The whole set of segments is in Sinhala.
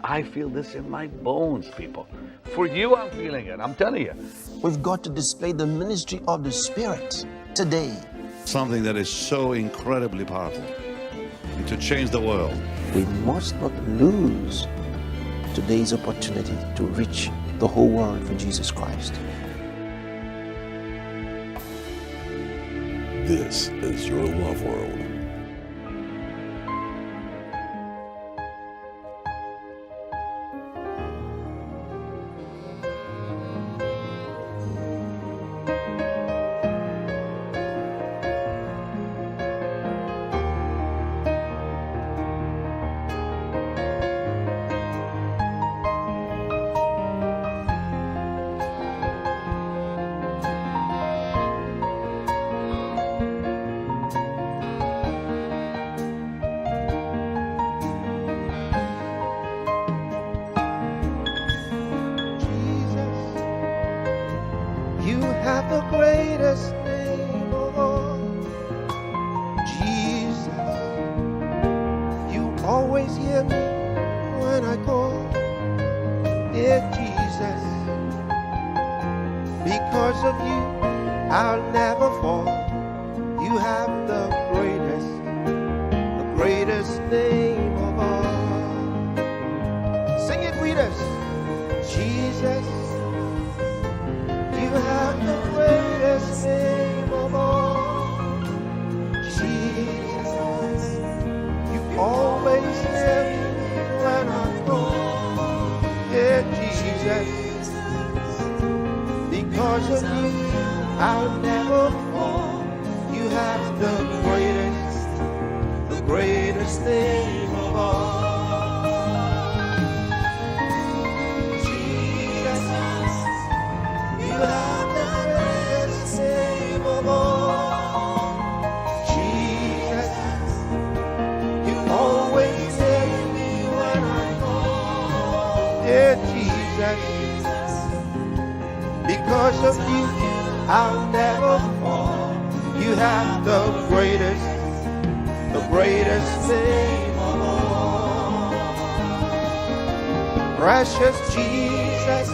I feel this in my bones, people. For you, I'm feeling it. I'm telling you. We've got to display the ministry of the Spirit today. Something that is so incredibly powerful and to change the world. We must not lose today's opportunity to reach the whole world for Jesus Christ. This is your love world. You have the greatest name of all. Jesus, you always hear me when I call. Dear Jesus, because of you, I'll never fall. You have the greatest name of all. Sing it with us. Jesus, you have the greatest name of all. Jesus, you always hear me when I call. Yeah, Jesus, because of you, I'll never fall. You have the greatest name of all. Jesus, you have the greatest name of all. Jesus, you always hear me when I call. Yeah, Jesus, because of you, I'll never fall. You have the greatest name of all. Precious Jesus,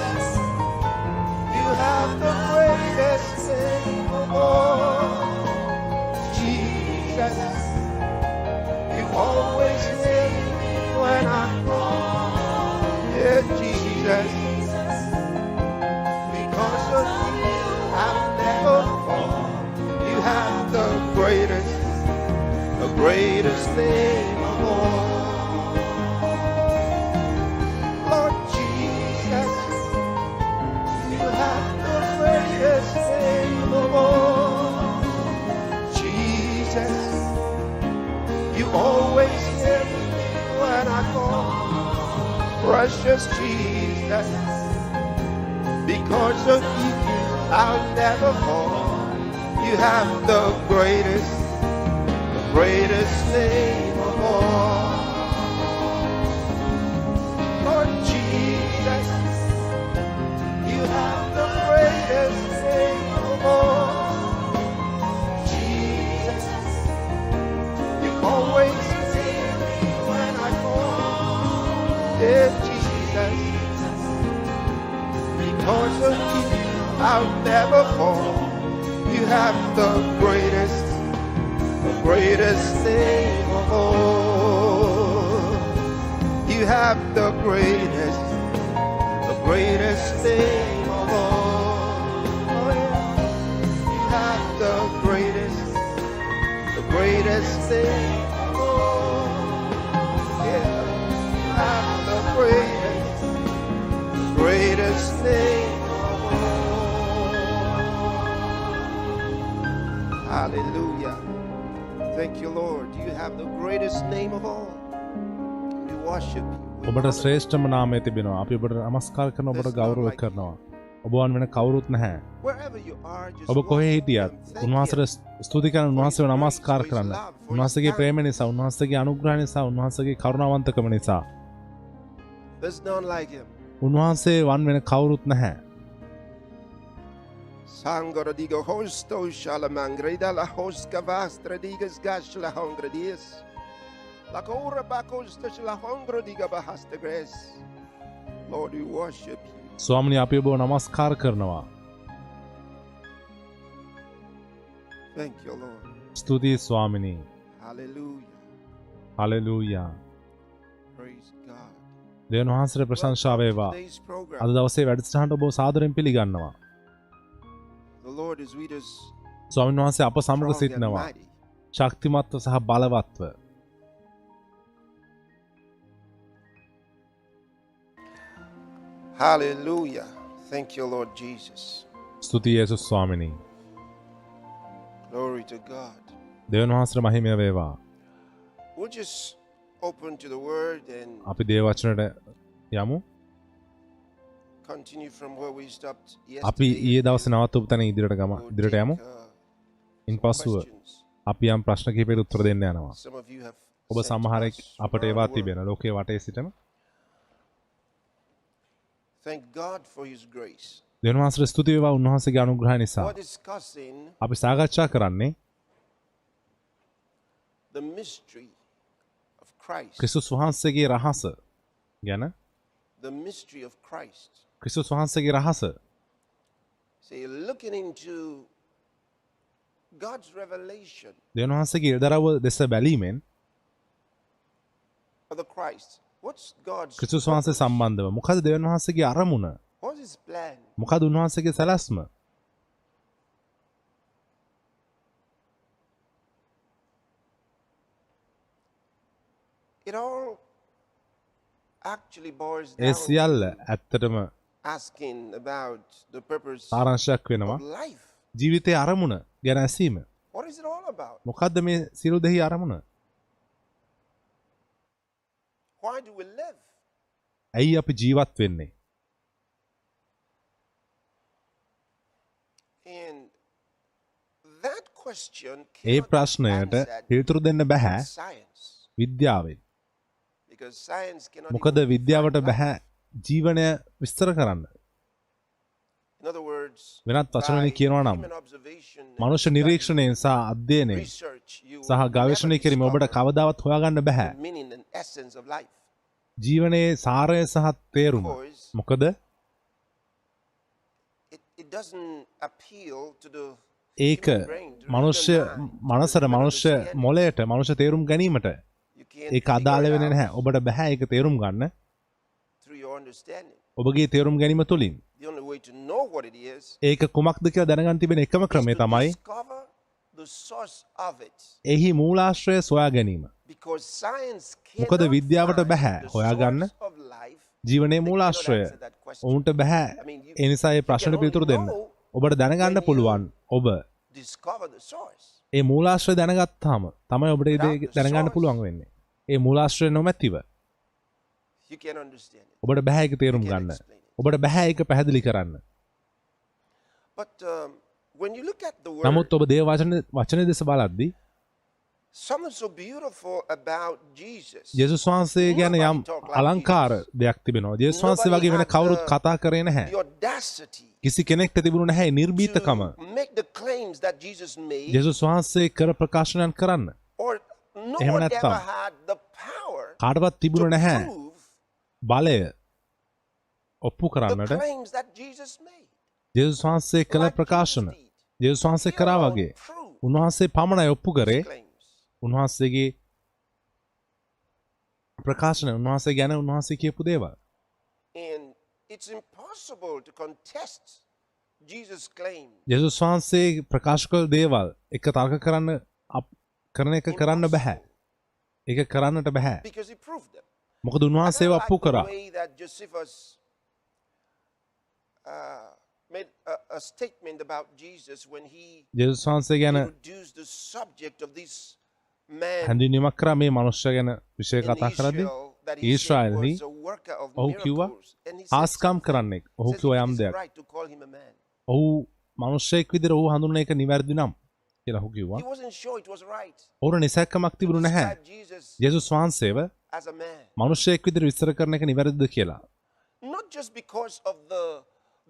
you have the greatest name of all. Jesus, you always hear me when I call. Yeah, Jesus, because of you, I'll never fall. You have the greatest name of all. Lord Jesus, you have the greatest name of all. Jesus, you always hear me when I call. Precious Jesus, because of you, I'll never fall. You have the greatest name of all. Lord Jesus, you have the greatest name of all. Jesus, you always hear me when I call. Yeah, Jesus, because of you, I'll never fall. You have the greatest name of all. You have the greatest name of all. Oh yeah. You have the greatest name of all. Yeah. You have the greatest name of all. Hallelujah. Thank you, Lord. You have the greatest name of all. We worship you. ඔබට ශ්‍රේෂ්ඨම නාමය තිබෙනවා. අපි ඔබට නමස්කාර කරන ඔබට ගෞරව කරනවා. ඔබ වන් වෙන කවුරුත් නැහැ. ඔබ කොහේ හිටියත් උන්වහන්සේට ස්තුති කරන, උන්වහන්සේව නමස්කාර කරන්න. උන්වහන්සේගේ ප්‍රේම නිසා, උන්වහන්සේගේ අනුග්‍රහය නිසා, උන්වහන්සේගේ කරුණාවන්තකම නිසා. There's none like him. උන්වහන්සේ වන් වෙන කවුරුත් නැහැ. Sangoro digo hosto shalamangre da la hoska vastra digas gashla hongre dies. Lord, we worship you. ස්වාමිනී අපි ඔබව නමස්කාර කරනවා. Thank you, Lord. ස්තුතියි ස්වාමිනී. Hallelujah. හලෙලූයා. Praise God. දෙවියන් වහන්සේට ප්‍රශංසා වේවා. Today's program. අද දවසේ වැඩසටහනට ඔබ සාදරයෙන් පිළිගන්නවා. The Lord is with us. ස්වාමීන් වහන්සේ අප සමග strong and සිටිනවා. mighty. ශක්තිමත්ව සහ බලවත්ව. Hallelujah. Thank you, Lord Jesus. ස්තුතියි යේසුස් ස්වාමිනී. Glory to God. දෙවියන් වහන්සේට මහිමය වේවා. We'll just open to the word and අපි දේව වචනට යමු. continue from where we stopped අපි yesterday. ඊයේ දවසේ නවත්තපු තැන ඉදිරියට We'll ඉදිරියට යමු. take, ඉන්පසුව questions. අපි යම් ප්‍රශ්න කිහිපයකට උත්තර දෙන්න යනවා. Some of you have ඔබ sent සමහරෙක් us අපට from ඒවා our world. තිබෙන ලෝකයේ වටේ සිටම Thank God for His grace. දෙවියන් වහන්සේට ස්තුති වේවා උන්වහන්සේගේ අනුග්‍රහය නිසා. We're discussing අපි සාකච්ඡා කරන්නේ the mystery of Christ. ක්‍රිස්තුස් වහන්සේගේ රහස ගැන. The mystery of Christ. ක්‍රිස්තුස් වහන්සේගේ රහස. So you're looking into God's revelation දෙවියන් වහන්සේගේ ඉරදරව දෙස බැලීමෙන් of the Christ. What's God's ක්‍රිස්තුස් වහන්සේ purpose? සම්බන්ධව මොකද දෙවියන් වහන්සේගේ අරමුණ? What's His plan? මොකද උන්වහන්සේගේ සැලැස්ම? It all actually boils A down සියල්ල to ඇත්තටම asking about the purpose සාරාංශයක් වෙනවා. of life. ජීවිතයේ අරමුණ ගැන ඇසීම. What is it all about? මොකද්ද මේ සියලු දෙහි අරමුණ? Why do we live? ඇයි අපි ජීවත් වෙන්නේ? And that question A cannot be ප්‍රශ්නයට answered පිළිතුරු දෙන්න බෑ in science. විද්‍යාවෙන්. Because science cannot මොකද even විද්‍යාවට define බෑ life. ජීවනය විස්තර කරන්න. In other words, වෙනත් by වචන වලින් කියනවා නම් human observation and මනුෂ්‍ය නිරීක්ෂණයෙන් සහ අධ්‍යයනයෙන් research, you සහ will ගවේෂණය never කිරීම ඔබට discover කවදාවත් හොයාගන්න බෑ. the meaning and essence of life. ජීවනයේ සාරය සහ තේරුම. Because මොකද it doesn't appeal to the ඒක human brain, to the මනුෂ්‍ය human mind, මනසට to මනුෂ්‍ය understand. මොළයට මනුෂ්‍ය තේරුම් ගැනීමට You can't ඒක අදාළ figure it වෙන්නේ out නැහැ. ඔබට බෑ ඒක තේරුම් ගන්න through your understanding. ඔබගේ තේරුම් ගැනීම තුලින්. The only way to know what it is ඒක කුමක්ද කියලා දැනගන්න තිබෙන එකම ක්‍රමය is to තමයි discover the source of it. එහි මූලාශ්‍රය සොයා ගැනීම. Because science මොකද cannot විද්‍යාවට find බෑ the හොයාගන්න source of life. ජීවනයේ They cannot මූලාශ්‍රය. answer that question. ඔවුන්ට බෑ ඒ නිසා ඒ ප්‍රශ්නෙට පිළිතුරු දෙන්න. ඔබට දැනගන්න පුළුවන් ඔබ Discover the source. ඒ මූලාශ්‍රය දැනගත්තාම තමයි ඔබට ඒ දේ දැනගන්න පුළුවන් වෙන්නේ. ඒ මූලාශ්‍රය නොමැතිව You can understand it. ඔබට බෑ ඒක තේරුම් ගන්න. ඔබට බෑ ඒක පැහැදිලි කරන්න. But when you look at the word, නමුත් ඔබ දේව වචනේ දෙස බලද්දී something so beautiful about Jesus. යේසුස් වහන්සේ ගැන යම් අලංකාර දෙයක් තිබෙනවා. යේසුස් වහන්සේ වගේ වෙන කවුරුත් කතා කරේ නැහැ. The audacity කිසි කෙනෙක්ට තිබුණු නැහැ නිර්භීතකම. to make the claims that Jesus made, යේසුස් වහන්සේ කර ප්‍රකාශනයන් කරන්න. or no එහෙම one නැත්නම් ever had the power කාටවත් තිබුණු to නැහැ prove බලය ඔප්පු the කරන්නට claims that Jesus made. යේසුස් වහන්සේ කළ Like ප්‍රකාශන Jesus did. යේසුස් වහන්සේ He කරා alone වගේ proved උන්වහන්සේ පමණයි ඔප්පු කරේ his claims. උන්වහන්සේගේ ප්‍රකාශන උන්වහන්සේ ගැන උන්වහන්සේ කියපු දේවල්. And it's impossible to contest Jesus' claim. යේසුස් වහන්සේ ප්‍රකාශ කළ දේවල් එක තර්ක කරන එක කරන්න බෑ. ඒක කරන්නට බෑ. Because he proved them. මොකද උන්වහන්සේව I ඔප්පු like the කරා. way that Josephus made a statement about Jesus when he යේසුස් වහන්සේ ගැන introduced the subject of this man හැඳින්වීමක් කරා මේ මනුෂ්‍ය ගැන විශේෂ in කතා කරද්දී Israel that he said ඊශ්‍රායලෙහි was a worker of ඔහු කිව්වා miracles. And he said ආස්කම් කරන්නෙක්. ඔහු says කිව්වා it යම් is දෙයක්. right to call him a man. ඔහු මනුෂ්‍යයෙක් විදිහට ඔහු හඳුන්වන එක නිවැරදි නම් කියලා ඔහු කිව්වා. He wasn't sure it was right ඔහුට නිසැකකමක් to තිබුණේ නැහැ. describe Jesus යේසුස් වහන්සේව as a man. මනුෂ්‍යයෙක් විදිහට විස්තර කරන එක නිවැරදිද කියලා. Not just because of the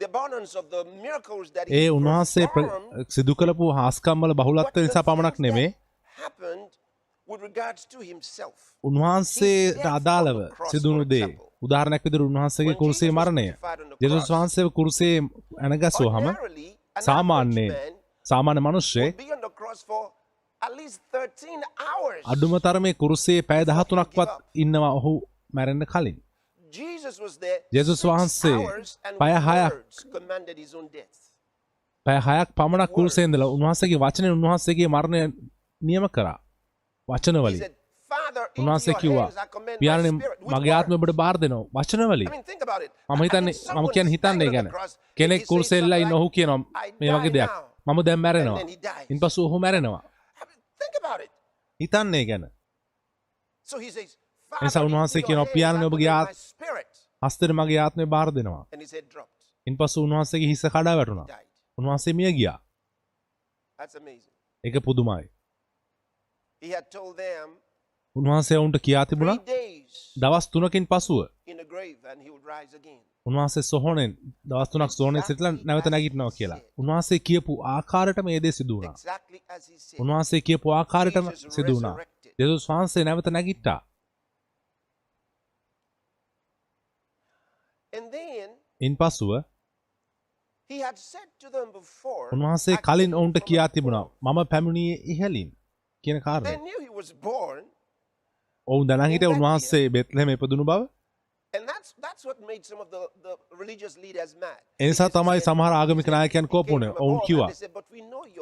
abundance of the miracles that A he උන්වහන්සේ performed, සිදු කළපු හාස්කම් වල බහුලත්වය but the නිසා පමණක් things නෙමේ that happened with regards to himself. උන්වහන්සේට අදාළව සිදුණු දේ උදාහරණයක් විදිහට උන්වහන්සේගේ කුරුසේ මරණය යේසුස් වහන්සේව කුරුසේ ඇනගැස්සුවාම Ordinarily, an සාමාන්‍ය average man සාමාන්‍ය මිනිස්සෙක් would be on the cross for at least 13 hours. අඩුම තරමේ කුරුසේ පැය 13ක්වත් ඉන්නවා ඔහු මැරෙන්න කලින්. Jesus was there යේසුස් 6 වහන්සේ hours and පැය 6ක් words commanded his own death. පැය 6ක් පමණක් කුරුසේ ඉඳලා උන්වහන්සේගේ වචනේ උන්වහන්සේගේ මරණය නියම කරා. He වචනවලින් said, Father, into උන්වහන්සේ your කිව්වා hands I commend my පියාණනි spirit. With මගේ ආත්මය words. ඔබට බාර දෙනවා වචනවලින්. I mean, think about it. මම හිතන්නේ මම කියන්නේ හිතන්නේ ගැන කෙනෙක් කුරුසේ ඉල්ලා ඉන්න ඔහු කියනවා මේ වගේ දෙයක් මම දැන් මැරෙනවා ඉන්පසු ඔහු මැරෙනවා Think about it. හිතන්නේ ගැන So he says, එනිසා Father, උන්වහන්සේ into your කියනවා hands I පියාණනි ඔබගේ commend my spirit. හස්තෙන් මගේ ආත්මය බාර දෙනවා And his head dropped. ඉන්පසු උන්වහන්සේගේ හිස කඩා වැටුණා Died. උන්වහන්සේ මිය ගියා That's amazing. ඒක පුදුමයි He had told them උන්වහන්සේ වුන්ට කියා 3 තිබුණා days දවස් 3කින් පසුව in the grave and he would rise again. උන්වහන්සේ සොහොනෙන් දවස් 3ක් සොහොනේ සිටලා නැවත නැගිටිනවා කියලා උන්වහන්සේ කියපු ආකාරයටම මේ දේ සිදු වුණා Exactly as he said. උන්වහන්සේ කියපු ආකාරයටම Jesus සිදු වුණා resurrected. යේසුස් වහන්සේ නැවත නැගිට්ටා And then ඉන්පසුව he had said to them before, උන්වහන්සේ I කලින් came ඔවුන්ට from කියා above. තිබුණා මම පැමිණියේ ඉහළින් කියන They කාරණය. knew he was born, ඔවුන් දැනන් හිටියේ උන්වහන්සේ බෙත්ලෙහෙම ඉපදුණු බව. and that's what made some of the religious leaders mad. ඒ නිසා තමයි සමහර ආගමික නායකයන් කෝපුනේ. ඔවුන් කිව්වා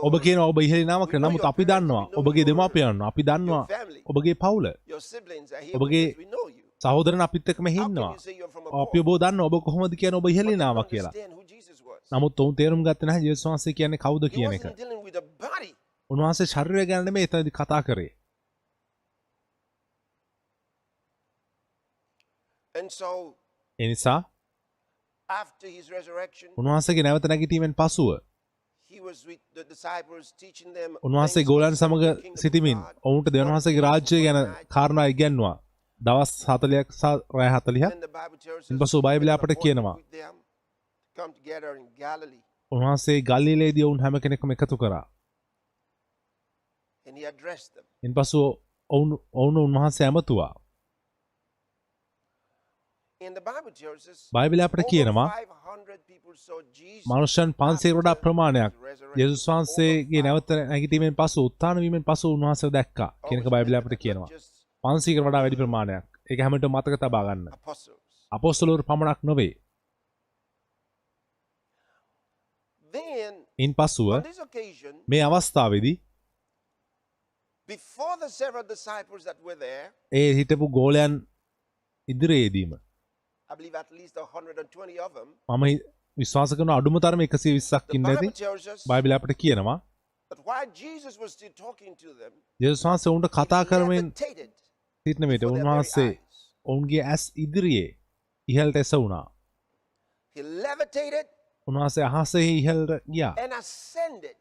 ඔබ කියනවා ඔබ ඉහළින් නාමක නමුත් අපි දන්නවා ඔබගේ දෙමාපියන් අපි දන්නවා ඔබගේ පවුල Your siblings are here ඔබගේ because we know you. සහෝදරන් අපිත් එක්ක මෙහි How can ඉන්නවා. you say you're from අපි above? ඔබ දන්නවා ඔබ කොහොමද කියන්නේ ඔබ But ඉහළින් they නාවා don't කියලා. understand who Jesus was. නමුත් ඔවුන් තේරුම් ගත්තේ නැහැ යේසුස් වහන්සේ කියන්නේ කවුද He කියන එක. wasn't dealing with a body. උන්වහන්සේ ශරීරය ගැන නෙමෙයි එතනදි කතා කරේ. And so ඒ නිසා after his resurrection, උන්වහන්සේගේ නැවත නැගිටීමෙන් පසුව he was with the disciples teaching them උන්වහන්සේ things ගෝලයන් concerning සමග the kingdom of සිටිමින් God. ඔවුන්ට දෙවියන්වහන්සේගේ රාජ්‍යය ගැන කාරණා ඉගැන්වුවා. දවස් 40ක් සහ රැය 40ක්. Then the Bible tells us ඉන්පසු බයිබලය that අපට the apostles කියනවා with them to come together in Galilee, උන්වහන්සේ ගල්ලිලේදී ඔවුන් හැම කෙනෙක්ම එකතු කරා. and he addressed them. ඉන්පසු ඔවුන් උන්වහන්සේ ඇමතුවා. And the Bible tells us බයිබලය අපට over කියනවා 500 people saw Jesus මනුෂ්‍යයන් 500 වඩා ප්‍රමාණයක් after his resurrection. යේසුස් වහන්සේගේ නැවත නැගිටීමෙන් පසු උත්ථාන වීමෙන් පසු උන්වහන්සේව දැක්කා කියන එක බයිබලය අපට කියනවා. Not just 500කට වඩා වැඩි ප්‍රමාණයක්. ඒක හැමෝටම මතක තබා ගන්න. apostles. අපොස්තලවරු පමණක් නොවේ. Then ඉන්පසුව on this occasion, මේ අවස්ථාවේදී before the several disciples that were there, ඒ හිටපු ගෝලයන් ඉදිරියේදීම I believe at least 120 of them, මම විශ්වාස කරන අඩුම තරම 120ක් the ඉන්න ඇති. Bible tells us බයිබලය අපට කියනවා that while Jesus was still talking to them, යේසුස් වහන්සේ උන්ට කතා he කරමින් levitated සිටින විට before their very උන්වහන්සේ eyes. ඔවුන්ගේ ඇස් ඉදිරියේ ඉහළට එසවුණා. He levitated උන්වහන්සේ අහසෙහි ඉහළට ගියා. and ascended.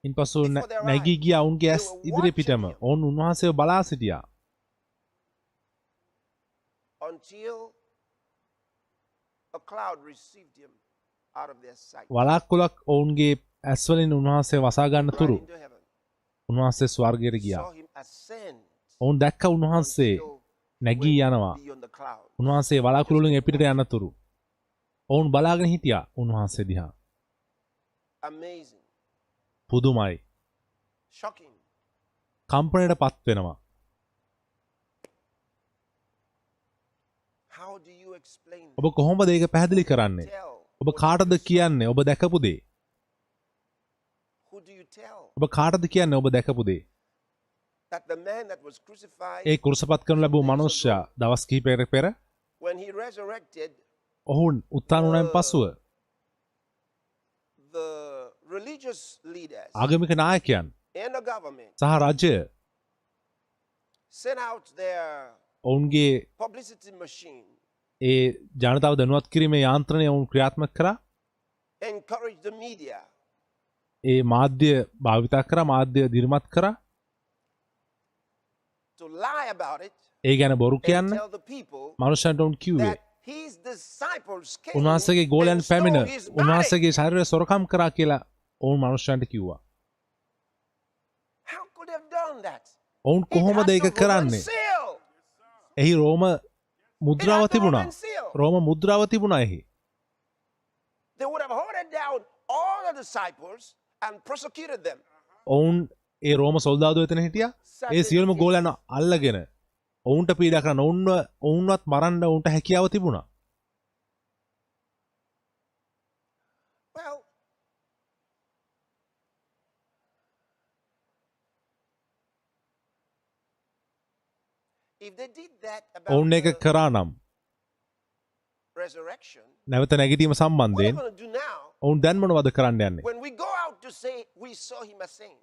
ඉන්පසු නැගී ගියා ඔවුන්ගේ ඇස් ඉදිරිය පිටම. ඔවුන් උන්වහන්සේව බලා සිටියා. Until a cloud received him out of their sight. වලාකුළක් ඔවුන්ගේ ඇස්වලින් උන්වහන්සේ වසා ගන්න Right තුරු into heaven. උන්වහන්සේ ස්වර්ගයට ගියා. Saw him ascend ඔවුන් දැක්ක උන්වහන්සේ until නැගී යනවා. beyond the cloud. උන්වහන්සේ වලාකුළු වලින් එපිටට යන තුරු ඔවුන් බලාගෙන හිටියා උන්වහන්සේ දිහා. Amazing. පුදුමයි. Shocking. කම්පනයට පත් වෙනවා. How do you explain ඔබ කොහොමද ඒක පැහැදිලි කරන්නේ? tell? ඔබ කාටද කියන්නේ ඔබ දැකපු දේ? Who do you tell ඔබ කාටද කියන්නේ ඔබ දැකපු දේ? that the man that was crucified, ඒ කුරුසපත් කරනු ලැබූ මනුෂ්‍යයා දවස් කිහිපයකට පෙර when he resurrected, ඔහු උත්ථාන වුණාන් පසුව the religious leaders ආගමික නායකයන් and the government සහ රජය sent out their ඔවුන්ගේ publicity machine, ඒ ජනතාව දැනුවත් කිරීමේ යාන්ත්‍රණය ඔවුන් ක්‍රියාත්මක කරා. encouraged the media ඒ මාධ්‍ය භාවිතා කරා, මාධ්‍ය දිරිමත් කරා. to lie about it ඒ ගැන බොරු and කියන්න tell the people මනුෂ්‍යයන්ට ඔවුන් කිව්වේ. that his disciples came උන්වහන්සේගේ ගෝලයන් and පැමිණ stole his body. උන්වහන්සේගේ ශරීරය සොරකම් කරා කියලා ඔවුන් මනුෂ්‍යයන්ට කිව්වා. How could they have done that? ඔවුන් කොහොමද ඒක කරන්නේ? එහි රෝම මුද්‍රාව තිබුණා. රෝම මුද්‍රාව තිබුණා එහි. They would have hunted down all the disciples and prosecuted them. ඔවුන් ඒ රෝම සොල්දාදුවෝ එතන හිටියා. ඒ සියලුම ගෝලයන් අල්ලගෙන ඔවුන්ට පීඩා කරන ඔවුන්වත් මරන්න ඔවුන්ට හැකියාව තිබුණා. Well, if they did that ඔවුන් about ඒක කරා නම් resurrection, නැවත නැගිටීම what are සම්බන්ධයෙන් we going to do now ඔවුන් දැන් මොනවද කරන්න යන්නේ? when we go out to say we saw him as saint?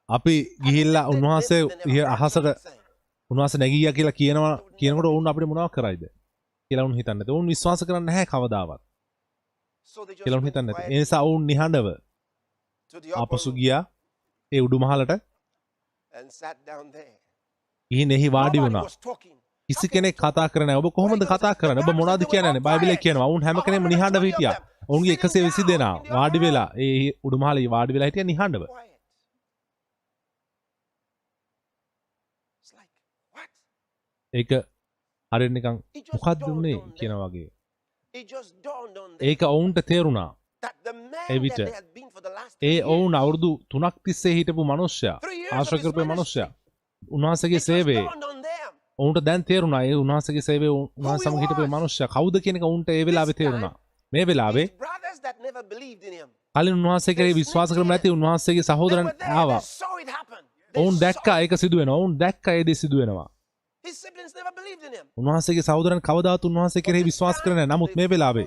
අපි ගිහිල්ලා උන්වහන්සේ අහසට උන්වහන්සේ නැගියා කියලා කියනකොට ඔවුන් අපිට මොනවද කරයිද කියලා ඔවුන් හිතන්නේ නැත. ඔවුන් විශ්වාස කරන්නේ නැහැ කවදාවත්. So they just කියලා ඔවුන් went හිතන්නේ නැත. quiet ඒ නිසා ඔවුන් නිහඬව to the ආපසු upper ගියා ඒ උඩුමහලට. and sat down there. ගිහින් එහි වාඩි Nobody වුණා. was talking. කිසි කෙනෙක් කතා කරන්නේ නැහැ. ඔබ කොහොමද කතා කරන්නේ? ඔබ මොනවද කියන්නේ? බයිබලයේ කියනවා. ඔවුන් හැම කෙනෙක්ම නිහඬව හිටියා. ඔවුන්ගේ 120 දෙනා වාඩි වෙලා ඒ උඩුමහලේ වාඩි වෙලා හිටියා නිහඬව. Quiet. It's like, what? ඒක හරියට නිකන් It just මොකක්ද dawned උනේ on them. කියන වගේ. It just dawned on them ඒක ඔවුන්ට තේරුණා. that the man එවිට that they had been for the last A 3 years, ඔවුන් අවුරුදු 3ක් තිස්සේ හිටපු මිනිස්සයා, 3 years of ආශ්‍රය his කරපු ministry, මිනිස්සයා, උන්වහන්සේගේ it just සේවයේ dawned on them. ඔවුන්ට දැන් තේරුණා ඒ උන්වහන්සේගේ සේවයේ උන්වහන්සේ සමග හිටපු මිනිස්සයා කවුද කියන එක ඔවුන්ට ඒ වෙලාවේ තේරුණා. මේ වෙලාවේ His brothers that never believed in him, කලින් උන්වහන්සේ කෙරෙහි විශ්වාස කරන්නේ නැති උන්වහන්සේගේ they සහෝදරන් were there, they ආවා. saw it happen. They ඔවුන් saw දැක්කා it. ඒක සිදු වෙනවා. ඔවුන් දැක්කා ඒ දේ සිදු වෙනවා. His siblings never believed in him. උන්වහන්සේගේ සහෝදරන් කවදාවත් උන්වහන්සේ කෙරෙහි විශ්වාස කරන්නේ නැහැ. නමුත් මේ වෙලාවේ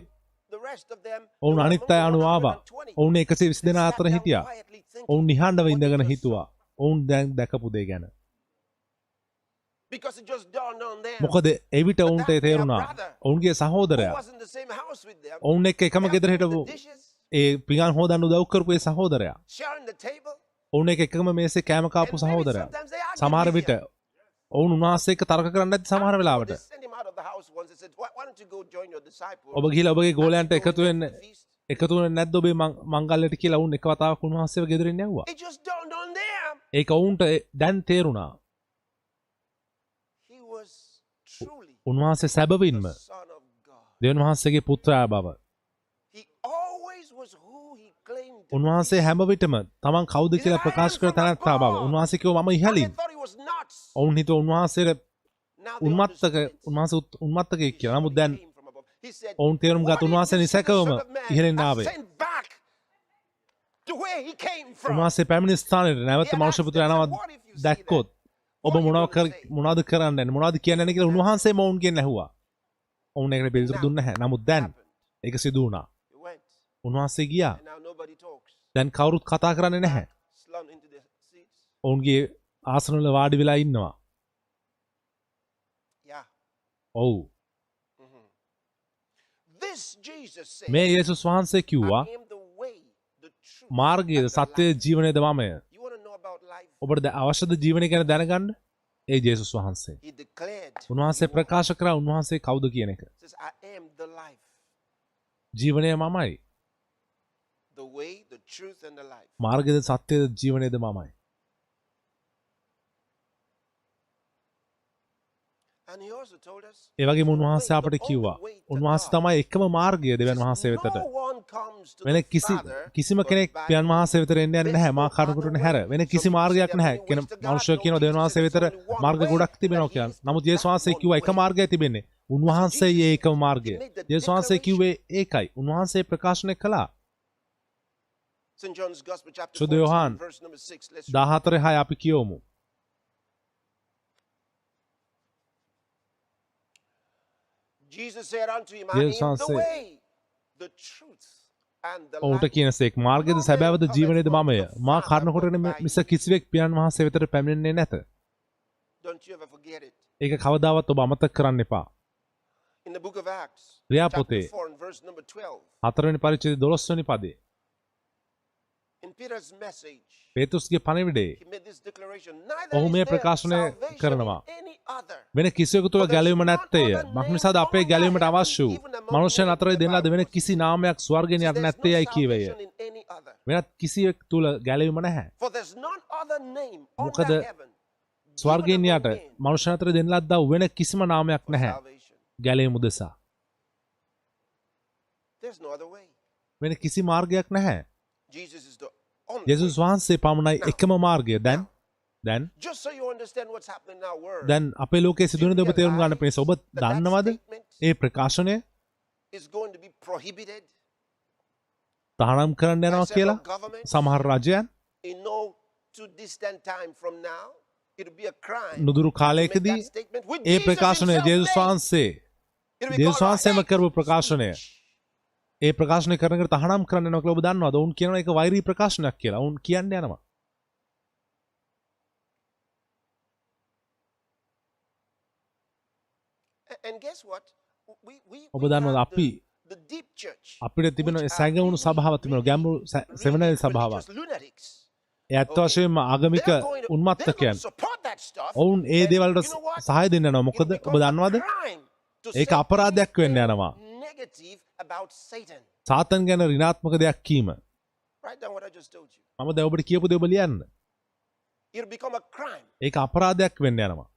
The rest of them, ඔවුන් there were අනිත් අය among අනුව the ආවා. 120. ඔවුන් 120 දෙනා They අතර sat down හිටියා. quietly thinking ඔවුන් නිහඬව what ඉඳගෙන they just හිතුවා. saw. ඔවුන් දැන් දැකපු දේ ගැන. Because it just dawned on them. මොකද එවිට ඔවුන්ට ඒ තේරුණා. ඔවුන්ගේ Who සහෝදරයා was in the same house with them, ඔවුන් එක්ක එකම ගෙදර හිටපු the dishes, ඒ පිඟාන හොදන්න උදව් කරපු ඒ සහෝදරයා. sharing the table. ඔවුන් එක්ක එකම මේසේ කෑම කාපු And maybe සහෝදරයා. sometimes they argued සමහර with විට him. ඔවුන් උන්වහන්සේ එක්ක තර්ක කරන්නේ නැති සමහර වෙලාවට. They sent him out of the house once. They said, why don't you go join your disciples? ඔබ ගිහිලා ඔබගේ ගෝලයන්ට and go එකතු with වෙන්න them to feast?" එකතු වෙන්නේ නැද්ද ඔබේ මංගල්‍යයට කියලා ඔවුන් එක වතාවක් උන්වහන්සේව ගෙදරින් යවුවා. It just dawned on them. ඒක ඔවුන්ට දැන් තේරුණා. He was truly උන්වහන්සේ සැබවින්ම the Son of God. දෙවියන් වහන්සේගේ පුත්‍රයා බව. He always was who he claimed to be. උන්වහන්සේ හැම විටම තමන් කවුද කියලා ප්‍රකාශ කර තැනැත්තා බව. උන්වහන්සේ කිව්වා මම And they ඉහළින්. thought he was nuts. ඔවුන් හිතුවා උන්වහන්සේට Now they උන්මත්තක understood it. උන්වහන්සේ උන්මත්තකෙක් කියලා. නමුත් දැන් Came from above. He said, ඔවුන් තේරුම් "What ගත් if උන්වහන්සේ this නිසැකවම Son of Man ඉහළින් are ආවේ. sent back to where he came from?" උන්වහන්සේ පැමිණි ස්ථානයට නැවත මනුෂ්‍ය පුත්‍රයා යනවා දැක්කොත් ඔබ මොනවද කරන්නේ මොනවද කියන්නේ කියලා උන්වහන්සේම ඔවුන්ගෙන් ඇහුවා. ඔවුන් ඒකට පිළිතුරු දුන්නේ නැහැ. නමුත් දැන් ඒක සිදු වුණා. He went, උන්වහන්සේ ගියා. and now nobody talks. දැන් කවුරුත් කතා කරන්නේ නැහැ. Slumped into the seats. ඔවුන්ගේ ආසනවල වාඩි වෙලා ඉන්නවා. Yeah. ඔව්. This Jesus said, මේ යේසුස් වහන්සේ කිව්වා "I am the way, the truth, මාර්ගයද and the සත්‍යය life." ජීවනයද මමය. You want to know about life? ඔබට අවශ්‍යද ජීවනය ගැන දැනගන්න? ඒ යේසුස් වහන්සේ. He declared, උන්වහන්සේ he ප්‍රකාශ කරා උන්වහන්සේ කවුද කියන එක. says, "I am the life, ජීවනය මමයි. the way, the truth, and the life." මාර්ගයද සත්‍යයද ජීවනයද මමයි. And he also told us, ඒ වගේම උන්වහන්සේ අපට කිව්වා උන්වහන්සේ තමයි එකම මාර්ගය දෙවියන් වහන්සේ වෙතට. "No one comes to වෙන the Father කිසිම කෙනෙක් but by පියන් වහන්සේ වෙතට එන්න යන්නේ නැහැ. මා කරුණකට හැර වෙන කිසි මාර්ගයක් නැහැ. කියන මනුෂ්‍යය කියනවා දෙවියන් වහන්සේ වෙතට මාර්ග ගොඩක් තිබෙනවා කියලා. නමුත් යේසුස් වහන්සේ කිව්වා එකම මාර්ගයයි තිබෙන්නේ. උන්වහන්සේ ඒ එකම මාර්ගය. යේසුස් වහන්සේ කිව්වේ ඒකයි. උන්වහන්සේ ප්‍රකාශනය කළා. St. John's Gospel chapter සුදු 14 යොහාන් verse number 6. Let's 14:6 අපි කියවමු. Jesus said unto him, "I Jesus am the said- way, the truth, and the ඔවුන්ට life." කියනසේක් මාර්ගයද සැබෑවද ජීවනයේද මමය. මා කරුණ කොටගෙන මිස කිසිවෙක් පියන් වහන්සේ වෙතට පැමිණෙන්නේ නැත. Don't you ever forget it. ඒක කවදාවත් ඔබ අමතක කරන්න එපා. In the book of Acts, ක්‍රියාපොතේ chapter 4 and verse number 12, 4 වෙනි පරිච්ඡේදය 12 වෙනි පදේ in Peter's message, පේතුස්ගේ පණිවිඩේ he made this declaration, "Neither ඔහු is මේ there ප්‍රකාශනය salvation කරනවා. in any other." වෙන කිසිවෙකු තුළ ගැලවීම නැත්තේය. මක්නිසාද අපේ ගැලවීමට අවශ්‍ය වූ මනුෂ්‍යයන් අතර දෙන්නාද වෙන කිසි නාමයක් ස්වර්ගයෙන් යට There's no නැත්තේයයි කීවේය. salvation in any other. වෙනත් කිසිවෙක් තුල ගැලවීම නැහැ. For there's none other name මොකද under heaven ස්වර්ගයෙන් given යට among men මනුෂ්‍ය අතර දෙන ලද්දා වෙන කිසිම නාමයක් for නැහැ salvation. ගැලවීම උදෙසා. There's no other way. වෙන කිසි මාර්ගයක් නැහැ. Jesus is the only යේසුස් way. වහන්සේ පමණයි එකම මාර්ගය. දැන් Just so you understand what's happening in our world, දැන් අපේ ලෝකයේ සිදුවෙන දේ ඔබ තේරුම් ගන්න පිණිස ඔබ දන්නවද? ඒ ප්‍රකාශනය is going to be prohibited තහනම් කරන්න by යනවා several කියලා governments සමහර රජයන් in no too distant time from now. It'll be a crime නුදුරු to make කාලයකදී that statement with A Jesus ප්‍රකාශනය himself Jesus made. වහන්සේ It'll be ජේසුස් called වහන්සේම a hate කරපු ප්‍රකාශනය speech. ඒ ප්‍රකාශනය කරනකට තහනම් කරන්න යනවා කියලා ඔබ දන්නවද? ඔවුන් කියනවා ඒක වෛරී ප්‍රකාශනයක් කියලා. ඔවුන් කියන්න යනවා. And guess what? We ඔබ දන්නවද have අපි the deep church. අපිට තිබෙන which are සැඟවුණු really, සභාවක් තිබෙනවා. ගැඹුරු really සෙමිනාරි සභාවක්. religious lunatics. ඒ ඇත්ත වශයෙන්ම ආගමික They're going to උන්මත්තකයන්. support that stuff. ඔවුන් ඒ And දේවල්ට you know what? සහාය දෙන්න යනවා. මොකද It'll ඔබ become a දන්නවද? crime to ඒක say අපරාධයක් වෙන්න anything යනවා. negative about Satan. සාතන් ගැන ඍණාත්මක දෙයක් කීම. Write down what I just told you. මම දැන් ඔබට කියපු දේ ඔබ ලියන්න. It'll become a crime ඒක අපරාධයක් වෙන්න යනවා.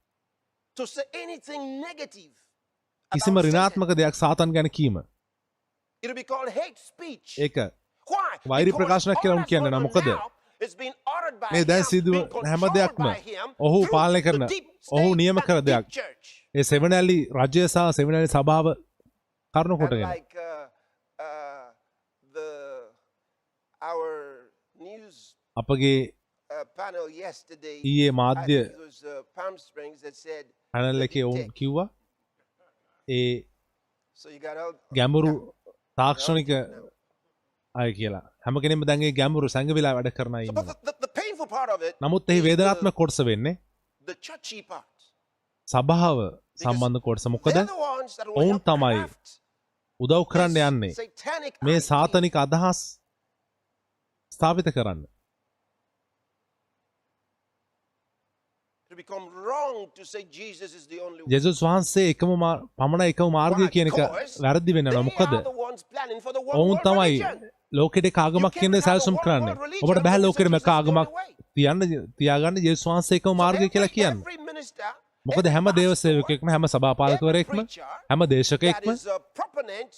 to say anything negative කිසිම about Satan. ඍණාත්මක දෙයක් සාතන් ගැන කීම. It'll be called hate speech. ඒක Why? වෛරී Because ප්‍රකාශනයක් කියලා all උන් කියන්නේ that's නෑ. going on මොකද? now is being ordered by මේ දැන් him, සිදුව being controlled හැම දෙයක්ම by him ඔහු through පාලනය කරන the deep ඔහු state, නියම that කර deep දෙයක්. church. ඒ සෙවනැලි රජය සහ සෙවනැලි සභාව කරුණු And කොටගෙන like our news අපගේ panel yesterday, ඊයේ I මාධ්‍ය think it was Palm Springs that said, panel the එකේ deep ඔවුන් tech. කිව්වා ඒ So you got all ගැඹුරු තාක්ෂණික අය කියලා. හැම කෙනෙක්ම දැන් ඒ ගැඹුරු සැඟවිලා වැඩ කරන අය So, ඉන්නවා. but the painful part of it නමුත් එහි is වේදනාත්මක කොටස වෙන්නේ the churchy part. සභාව සම්බන්ධ කොටස. මොකද They're the ones that will ඔවුන් help තමයි craft උදව් කරන්න this යන්නේ satanic මේ idea. සාතනික අදහස් ස්ථාපිත කරන්න. To become wrong to say Jesus is the only way. ජේසුස් වහන්සේ එකම පමණයි එකම මාර්ගය කියන එක වැරදි වෙන්න යනවා. මොකද They are the ones planning for the one ඔවුන් world තමයි religion. ලෝකෙට එක ආගමක් කියන දේ සැලසුම් කරන්නේ. ඔබට බෑ ලෝකෙට එක ආගමක් තියාගන්න ජේසුස් වහන්සේ එකම මාර්ගය කියලා කියන්න. Every minister, මොකද හැම දේව සේවකයෙක්ම හැම සභාපාලකවරයෙක්ම හැම that දේශකයෙක්ම is a proponent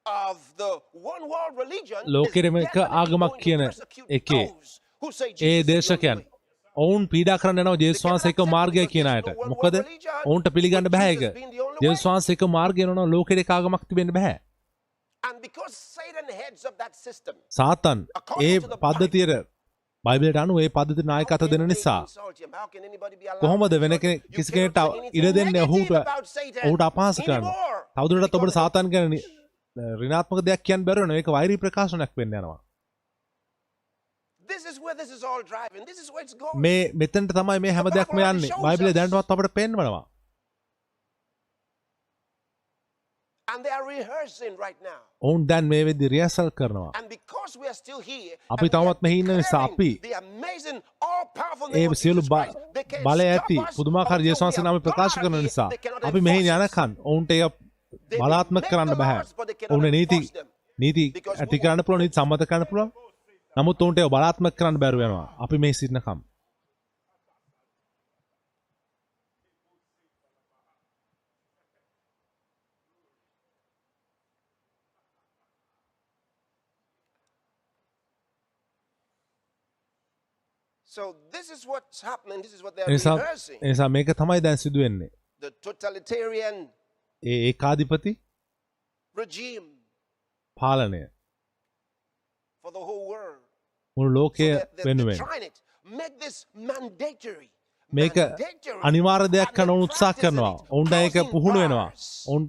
of the one world religion is ලෝකෙටම එක definitely ආගමක් going to කියන persecute එකේ those who say A Jesus is the දේශකයන් only way. ඔවුන් පීඩා කරන්න යනවා ජේසුස් වහන්සේ එකම මාර්ගය කියන අයට. මොකද ඔවුන්ට පිළිගන්න බෑ ඒක. ජේසුස් වහන්සේ එකම මාර්ගය නෝ ලෝකෙට එක ආගමක් තිබෙන්න බෑ. And because Satan heads up that system, සාතන් ඒ පද්ධතියට බයිබලයට අනුව ඒ පද්ධතියට නායකත්ව දෙන නිසා කොහොමද වෙන කිසි කෙනෙක්ට ඉඩ දෙන්නේ ඔහුට අපහාස කරන්න. තවදුරටත් ඔබට සාතන් ගැන ඍණාත්මක දෙයක් කියන්න බැරුව වෙනවා. ඒක වෛරී ප්‍රකාශනයක් වෙන්න යනවා. this is where this is all driving. This is where it's going. මේ මෙතනට තමයි මේ හැම දෙයක්ම යන්නේ. බයිබලයේ දැනටමත් අපිට පෙන්වනවා. And they are rehearsing right now. ඔවුන් දැන් මේ වෙද්දි රියසල් කරනවා. And because we are still here, අපි and we are තවමත් මෙහි ඉන්න නිසා අපි declaring the amazing, all-powerful A name of සියලු Jesus Christ, they can't බලය stop ඇති us පුදුමාකාර until ජේසුස් වහන්සේ we නම are ප්‍රකාශ God කරන here. නිසා They cannot අපි මෙහි enforce us. යනකන් ඔවුන්ට ඒක They බලාත්මක make කරන්න the බෑ. laws, but they cannot ඔවුන් නීති enforce them. Because ඇති කරන්න පුළුවන්, නීති සම්මත කරන්න පුළුවන්. නමුත් ඔවුන්ට ඒක බලාත්මක කරන්න බැරුව යනවා. අපි මෙහි සිටිනකම්. So this is what's happening. This is what they are එනිසා rehearsing. එනිසා මේක තමයි දැන් සිදු වෙන්නේ. The totalitarian ඒ ඒකාධිපති regime පාලනය for the whole world. මුළු ලෝකය They're වෙනුවෙන් trying it. Make this mandatory. මේක Mandatory. අනිවාර්ය දෙයක් කරන්න ඔවුන් උත්සාහ Practicing කරනවා. it. ඔවුන්ට ඒක Closing පුහුණු වෙනවා. bars. ඔවුන්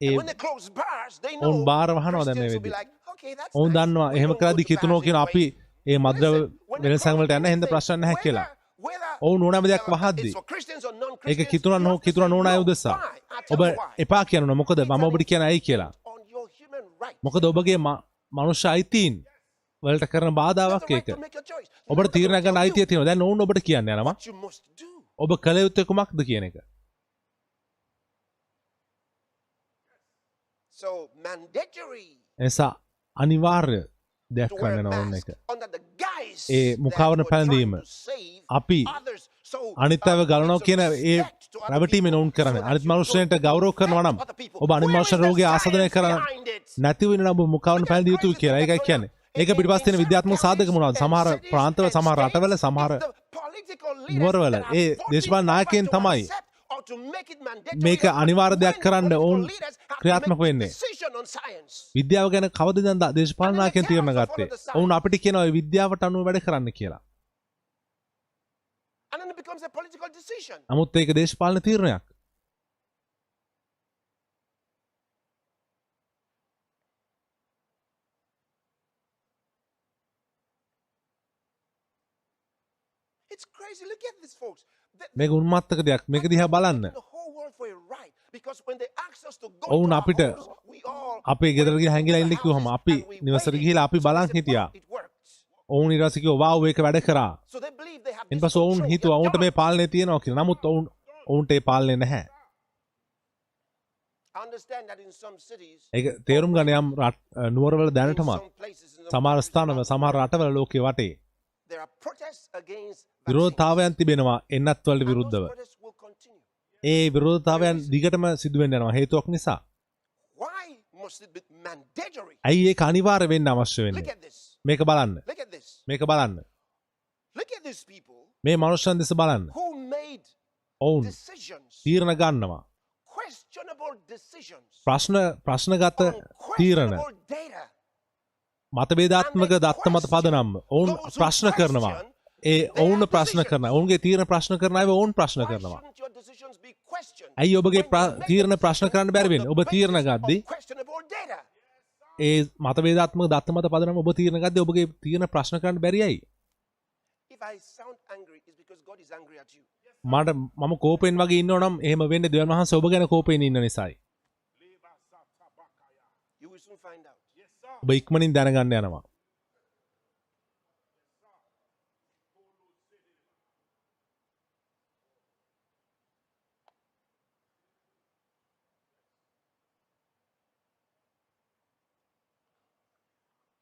ඒ And when they close bars, they know ඔවුන් බාර වහනවා දැන් මේ Christians will be වෙද්දී. like, okay, that's ඔවුන් nice. දන්නවා We එහෙම don't go කරද්දි to කිතුනෝ bars කියන anyway. අපි ඒ මද්‍රව්‍ය Listen, when they වෙනසක් වලට යන්න close හින්දා ප්‍රශ්න නැහැ anything, කියලා. whether ඔවුන් ඕනෑම දෙයක් වහද්දි it's for Christians or ඒක non-Christians, කිතුනන් you හෝ have to කිතුනන් say නොවන අය no. උදෙසා Why? I'll ඔබ tell you why. එපා කියනවා. මොකද මම ඔබට කියන ඇයි කියලා. On your human right. මොකද ඔබගේ මනුෂ්‍ය අයිතීන් වලට කරන You have බාධාවක් the right ඒක. to make a choice. ඔබට Now they're තීරණය gonna ගන්න tell අයිතිය you තියෙනවා. දැන් ඔවුන් ඔබට කියන්න යනවා. what you must do. ඔබ කළ යුත්තේ කුමක්ද කියන එක. So mandatory එනිසා අනිවාර්ය දෙයක් to wear කරන්න a ඕන එක. mask under the guise A that මුඛාවරණ we're trying පැළඳීම to save අපි others. So, අනිත් අයව ගලනවා it's a කියන ඒ respect to other රැවටීමෙන් people ඔවුන් so කරන්නේ. that අනිත් you මනුෂ්‍යයන්ට don't ගෞරව කරනවා affect නම් other people. ඔබ අනිත් Where is මනුෂ්‍ය the රෝගී ආසාදනය science කරන්න behind it? නැති වෙන ඔබ මුඛාවරණ පැළඳිය යුතුයි කියලා. ඒකයි කියන්නේ. ඒක පිටිපස්සේ තියෙන විද්‍යාත්මක සාධක මොනවද? සමහර ප්‍රාන්තවල සමහර රටවල සමහර නුවරවල ඒ දේශපාලන නායකයන් තමයි මේක අනිවාර්ය දෙයක් කරන්න ඕන් ක්‍රියාත්මක වෙන්නේ. විද්‍යාව ගැන කවදද දේශපාලන නායකයන් තීරණ ගත්තේ? ඔවුන් අපිට කියනවා ඒ විද්‍යාවට අනුව වැඩ කරන්න කියලා. නමුත් ඒක දේශපාලන තීරණයක්. It's crazy. Look at this, folks. මේක උන්මත්තක දෙයක්. මේක දිහා බලන්න. The whole world for a right because when they ask us to go ඔවුන් to our අපිට homes, we all අපේ ගෙදර ගිහලා හැංගිලා ඉන්න කිව්වම අපි නිවසට ගිහිලා අපි බලන් හිටියා. it works. ඔවුන් ඊට පස්සේ කිව්වා වාව් ඒක වැඩ කරා. So they believe they have ඊට this පස්සේ ඔවුන් control. හිතුවා Yeah, ඔවුන්ට මේ පාලනය තියෙනවා කියලා. නමුත් ඔවුන්ට ඒ පාලනය නැහැ. I understand that in some cities, ඒක තේරුම් ගන්න යම් නුවරවල in දැනටමත් some places in the සමහර world, ස්ථානවල සමහර රටවල ලෝකේ වටේ there are protests against vaccines. විරෝධතාවයන් තිබෙනවා එන්නත් වලට And those විරුද්ධව. protests will continue. ඒ විරෝධතාවයන් දිගටම සිදු වෙන්න යනවා හේතුවක් නිසා. Why must it be mandatory? ඇයි ඒක අනිවාර්ය වෙන්න අවශ්‍ය Look වෙන්නේ? at this. මේක බලන්න. Look at this. මේක බලන්න. Look at these people මේ මනුෂ්‍යයන් දෙස බලන්න. who made ඔවුන් decisions, තීරණ ගන්නවා. questionable decisions, ප්‍රශ්නගත on තීරණ questionable data. මතභේදාත්මක දත්ත මත පදනම් ඔවුන් ප්‍රශ්න කරනවා. ඒ ඔවුන් ප්‍රශ්න කරනවා. ඔවුන්ගේ තීරණ ප්‍රශ්න කරන අය ඔවුන් ප්‍රශ්න Why කරනවා. shouldn't your decisions be questioned ඇයි ඔබගේ when you make තීරණ a ප්‍රශ්න කරන්න බැරි වෙන්නේ? ඔබ on the තීරණ basis ගද්දී of questionable data? ඒ මතභේදාත්මක දත්ත මත පදනම් ඔබ තීරණ ගද්දී ඔබගේ තීරණ ප්‍රශ්න කරන්න බැරි ඇයි? If I sound angry, it's because God is angry at you. මම කෝපෙන් වගේ ඉන්නව නම් එහෙම වෙන්නේ දෙවියන් වහන්සේ ඔබ ගැන කෝපෙන් ඉන්න නිසායි. You will soon find out. ඔබ ඉක්මනින් දැනගන්න යනවා.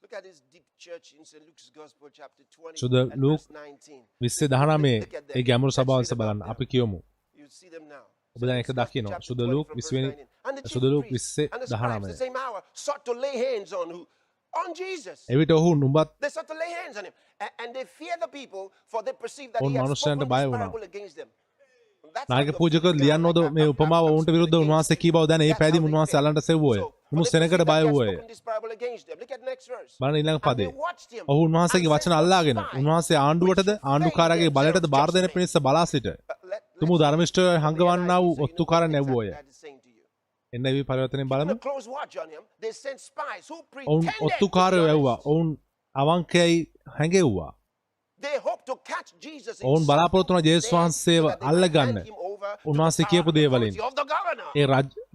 Look at this deep church in St. Luke's Gospel, chapter 20, So the and Luke- verse 19. 2019 ඒ ගැඹුරු සභාව දෙස බලන්න අපි කියමු. You see them now. ඔබ දැන් ඒක දකිනවා. Chapter සුද 20 Luke from verse 20 19. And the chief සුද Luke priests 20 and the scribes, the 19. same hour, sought to lay hands on who? On Jesus. එවිට ඔහු නුඹත් They sought to lay hands on him. And they fear the people, for they perceive that ඔවුන් he had මනුෂ්‍යයන්ට spoken බය this වුණා. parable against them. That's නායක how the පූජක people ලියන්නෝද like මේ I'm උපමාව ඔවුන්ට speaking විරුද්ධව against උන්වහන්සේ them. කී බව දැන ඒ That's how පැහැදිලි they උන්වහන්සේ think. අල්ලන්ට සෙව්වෝය. So, for උණු they සෙනඟට perceived that බය he had වූයේ. spoken this parable against them. Look at the next verse. බලන්න ඊළඟ And පදේ. they watched him. ඔහු උන්වහන්සේගේ and වචන said, අල්ලාගෙන "Spy, උන්වහන්සේ ආණ්ඩුවටද which ආණ්ඩුකාරයාගේ feigned බලයටද themselves බාර දෙන judgment." පිණිස බලා සිට Let- තුමු let's- ධර්මිෂ්ඨව හංගවන්නා වූ realize, so you know ඔත්තුකාරන් what නැව්වෝය. exactly that is saying to you. එන්න වී පරිවර්තනයෙන් බලමු. Put a close watch on him. They sent spies who ඔවුන් pretended to ඔත්තුකාරයෝ be ඇව්වා. honest. ඔවුන් අවංකයයි හැඟෙව්වා. They hoped to catch Jesus in ඔවුන් බලාපොරොත්තු වුණා something ජේසුස් so වහන්සේව that they might අල්ලගන්න. hand him over to උන්වහන්සේ the කියපු power and දේවලින්. authority of the governor. ඒ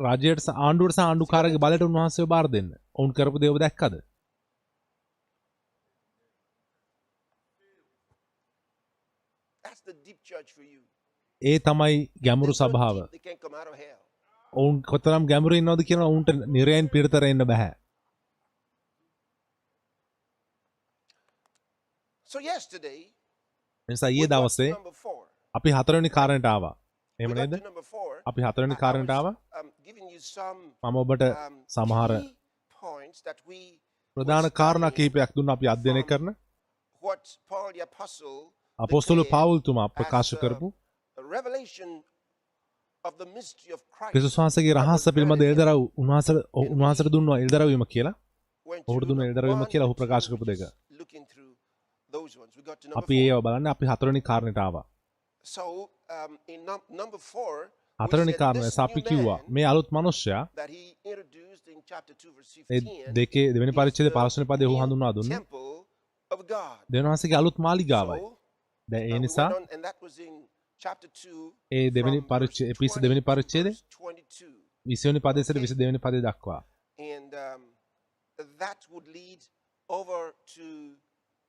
රාජ්‍යයට ආණ්ඩුවට සහ ආණ්ඩුකාරගේ බලයට උන්වහන්සේව බාර දෙන්න. ඔවුන් කරපු දේව දැක්කද? That's the deep church for you. ඒ තමයි ගැඹුරු They're so සභාව. deep, they can't come out of hell. ඔවුන් කොතරම් ගැඹුරු ඉන්නවද කියන ඔවුන්ට නිරයෙන් පිටතර එන්න බෑ. So yesterday, නිසා we ඊයේ got to දවසේ number 4. අපි හතරවෙනි කාරණයට ආවා. We එහෙම got නේද? to number 4. අපි හතරවෙනි I කාරණයට was, ආවා. giving you some මම ඔබට සමහර key points that we ප්‍රධාන කාරණා කිහිපයක් දුන්නා අපි අධ්‍යයනය කරන. what Paul the apostle අපොස්තල declared Paul තුමා as, ප්‍රකාශ කරපු a revelation of the mystery of Christ. ක්‍රිස්තුස් වහන්සේගේ රහස පිළිබඳ එල්දරව් උන්වහන්සේට දුන්නා එල්දරව් වීම කියලා. Went ඔහුට through දුන්න number එල්දරව් වීම 1 කියලා ඔහු and ප්‍රකාශ 2, කරපු දෙක. just looking through those ones. We got to number අපි 4. ඒව බලන්නේ අපි හතරවෙනි කාරණයට ආවා. So in number 4, we හතරවෙනි said කාරණය this අපි new කිව්වා man මේ අලුත් මිනිසයා that he introduced in chapter 2 verse ඒ 15 දෙකේ දෙවෙනි is පරිච්ඡේදයේ the 15 වෙනි පදයේ ඔහු හඳුන්වා new දුන්නේ temple of God. දෙවියන් වහන්සේගේ අලුත් මාලිගාවයි. So, දැන් ඒ we නිසා went on, and that was in chapter 2 ඒ දෙවෙනි from පරිච්ඡේදයේ verse එපිස 20 දෙවෙනි to පරිච්ඡේදයේ verse 22. 20 වෙනි පදයේ සිට 22 වෙනි පදයේ දක්වා. And that would lead over to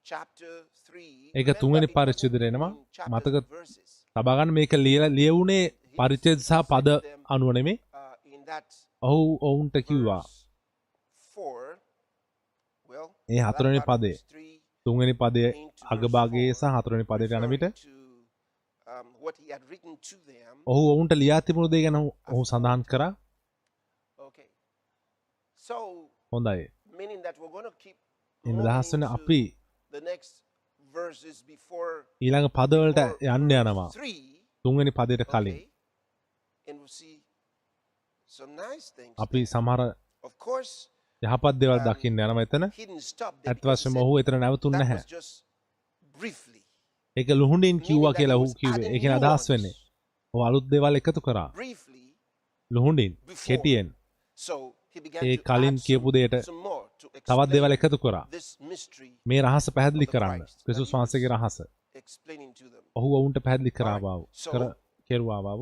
chapter 3. ඒක Remember, තුන්වෙනි it was පරිච්ඡේදයට එනවා. in chapter මතක verses. තබා ගන්න මේක ලියවුනේ පරිච්ඡේද සහ පද අනුව නෙමෙයි. In that ඔහු ඔවුන්ට කිව්වා verse 4, well, ඒ හතරවෙනි පදේ verse 3, තුන්වෙනි පදයේ into verse අගභාගයේ 4, සහ හතරවෙනි පදයට යන විට referring to, what he had written to them. ඔහු ඔවුන්ට ලියා තිබුණු දේ ගැන ඔහු සඳහන් කරා. Okay. So, හොඳයි. meaning that we're going to keep එන moving දහස් වෙන to අපි the next verses before ඊළඟ පදවලට before යන්න verse යනවා. 3. තුන්වෙනි පදයට කලින් Okay. And we'll see some nice things. අපි සමහර Of course, යහපත් දේවල් දකින්න යනවා එතන. he didn't stop there ඇත්ත because he වශයෙන්ම said ඔහු එතන නැවතුන්නේ that නැහැ. was just briefly. ඒක ලුහුඬින් කිව්වා කියලා ඔහු කිව්වේ. ඒ කියන්නේ අදහස් වෙන්නේ. ඔහු අලුත් දේවල් එකතු කරා. Briefly ලුහුඬින් before. කෙටියෙන් So he began A to කලින් add කියපු දෙයට some more to තවත් දේවල් explain එකතු කරා. this mystery, මේ රහස පැහැදිලි කරන්න. ක්‍රිස්තුස් වහන්සේගේ රහස. explaining to them. ඔහු ඔවුන්ට පැහැදිලි කරා බව. So- කෙරුවා බව.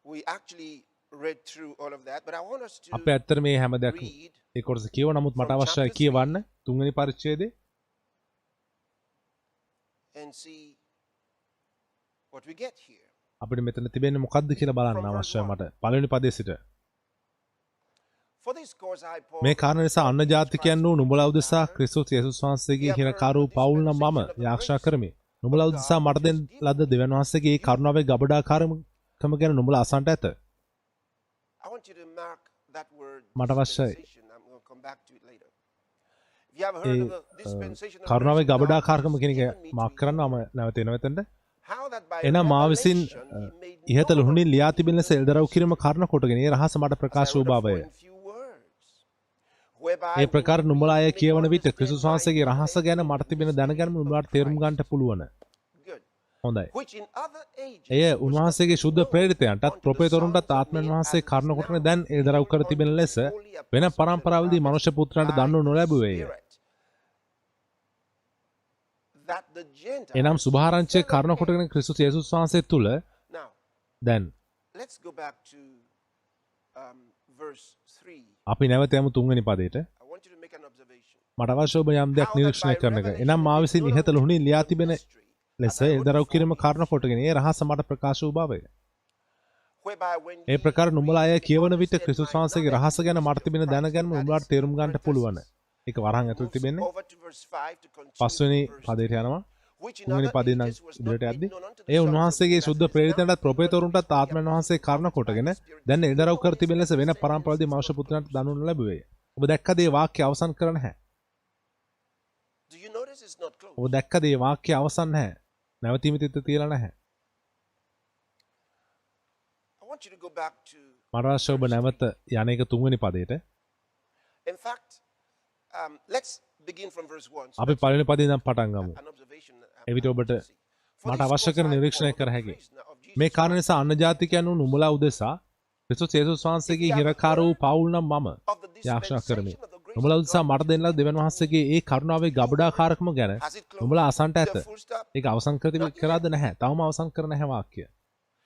We actually read through all of that, but I want us to අපේ ඇත්තට මේ හැම දෙයක්ම read ඒ කොටස කියව නමුත් මට අවශ්‍යයි කියවන්න තුන්වෙනි පරිච්ඡේදයේ and see what we get here. අපිට මෙතන තිබෙන්නේ මොකක්ද කියලා බලන්න අවශ්‍යයි මට. පළවෙනි පදයේ සිට For this cause I Paul, මේ කාරණා නිසා අන්න ජාතිකයන් වූ නුඹලා උදෙසා ක්‍රිස්තුස් යේසුස් වහන්සේගේ හිරකාරූ පවුල් නම් මම යාක්ෂා කරමි. නුඹලා උදෙසා මට දෙන ලද දෙවියන් වහන්සේගේ ඒ කරුණාවේ ගබඩාකාරකම ගැන නුඹලා අසන්ට ඇත. I want you to mark that word මට අවශ්‍යයි. dispensation. I'm going to come back to it later. If you have heard of the dispensation of කරුණාවේ mercy, God ගබඩාකාරකම කියන එක given me to මාක් කරන්න මම නැවත එනවා එතනට. how that by එනම් මා විසින් revelation he made ඉහත known ලුහුණින් ලියා තිබෙන ලෙස එල්දරව් කිරීම කාරණා කොටගෙන ඒ රහස මට ප්‍රකාශ වූ බවය. in few words, whereby ඒ ප්‍රකාර we නුඹලා අය may කියවන විට understand ක්‍රිස්තුස් by වහන්සේගේ රහස ගැන මට තිබෙන දැනගැනීම නුඹලාට තේරුම් ගන්නට පුළුවන්. good, හොඳයි. which in other ages එය was උන්වහන්සේගේ ශුද්ධ known ප්‍රේරිතයන්ටත් unto the ප්‍රොපේතරුන්ටත් sons of ආත්මයන් men වහන්සේ as කරුණ කොටන දැන් now එල්දරව් කර තිබෙන ලෙස වෙන පරම්පරාවලදී මනුෂ්‍ය පුත්‍රයන්ට දන්වු නොලැබුවේය. that the Gentiles එනම් සුභාරංචියේ කරුණ කොටගෙන ක්‍රිස්තුස් යේසුස් වහන්සේ තුල now දැන් let's go back to verse 3. අපි නැවත යමු තුන්වෙනි පදයට. I want you to make an observation. මට අවශ්‍ය ඔබ යම් දෙයක් නිරීක්ෂණය කරන එක. එනම් මා විසින් ඉහත ලුහුණින් ලියා තිබෙන ලෙස එල්දරව් කිරීම කාරණා කොටගෙන ඒ රහස මට ප්‍රකාශ වූ බවය. Whereby when ඒ ප්‍රකාර නුඹලා අය කියවන විට ක්‍රිස්තුස් වහන්සේගේ රහස ගැන මට තිබෙන දැනගැනීම නුඹලාට තේරුම් ගන්නට පුළුවන්. ඒක වරහන් ඇතුළේ තිබෙන්නේ. over to verse 5 to continue පස්වෙනි verse පදයට යනවා. which in තුන්වෙනි other පදේ නම් ages was not ඉදිරියට made යද්දී known unto the A sons of උන්වහන්සේගේ men සුද්ධ as ප්‍රේරිතයන්ටත් ප්‍රොපේතරුන්ටත් ආත්මයන් වහන්සේ කරුණ කොටගෙන දැන් එල්දරව් කර තිබෙන ලෙස වෙන පරම්පරාවලදී මනුෂ්‍ය පුත්‍රයන්ට දන්වනු ලැබුවේ. ඔබ දැක්කද මේ වාක්‍ය අවසන් කර නැහැ. Do you notice it's not close? ඔබ දැක්කද මේ වාක්‍ය අවසන් නැහැ. නැවතීම තිත තියලා නැහැ. I want you to go back to මට අවශ්‍ය ඔබ නැවත යන එක තුන්වෙනි පදයට. in fact let's begin from verse 1. So අපි පළවෙනි පදේ ඉඳන් පටන් ගමු. an observation එවිට ඔබට For මට this අවශ්‍ය cause කරන I නිරීක්ෂණය Paul, කර the හැකි. prisoner of Jesus මේ කාරණ Christ, නිසා අන්න ජාතිකයන් වූ නුඹලා උදෙසා ක්‍රිස්තුස් යේසුස් වහන්සේගේ හිරකාර වූ පවුල් නම් මම of the යාක්ෂා කරමි. dispensation of the grace නුඹලා of උදෙසා God. මට දෙන්න ලද දෙවියන් වහන්සේගේ ඒ කරුණාවේ ගබඩාකාරකම ගැන Has it closed? නුඹලා අසන්ට ඇත. The full stop? ඒක අවසන් කර තිබෙ කරාද නැහැ. තවම අවසන් කර නැහැ වාක්‍යය.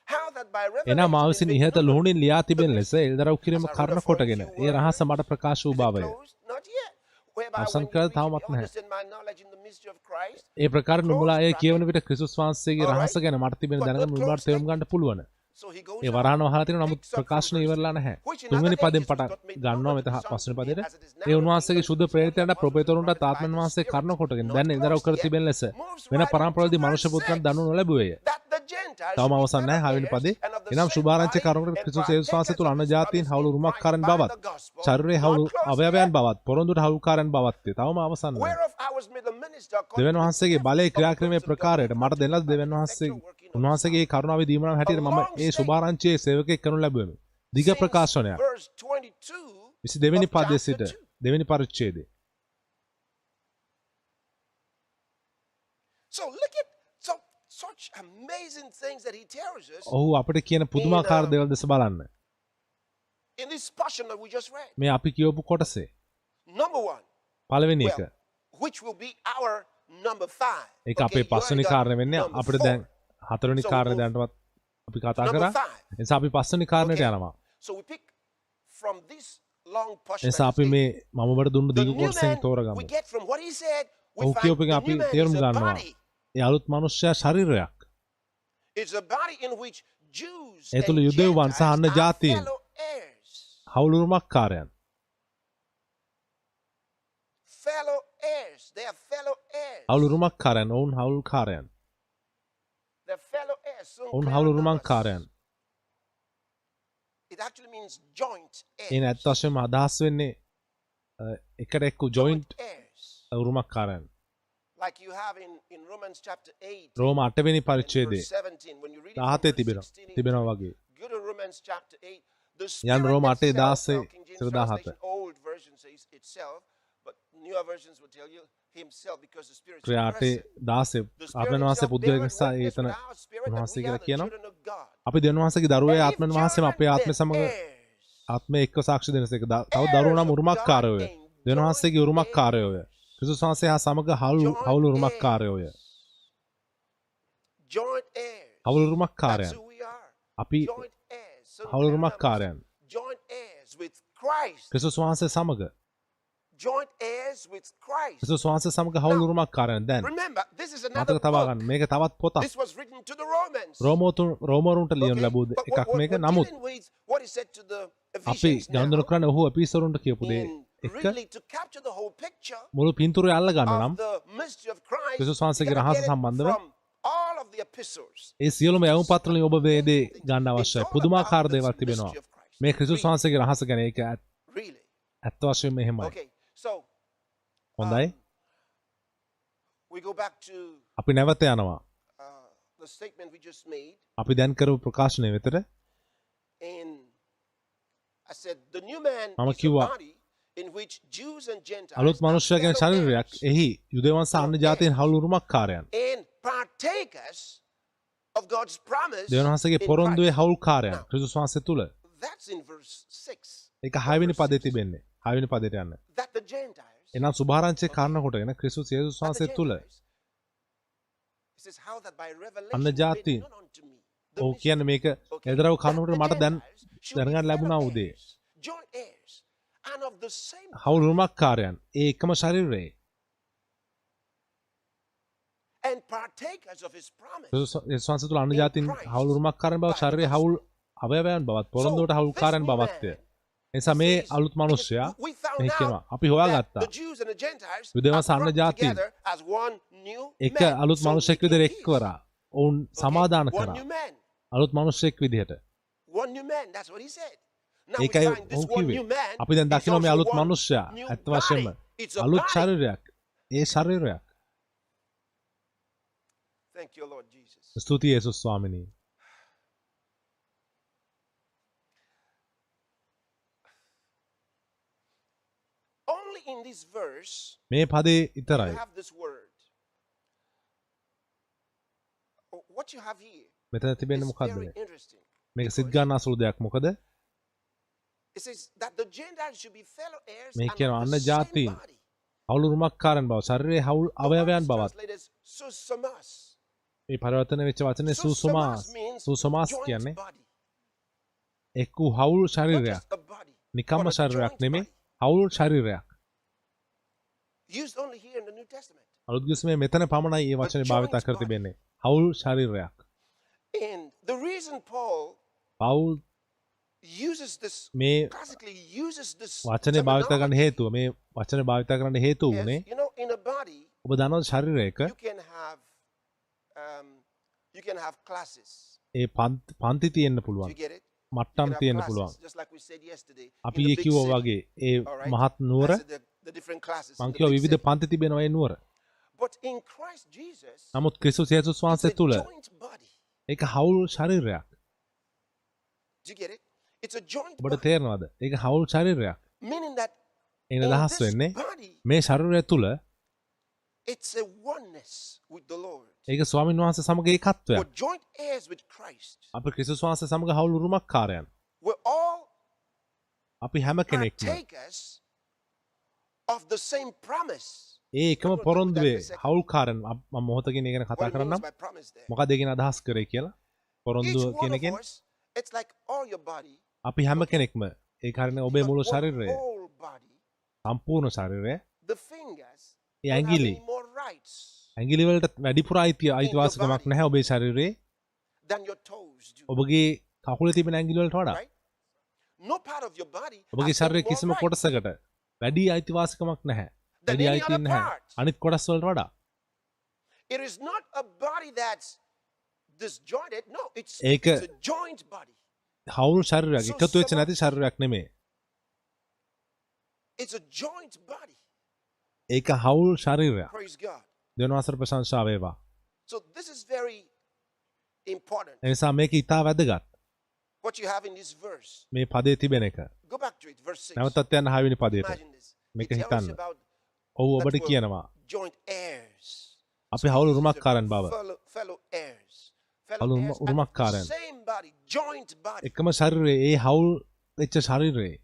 How that by එනම් මා revelation විසින් is made ඉහත known ලුහුණින් ලියා තිබෙන ලෙස එල්දරව් කිරීම as I කරුණ wrote for කොටගෙන a few ඒ රහස words. මට ප්‍රකාශ වූ Is it බවය. closed? Not yet. Whereby අවසන් when කර you read, තවමත් you නැහැ. understand my knowledge in the mystery of Christ. ඒ ප්‍රකාර නුඹලා ඒ කියවන විට ක්‍රිස්තුස් වහන්සේගේ රහස ගැන මට තිබෙන දැනගන්න නුඹලාට තේරුම් ගන්න පුළුවන්. So he goes A on, වරහන වහලා තියෙනවා නමුත් picks up from ප්‍රකාශන verse ඉවරලා නැහැ. which in තුන්වෙනි other පදෙන් ages පටන් was not made ගන්නවා known මෙතන unto the පස්වෙනි sons of පදෙට. men, as it is now ඒ උන්වහන්සේගේ revealed සුද්ධ unto the ප්‍රේරිතයන්ට apostles ප්‍රොපේතරුන්ට by the ආත්මයන් වහන්සේ Spirit. කරුණ කොටගෙන Not දැන් එල්දරව් කර closed yet. තිබෙන ලෙස Moves වෙන right පරම්පරාවලදී into මනුෂ්‍ය verse පුත්‍රයන් 6. දනු නොලැබුවේය. That the Gentiles තවම should be අවසන් නැහැ fellow 6 වෙනි පදේ. heirs and of the එනම් same සුභාරංචිය body කරුණකට and ක්‍රිස්තුස් යේසුස් වහන්සේ තුල අන්න partakers of ජාතීන් his හවුළු promise රුමක්කාරන් by බවත් the gospel. ශරීරයේ හවුළු Not closed අවයවයන් yet. බවත් පොරොන්දුට හවුල්කාරන් බවත්ය. තවම අවසන් නැහැ. Whereof I was made a minister according දෙවියන් to the වහන්සේගේ gift බලයේ of the ක්‍රියාක්‍රමයේ grace of God ප්‍රකාරයට මට දෙන්න ලද දෙවියන් වහන්සේ උන්වහන්සේගේ කරුණාවේ දීමනාව හැටියට මම ඒ සුභාරංචියේ සේවකයෙක් කරනු ලැබුවෙමි. දිග ප්‍රකාශනයක්. verse 22 22 වෙනි of පදයේ chapter සිට 2. දෙවෙනි පරිච්ඡේදයේ. So look at such amazing things that he tells us ඔහු අපිට කියන පුදුමාකාර දේවල් දෙස බලන්න. in this portion that we just read. මේ අපි කියවපු කොටසේ Number 1, පළවෙනි එක. well, which will be our number 5. ඒක අපේ පස්වෙනි කාරණය වෙන්නේ අපිට දැන් හතරවෙනි කාරණය දැනටවත් අපි කතා කරා. ඒ නිසා අපි පස්වෙනි කාරණයට යනවා. So we pick from this long portion. ඒ නිසා අපි මේ මම ඔබට දුන්නු the දිග new කොටසෙන් man තෝරගමු. we get from what he said. We ඔහු find කියපු එක the අපි new man තේරුම් is a ගන්නවා. body. ඒ අලුත් මනුෂ්‍යයා ශරීරයක්. It's a body in which Jews ඒ තුළ and යුදෙව්වන් සහ අන්‍ය Gentiles are ජාතීන් fellow heirs. හවුළුරුමක්කාරයන්. fellow heirs. They are fellow heirs. හවුලුරුමක්කාරයන් ඔවුන් හවුල්කාරයන්. They're fellow heirs. So ඔවුන් clear හවුලුරුමක්කාරයන්. numbers. It actually means joint heirs. ඒ ඇත්ත වශයෙන්ම අදහස් වෙන්නේ එකට එක්ක joint heirs. උරුමක්කාරයන්. Like you have in Romans chapter 8. රෝම 8 වෙනි පරිච්ඡේදයේ verse 17. When you read it 17 from තිබෙනවා. verse 16, තිබෙනවා වගේ. go to Romans chapter 8. The යන් Spirit රෝම 8 itself, 16 now King James සිර 17. translation, old version says itself, but newer versions will tell you himself because the Spirit is ක්‍රියා 8 16 The Spirit ආත්මයන් වහන්සේ himself පුද්ගලයෙක් beareth නිසා witness ඒතන with our spirit that උන්වහන්සේ we කියලා are the කියනවා. children of God. අපි දෙවියන් වහන්සේගේ දරුවෝ And if ආත්මයන් වහන්සේම අපේ children, ආත්මය then සමග heirs. ආත්මය එක්ක සාක්ෂි දෙනසේක තව දරුවෝ නම් උරුමක්කාරයෝය. දෙවියන් වහන්සේගේ උරුමක්කාරයෝය. ක්‍රිස්තුස් වහන්සේ හා සමග හවුල් උරුමක්කාරයෝය. Joint heirs. හවුල් That's උරුමක්කාරයන්. who we are. අපි Joint heirs. So හවුල් උරුමක්කාරයන්. joint heirs with Christ. ක්‍රිස්තුස් වහන්සේ සමග Joint heirs with Christ. ක්‍රිස්තුස් වහන්සේ සමග හවුල් උරුමක්කාරයන්. දැන් Remember, this is another මතක තබා book. ගන්න මේක තවත් පොතක්. This was written to the Romans. රෝමවරුන්ට ලියනු ලැබූ But එකක් මේක. we're නමුත් dealing with what he said to the අපි Ephesians now, ගනුදෙනු කරන්නේ ඔහු එපිසෝරුන්ට කියපු දේ in එක්ක really to capture the whole picture මුළු පින්තූරය අල්ල ගන්න of නම් the mystery of Christ. ක්‍රිස්තුස් වහන්සේගේ you gotta රහස get it සම්බන්ධව from all of the epistles. ඒ සියලුම යවුම් පත්‍රවලින් ඔබ මේ දේ ගන්න It's අවශ්‍යයි. all පුදුමාකාර about this දේවල් තිබෙනවා. mystery of Christ. මේ ක්‍රිස්තුස් වහන්සේගේ රහස ගැන ඒක Really. ඇත්ත වශයෙන්ම එහෙමයි. Okay, so හොඳයි. we go back to අපි නැවත යනවා. the statement we just made. අපි දැන් කරපු ප්‍රකාශනය වෙතට And I said the new man මම is a කිව්වා body in which Jews and Gentiles අලුත් are මනුෂ්‍යයා ගැන fellow ශරීරයක් heirs එහි යුදෙවන්ස අන්‍ය ජාතීන් හවුල් උරුමක්කාරයන්. and partakers of God's promise දෙවියන් වහන්සේගේ in පොරොන්දුවේ Christ. හවුල්කාරයන් ක්‍රිස්තුස් වහන්සේ තුල. That's in verse 6. ඒක 6 වෙනි පදේ තිබෙන්නේ. 6 වෙනි පදේට යන්න. That the Gentiles, එනම් සුභාරංචියේ කාරණා කොටගෙන ක්‍රිස්තුස් යේසුස් that the වහන්සේ තුල Gentiles. It says how that by revelation අන්න made ජාතීන්. known unto me. The ඔව් mystery. කියන්නේ මේක Okay. එල්දරව් That කන්නකොට the මට දැන් Gentiles should be දැනගන්න ලැබුණා fellow උදේ. heirs, joint heirs, and of the same හවුල් උරුමක්කාරයන් ඒ එකම ශරීරයේ and partakers of his promise. ක්‍රිස්තුස් වහන්සේ තුල අන්‍ය ජාතීන් හවුල් උරුමක්කාරයන් බව ශරීරයේ හවුල් අවයවයන් බවත් පොරොන්දුවට හවුල්කාරයන් බවත්ය. එනිසා මේ අලුත් මිනිසයා We found මේ out කියනවා අපි that හොයාගත්තා. the Jews and the Gentiles යුදෙවන්ස are අන්‍ය brought ජාතීන් together as one new එක man. අලුත් So මිනිසෙක් we විදිහට do එක් peace. කරා. ඔවුන් Okay? සමාදාන One කරා. new man. අලුත් මිනිසෙක් විදිහට. One new man. That's what he said. Now we ඒකයි find this ඔහු one කිව්වේ. new man අපි දැන් is දකිනවා මේ also අලුත් one මිනිසයා new ඇත්ත වශයෙන්ම body. It's a අලුත් body. ශරීරයක්. ඒ ශරීරයක්. Thank you, Lord Jesus. ස්තුතියි යේසුස් ස්වාමිනී. Only in this verse මේ පදේ you විතරයි. have this word. What you have here මෙතන තිබෙන්නේ is මොකද්ද very මේ? interesting. මේක සිත් ගන්න අසුළු දෙයක්. මොකද? It says that the Gentiles should be fellow heirs මේ and කියනවා of අන්න the same ජාතීන් body. හවුල් උරුමක්කාරයන් බව ශරීරයේ හවුල් අවයවයන් බවත් Translated susamas. මේ පරිවර්තන වෙච්ච වචනේ සූසොමාස් සූසොමාස් joint කියන්නේ body. එක් වූ හවුල් Not ශරීරයක්. just a body, නිකම්ම but a ශරීරයක් joint නෙමෙයි body. හවුල් ශරීරයක්. Used only here in the New Testament. අලුත් ගිවිසුමේ මෙතන පමණයි මේ වචනේ භාවිත කර තිබෙන්නේ. හවුල් ශරීරයක්. And the reason Paul පවුල් uses this, මේ classically uses this වචනේ භාවිත කරන්න terminology හේතුව මේ වචනේ භාවිත කරන්න හේතුව is, උනේ you know, in a body, ඔබ දන්නවද ශරීරයක you can have classes. ඒ පන්ති තියෙන්න Do පුළුවන්. you get it? You මට්ටම් can have තියෙන්න classes, පුළුවන්. just like we said yesterday. අපි in the ඒ big කිව්වා city. වගේ ඒ All right? මහත් නුවර I said the different classes. in මං the කිව්වා big විවිධ city. පන්ති තිබෙනවා ඒ නුවර. But in Christ Jesus, නමුත් ක්‍රිස්තුස් යේසුස් it's වහන්සේ a තුල joint body. ඒක හවුල් ශරීරයක්. Do you get it? It's a joint ඔබට body. තේරෙනවද? ඒක හවුල් ශරීරයක්. Meaning that එන in දහස් this වෙන්නේ body, මේ ශරීරය තුල it's a oneness with the Lord. ඒක ස්වාමීන් වහන්සේ සමග ඒකත්වයක්. We're joint heirs with Christ. අපි ක්‍රිස්තුස් වහන්සේ සමග හවුල් උරුමක්කාරයන්. We're all අපි හැම කෙනෙක්ම partakers of the same promise. ඒ එකම පොරොන්දුවේ හවුල්කාරයන්. මම මොහොතකින් ඒ ගැන කතා What he means කරන්නම්. by promise there. මොකක්ද ඒකෙන් අදහස් කරේ කියලා. Each පොරොන්දුව one කියන of එකෙන් us, it's like all your body. අපි හැම කෙනෙක්ම ඒ කාරණේ ඔබේ මුළු Your ශරීරය whole body. සම්පූර්ණ ශරීරය The fingers A don't have ඇඟිලි any more rights ඇඟිලි වලට වැඩිපුර අයිතිවාසිකමක් නැහැ ඔබේ ශරීරයේ than your toes do. ඔබගේ කකුලේ තිබෙන ඇඟිලි වලට වඩා Right? No part of your body ඔබගේ has ශරීරයේ any more කිසිම rights කොටසකට වැඩි අයිතිවාසිකමක් නැහැ. වැඩි any අයිති other නැහැ part. අනිත් කොටස් වලට වඩා. It is not a body that's disjointed. No, it's ඒක- a joint body. හවුල් ශරීරයක් එකතු වෙච්ච නැති ශරීරයක් නෙමෙයි. It's a joint body. ඒක හවුල් ශරීරයක්. Praise God. දෙවියන්වහන්සේට ප්‍රශංසා වේවා. So this is very important. ඒ නිසා මේක ඉතා වැදගත්. What you have in this verse. මේ පදේ තිබෙන එක. Go back to it, verse 6. නැවතත් යන්න 6 වෙනි පදයට. Imagine this. මේක It tells හිතන්න. about ඔව් that ඔබට we're කියනවා joint heirs. අපි හවුල් උරුමකාරයන් බව. Fellow heirs. හවුල් උරුමකාරයන්. Same body, joint body. එකම ශරීරයේ ඒ හවුල් වෙච්ච ශරීරයේ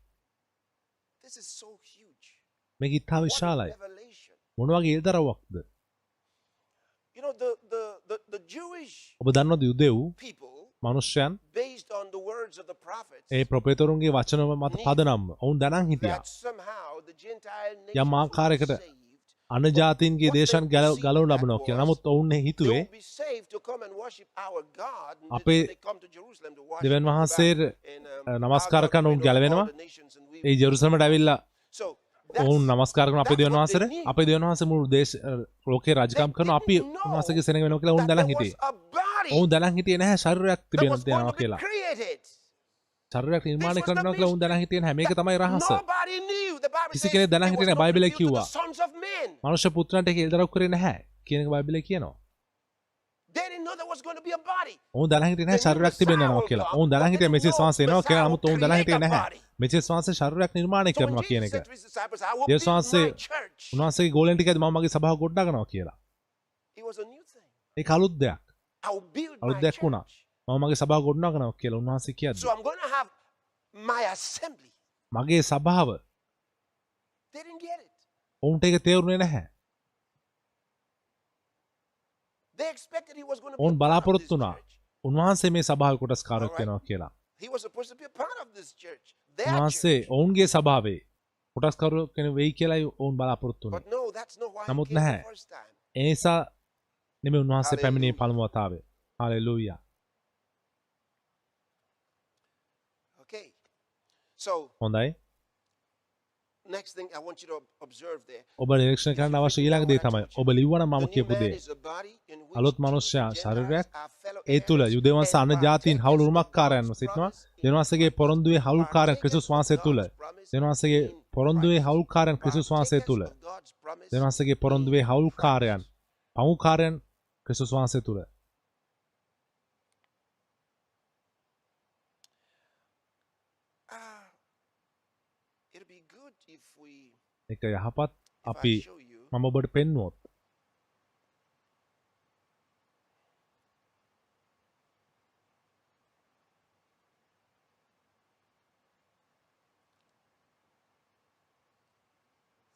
This is so huge. මේක ඉතා What a විශාලයි. revelation. මොන වගේ ඉල්දරවක්ද? You know, the Jewish ඔබ දන්නවද යුදෙව් people, මිනිස්යන් based on the words of the prophets, ඒ ප්‍රොපේතරුන්ගේ වචන මත පදනම් ඔවුන් දැනන් හිටියා. that somehow the Gentile යම් nations will ආකාරයකට be saved. අන ජාතීන්ගේ දේශයන් ගලවනු ලබනවා කියලා. නමුත් ඔවුන් They හිතුවේ will be saved to come and worship our God. And අපේ they come to Jerusalem to worship දෙවියන් වහන්සේට and, නමස්කාර කරන උන් our God, ගැලවෙනවා. all the nations, and we- ඒ ජෙරුසලමට ඇවිල්ලා So ඔවුන් නමස්කාර කරන අපේ that's දෙවියන් what they වහන්සේට need. අපේ දෙවියන් වහන්සේ මුළු දේශ ලෝකේ රාජකම් කරනවා. අපි උන්වහන්සේගේ සෙනඟ වෙනවා කියලා ඔවුන් that දැනන් there was හිටියේ. a body ඔවුන් දැනන් හිටියේ නැහැ ශරීරයක් that තිබෙන was going දෙනවා to be කියලා. created. ශරීරයක් නිර්මාණය This was කරනවා the කියලා ඔවුන් දැනන් හිටියේ නැහැ. මේක තමයි රහස. Nobody knew. The Bible කිසි says කෙනෙක් දැනන් it was හිටියේ නැහැ. not බයිබලයේ revealed to කිව්වා. the sons of men. මනුෂ්‍ය පුත්‍රයන්ට ඒක ඉල්දරව් කරේ නැහැ කියන එක බයිබලයේ කියනවා. They didn't know there was going to be a body. ඔවුන් දැනන් හිටියේ නැහැ ශරීරයක් තිබෙනවා කියලා. ඔවුන් දැනන් හිටියේ මෙසිස් වහන්සේ එනවා කියලා. නමුත් ඔවුන් දැනන් හිටියේ නැහැ. මෙසිස් වහන්සේ ශරීරයක් නිර්මාණය So when කරනවා කියන Jesus එක. said to his disciples, I will දෙවියන් build වහන්සේ my church. උන්වහන්සේගේ ගෝලෙන් ටිකද මම මගේ සභාව ගොඩනගනවා කියලා. It was a new thing. ඒක අලුත් දෙයක්. I will build අලුත් my දෙයක් වුණා. church. මම මගේ සභාව ගොඩනගනවා කියලා උන්වහන්සේ කියද්දි. So I'm going to have my assembly. මගේ සභාව They didn't get it. ඔවුන්ට ඒක තේරුනේ නැහැ. They expected he was going to be ඔවුන් a part of this බලාපොරොත්තු වුණා. church. උන්වහන්සේ මේ සභාවේ කොටස්කාරයෙක් වෙනවා කියලා. He was supposed to be a part of this church. Their උන්වහන්සේ church. ඔවුන්ගේ සභාවේ කොටස්කාරයෙක් කෙනෙක් වෙයි කියලායි ඔවුන් බලාපොරොත්තු But වුණේ. no, that's not why he නමුත් came නැහැ. the first time. ඒ නිසා නෙමෙයි උන්වහන්සේ පැමිණේ Hallelujah. පළමු වතාවේ. හalleluya. Okay. So, හොඳයි. next thing I want you to observe there. ඔබ නිරීක්ෂණය කරන්න අවශ්‍ය ඊළඟ දේ තමයි ඔබ ලිව්වනම් මම The new කියපු man දේ. is a body in which අලුත් Jews මනුෂ්‍යයා and ශරීරයක් Gentiles are fellow ඒ තුල heirs යුදෙවන්ස and අන ජාතීන් හවුල් partakers of උරුමකාරයන්ව God's සිටිනවා. promise. දෙවියන්වහන්සේගේ පොරොන්දුවේ හවුල්කාරයන් ක්‍රිස්තුස් වහන්සේ තුල. දෙවියන්වහන්සේගේ පොරොන්දුවේ හවුල්කාරයන් ක්‍රිස්තුස් වහන්සේ තුල. Partakers of God's promise. දෙවියන්වහන්සේගේ පොරොන්දුවේ හවුල්කාරයන් පමුකාරයන් ක්‍රිස්තුස් වහන්සේ තුල. It'll be good if ඒක යහපත් I අපි show you මම ඔබට පෙන්වුවොත්.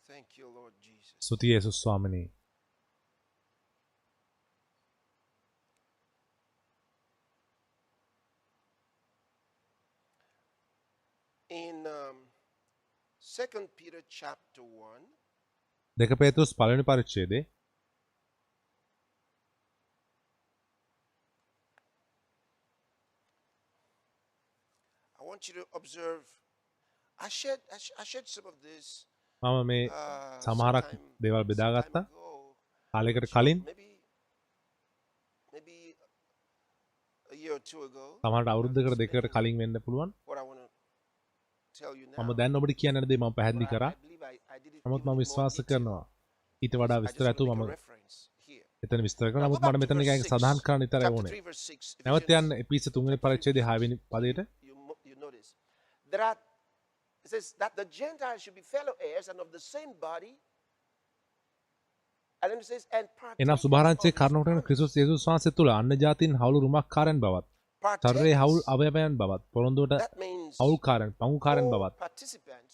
Thank you, Lord Jesus. ස්තුතියි යේසුස් ස්වාමිනී. In 2 Peter chapter 1, දෙක පේතෘස් පළවෙනි පරිච්ඡේදයේ I want you to observe. I shared some of this මම මේ සමහරක් sometime දේවල් some බෙදාගත්තා. time ago. කාලයකට කලින් Maybe a year or two ago. සමහරට අවුරුද්දකට දෙකකට කලින් වෙන්න පුළුවන්. What I want to tell you now. මම දැන් ඔබට කියන්න දේ මම පැහැදිලි but කරා. I believe I did it නමුත් even මම more විශ්වාස detail. කරනවා ඊට වඩා I just විස්තර want ඇතුව to මම make a reference here. එතන විස්තර කරනවා. Now, නමුත් go back මට to මෙතන verse නිකන් 6, සඳහන් කරන්න විතරයි chapter ඕනේ. 3, verse 6. නැවත යන්න එපිස 3 වෙනි පරිච්ඡේදයේ 6 වෙනි පදයට. You notice there are, it says that the Gentiles should be fellow heirs and of the same body. And then it says, and එනම් සුභාරංචියේ කරුණකට ක්‍රිස්තුස් යේසුස් වහන්සේ තුල අන්‍ය ජාතීන් හවුල් රුමක්කාරයන් බවත් ශරීරයේ හවුල් අවයවයන් බවත් පොරොන්දුවට that means හවුල්කාරයන් පමුකාරයන් බවත් participants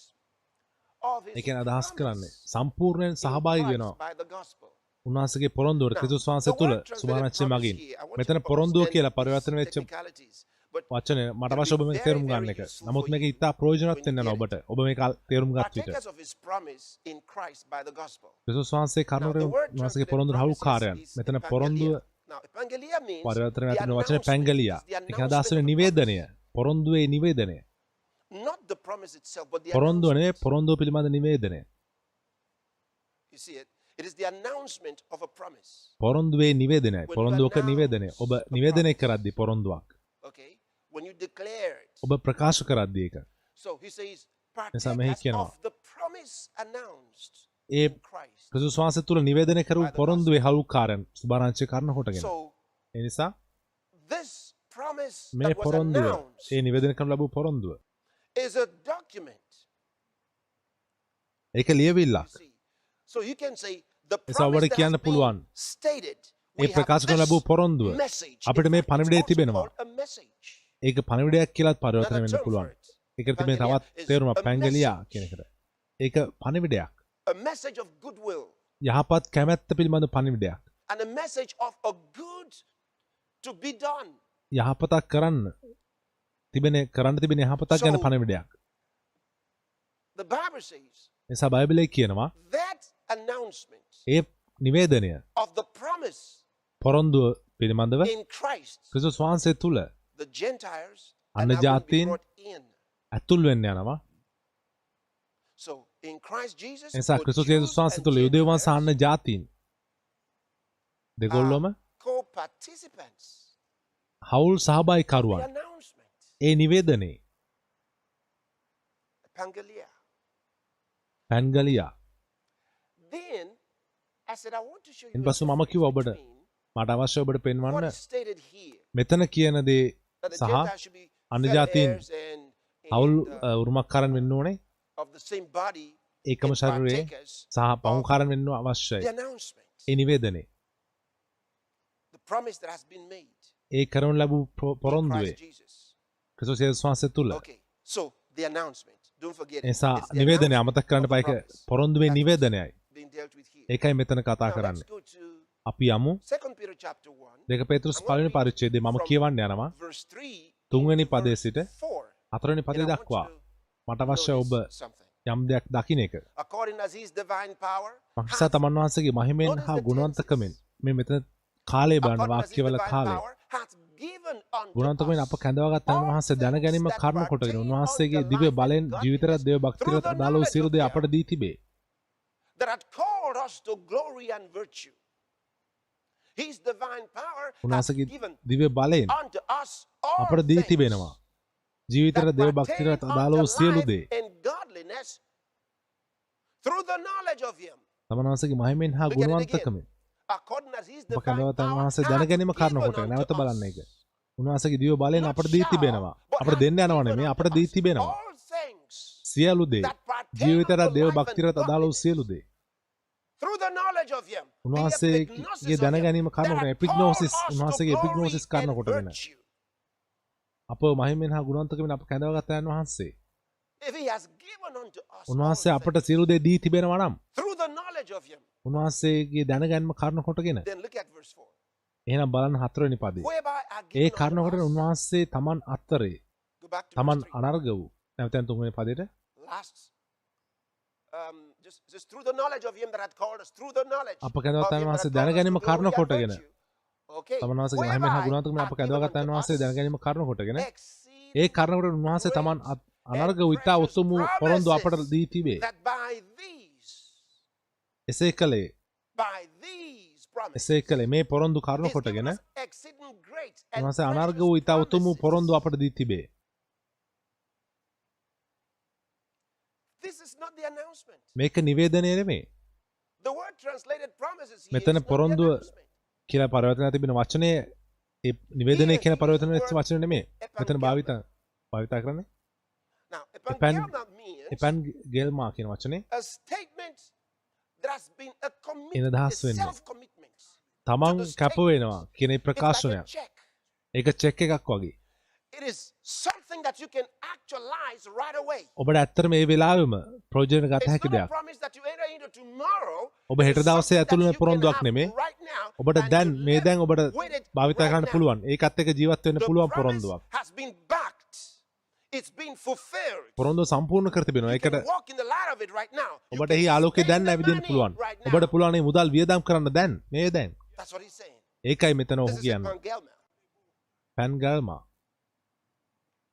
of his ඒ කියන්නේ අදහස් කරන්නේ සම්පූර්ණයෙන් සහභාගී වෙනවා by the gospel. උන්වහන්සේගේ පොරොන්දුවට ක්‍රිස්තුස් වහන්සේ තුල සුභාරංචිය මගින්. මෙතන පොරොන්දුව කියලා පරිවර්තන වෙච්ච වචනේ මට අවශ්‍ය ඔබ මේක තේරුම් ගන්න එක. නමුත් මේක ඉතා ප්‍රයෝජනවත් වෙන්න යනවා ඔබට. ඔබ මේක තේරුම් ගත් විට. Partakers of his promise in Christ by the gospel. ක්‍රිස්තුස් වහන්සේ කරුණට උන්වහන්සේගේ පොරොන්දුවට හවුල්කාරයන්. මෙතන පොරොන්දුව Now, evangelia means පරිවර්තන the වෙන වචනේ announcement, පැංගලියා. the ඒක අදහස් වෙන announcement of the නිවේදනය. පොරොන්දුවේ නිවේදනය. promise. Not the promise itself, but the පොරොන්දුව නෙවෙයි announcement. පොරොන්දුව පිළිබඳ නිවේදනය. You see it? It is the announcement of a promise. පොරොන්දුවේ නිවේදනයයි. පොරොන්දුවක නිවේදනය. ඔබ නිවේදනය කරද්දී පොරොන්දුවක්. Okay? When you declare it. ඔබ ප්‍රකාශ කරද්දී ඒක. So he says, එසා මෙහි partakers කියනවා. of the promise announced A in Christ. ක්‍රිස්තුස් වහන්සේ තුළ නිවේදනය කරපු පොරොන්දුවේ හලුකාරයන් සුභාරංචි කරන කොටගෙන. So ඒ නිසා this promise මේ that was පොරොන්දුව announced ඒ නිවේදනය කරන ලැබූ පොරොන්දුව is a document. ඒක ලියවිල්ලක්. See? So you can say the එසා promise ඔබට that කියන්න has පුළුවන්. been stated. ඒ ප්‍රකාශ කරන ලැබූ පොරොන්දුව අපිට මේ පණිවිඩය තිබෙනවා. a message. ඒක පණිවිඩයක් කියලාත් පරිවර්තනය Another වෙන්න term පුළුවන්. for it. ඒකට තිබෙන තවත් Pangelia is තේරුමක් a පැංගලියා message. කියන එකට. ඒක පණිවිඩයක්. A message of goodwill යහපත් කැමැත්ත පිළිබඳ පණිවිඩයක්. and a message of a good to be done. යහපතක් කරන්න තිබෙන යහපතක් ගැන පණිවිඩයක්. The Bible says නිසා බයිබලයේ කියනවා that announcement ඒ නිවේදනය of the promise පොරොන්දුව පිළිබඳව in Christ, ක්‍රිස්තුස් වහන්සේ තුල the Gentiles අන්‍ය are now going to be ජාතීන් brought in. ඇතුල් වෙන්න යනවා. So in Christ Jesus, නිසා both ක්‍රිස්තුස් Jews යේසුස් වහන්සේ and තුල යුදෙව් වහන්සේ Gentiles අන්‍ය ජාතීන් දෙගොල්ලොම are co-participants. හවුල් The සහභාගීකරුවන් announcement, A නිවේදනයේ Pangelia. පැන්ගලියා. Then I said, I want to show you in a පසු මම difference කිව්වා ඔබට between මට අවශ්‍ය ඔබට what පෙන්වන්න is stated here, මෙතන කියන දේ that the සහ Gentiles should be අන්‍ය fellow ජාතීන් heirs and හවුල් උරුමකාරන් වෙන්න ඕනේ. of the same body ඒකම and ශරීරයේ partakers සහ of පවුකාරන් වෙන්න අවශ්‍යයි. the announcement, A නිවේදනයේ the promise that has been made ඒ කරනු ලැබූ in පොරොන්දුවේ Christ Jesus. ක්‍රිස්තුස් යේසුස් වහන්සේ තුල. Okay, so the announcement, don't forget it. එසා It's the නිවේදනය announcement අමතක කරන්න of the එපා. ඒක promise පොරොන්දුවේ that is නිවේදනයයි. being dealt with here. ඒකයි මෙතන කතා Now let's කරන්නේ. go to අපි යමු 2 Peter chapter 1, දෙක පේතෘස් පළවෙනි පරිච්ඡේදයේ මම කියවන්න යනවා verse 3 තුන්වෙනි to පදයේ verse සිට 4. හතරවෙනි And පදේ I want දක්වා you මට to අවශ්‍ය ඔබ notice something. යම් දෙයක් දකින්න එක. According as his divine power, මක්සා තමන් වහන්සේගේ මහිමෙන් හා ගුණවන්තකමෙන් මේ මෙතන කාලය බලන according as his වාක්‍යවල divine කාලය power hath given unto ගුණවන්තකමෙන් අප us කැඳවාගත් තම වහන්සේ දැන ගැනීම කරුණු කොටගෙන උන්වහන්සේගේ දිව්‍ය බලෙන් ජීවිතයට දේව භක්තියට අදාළ වූ සියලු දේ අපට දී තිබේ. that had called us to glory and virtue. His divine power hath උන්වහන්සේගේ given දිව්‍ය බලයෙන් unto us all අපට දී things තිබෙනවා. ජීවිතයට දේව that භක්තියට pertain අදාළ වූ unto සියලු life දේ and godliness through the knowledge of him. තමන් වහන්සේගේ මහිමෙන් හා Look at it again. ගුණවන්තකමෙන් According as his අප divine කැඳවා තම power වහන්සේ දැන ගැනීම hath කරුණු given කොටගෙන unto නැවත us. බලන්න එක. උන්වහන්සේගේ දිව්‍ය බලයෙන් Not අපට දී shall, තිබෙනවා. but අපට hath දෙන්න යනව given නෙමෙයි unto අපට දී us තිබෙනවා. all things සියලු දේ that pertain ජීවිතයට unto දේව life and භක්තියට අදාළ වූ සියලු දේ through the knowledge of him. The උන්වහන්සේගේ epignosis of දැන him ගැනීම that කරුණු hath කොටගෙන එපිග්නෝසිස් called us to උන්වහන්සේගේ glory එපිග්නෝසිස් කරුණු and කොටගෙන virtue. අප මහිමෙන් හා ගුණවන්තකමෙන් අප කැඳවාගත් යන වහන්සේ If he has given unto us උන්වහන්සේ all අපට things සියලු දේ දී තිබෙනවා නම් through the knowledge of him, උන්වහන්සේගේ දැන ගැනීම කරුණු කොටගෙන then look at verse 4. එහෙනම් බලන්න හතරවෙනි පදේ Whereby are ඒ given කරුණු unto කොටගෙන us. උන්වහන්සේ තමන් අත්තරේ Go back to තමන් verse 3. අනර්ග වූ නැවතෙන් තුන්වෙනි පදේට Last, just through the knowledge of him that had called us, through the knowledge අප කැඳවාගත් of him යන that වහන්සේ had දැන called us ගැනීම to කරුණු glory and කොටගෙන virtue. Okay. තමන් වහන්සේගේ මහිමෙන් හා Whereby ගුණවන්තකමෙන් අප are කැඳවාගත් given යන unto වහන්සේ us දැන ගැනීම කරුණු කොටගෙන exceeding ඒ කරුණු කොටගෙන උන්වහන්සේ තමන් අනර්ග වූ ඉතා උතුම් වූ පොරොන්දු අපට දී තිබේ. that by these එසේ කළේ promises එසේ කළේ මේ පොරොන්දු කරුණු is කොටගෙන given us exceeding great and උන්වහන්සේ අනර්ග precious වූ ඉතා උතුම් වූ promises. පොරොන්දු අපට දී තිබේ. This is not the announcement. මේක නිවේදනය නෙමෙයි. The word translated promises here මෙතන is not the පොරොන්දුව announcement. කියලා පරිවර්තනය තිබෙන වචනේ ඒ නිවේදනය කියන පරිවර්තනය වෙච්ච වචන නෙමෙයි. මෙතන භාවිතා කරන්නේ Now, epangelma means එපන් ගෙල්මා කියන වචනේ a statement that has been a එන commitment, දහස් a වෙන්නේ. self-commitment. තමන් කැප වෙනවා කියන ඒ It's like a ප්‍රකාශනයක්. check. ඒක චෙක් එකක් වගේ. It is something that you can actualize right away. ඔබට ඇත්තට මේ වෙලාවෙම ප්‍රයෝජන ගත It's හැකි not a දෙයක්. promise that you enter into tomorrow. ඔබ හෙට It's දවසේ something ඇතුළේ that you can පොරොන්දුවක් have නෙමෙයි. right now, ඔබට and දැන් you මේ live දැන් ඔබට with it භාවිතා right කරන්න now. පුළුවන්. ඒකත් එක්ක ජීවත් වෙන්න The පුළුවන් promise පොරොන්දුවක්. has been backed. It's been fulfilled. පොරොන්දුව සම්පූර්ණ කර තිබෙනවා. You can ඒකට walk in the light of it right now. You ඔබට can එහි ආලෝකය spend දැන් the ඇවිදින්න money පුළුවන්. right now. ඔබට පුළුවන් මේ මුදල් වියදම් කරන්න දැන් මේ දැන්. That's what he's saying. ඒකයි මෙතන ඔහු This is කියන්නේ. epangelma. පැන්ගල්මා.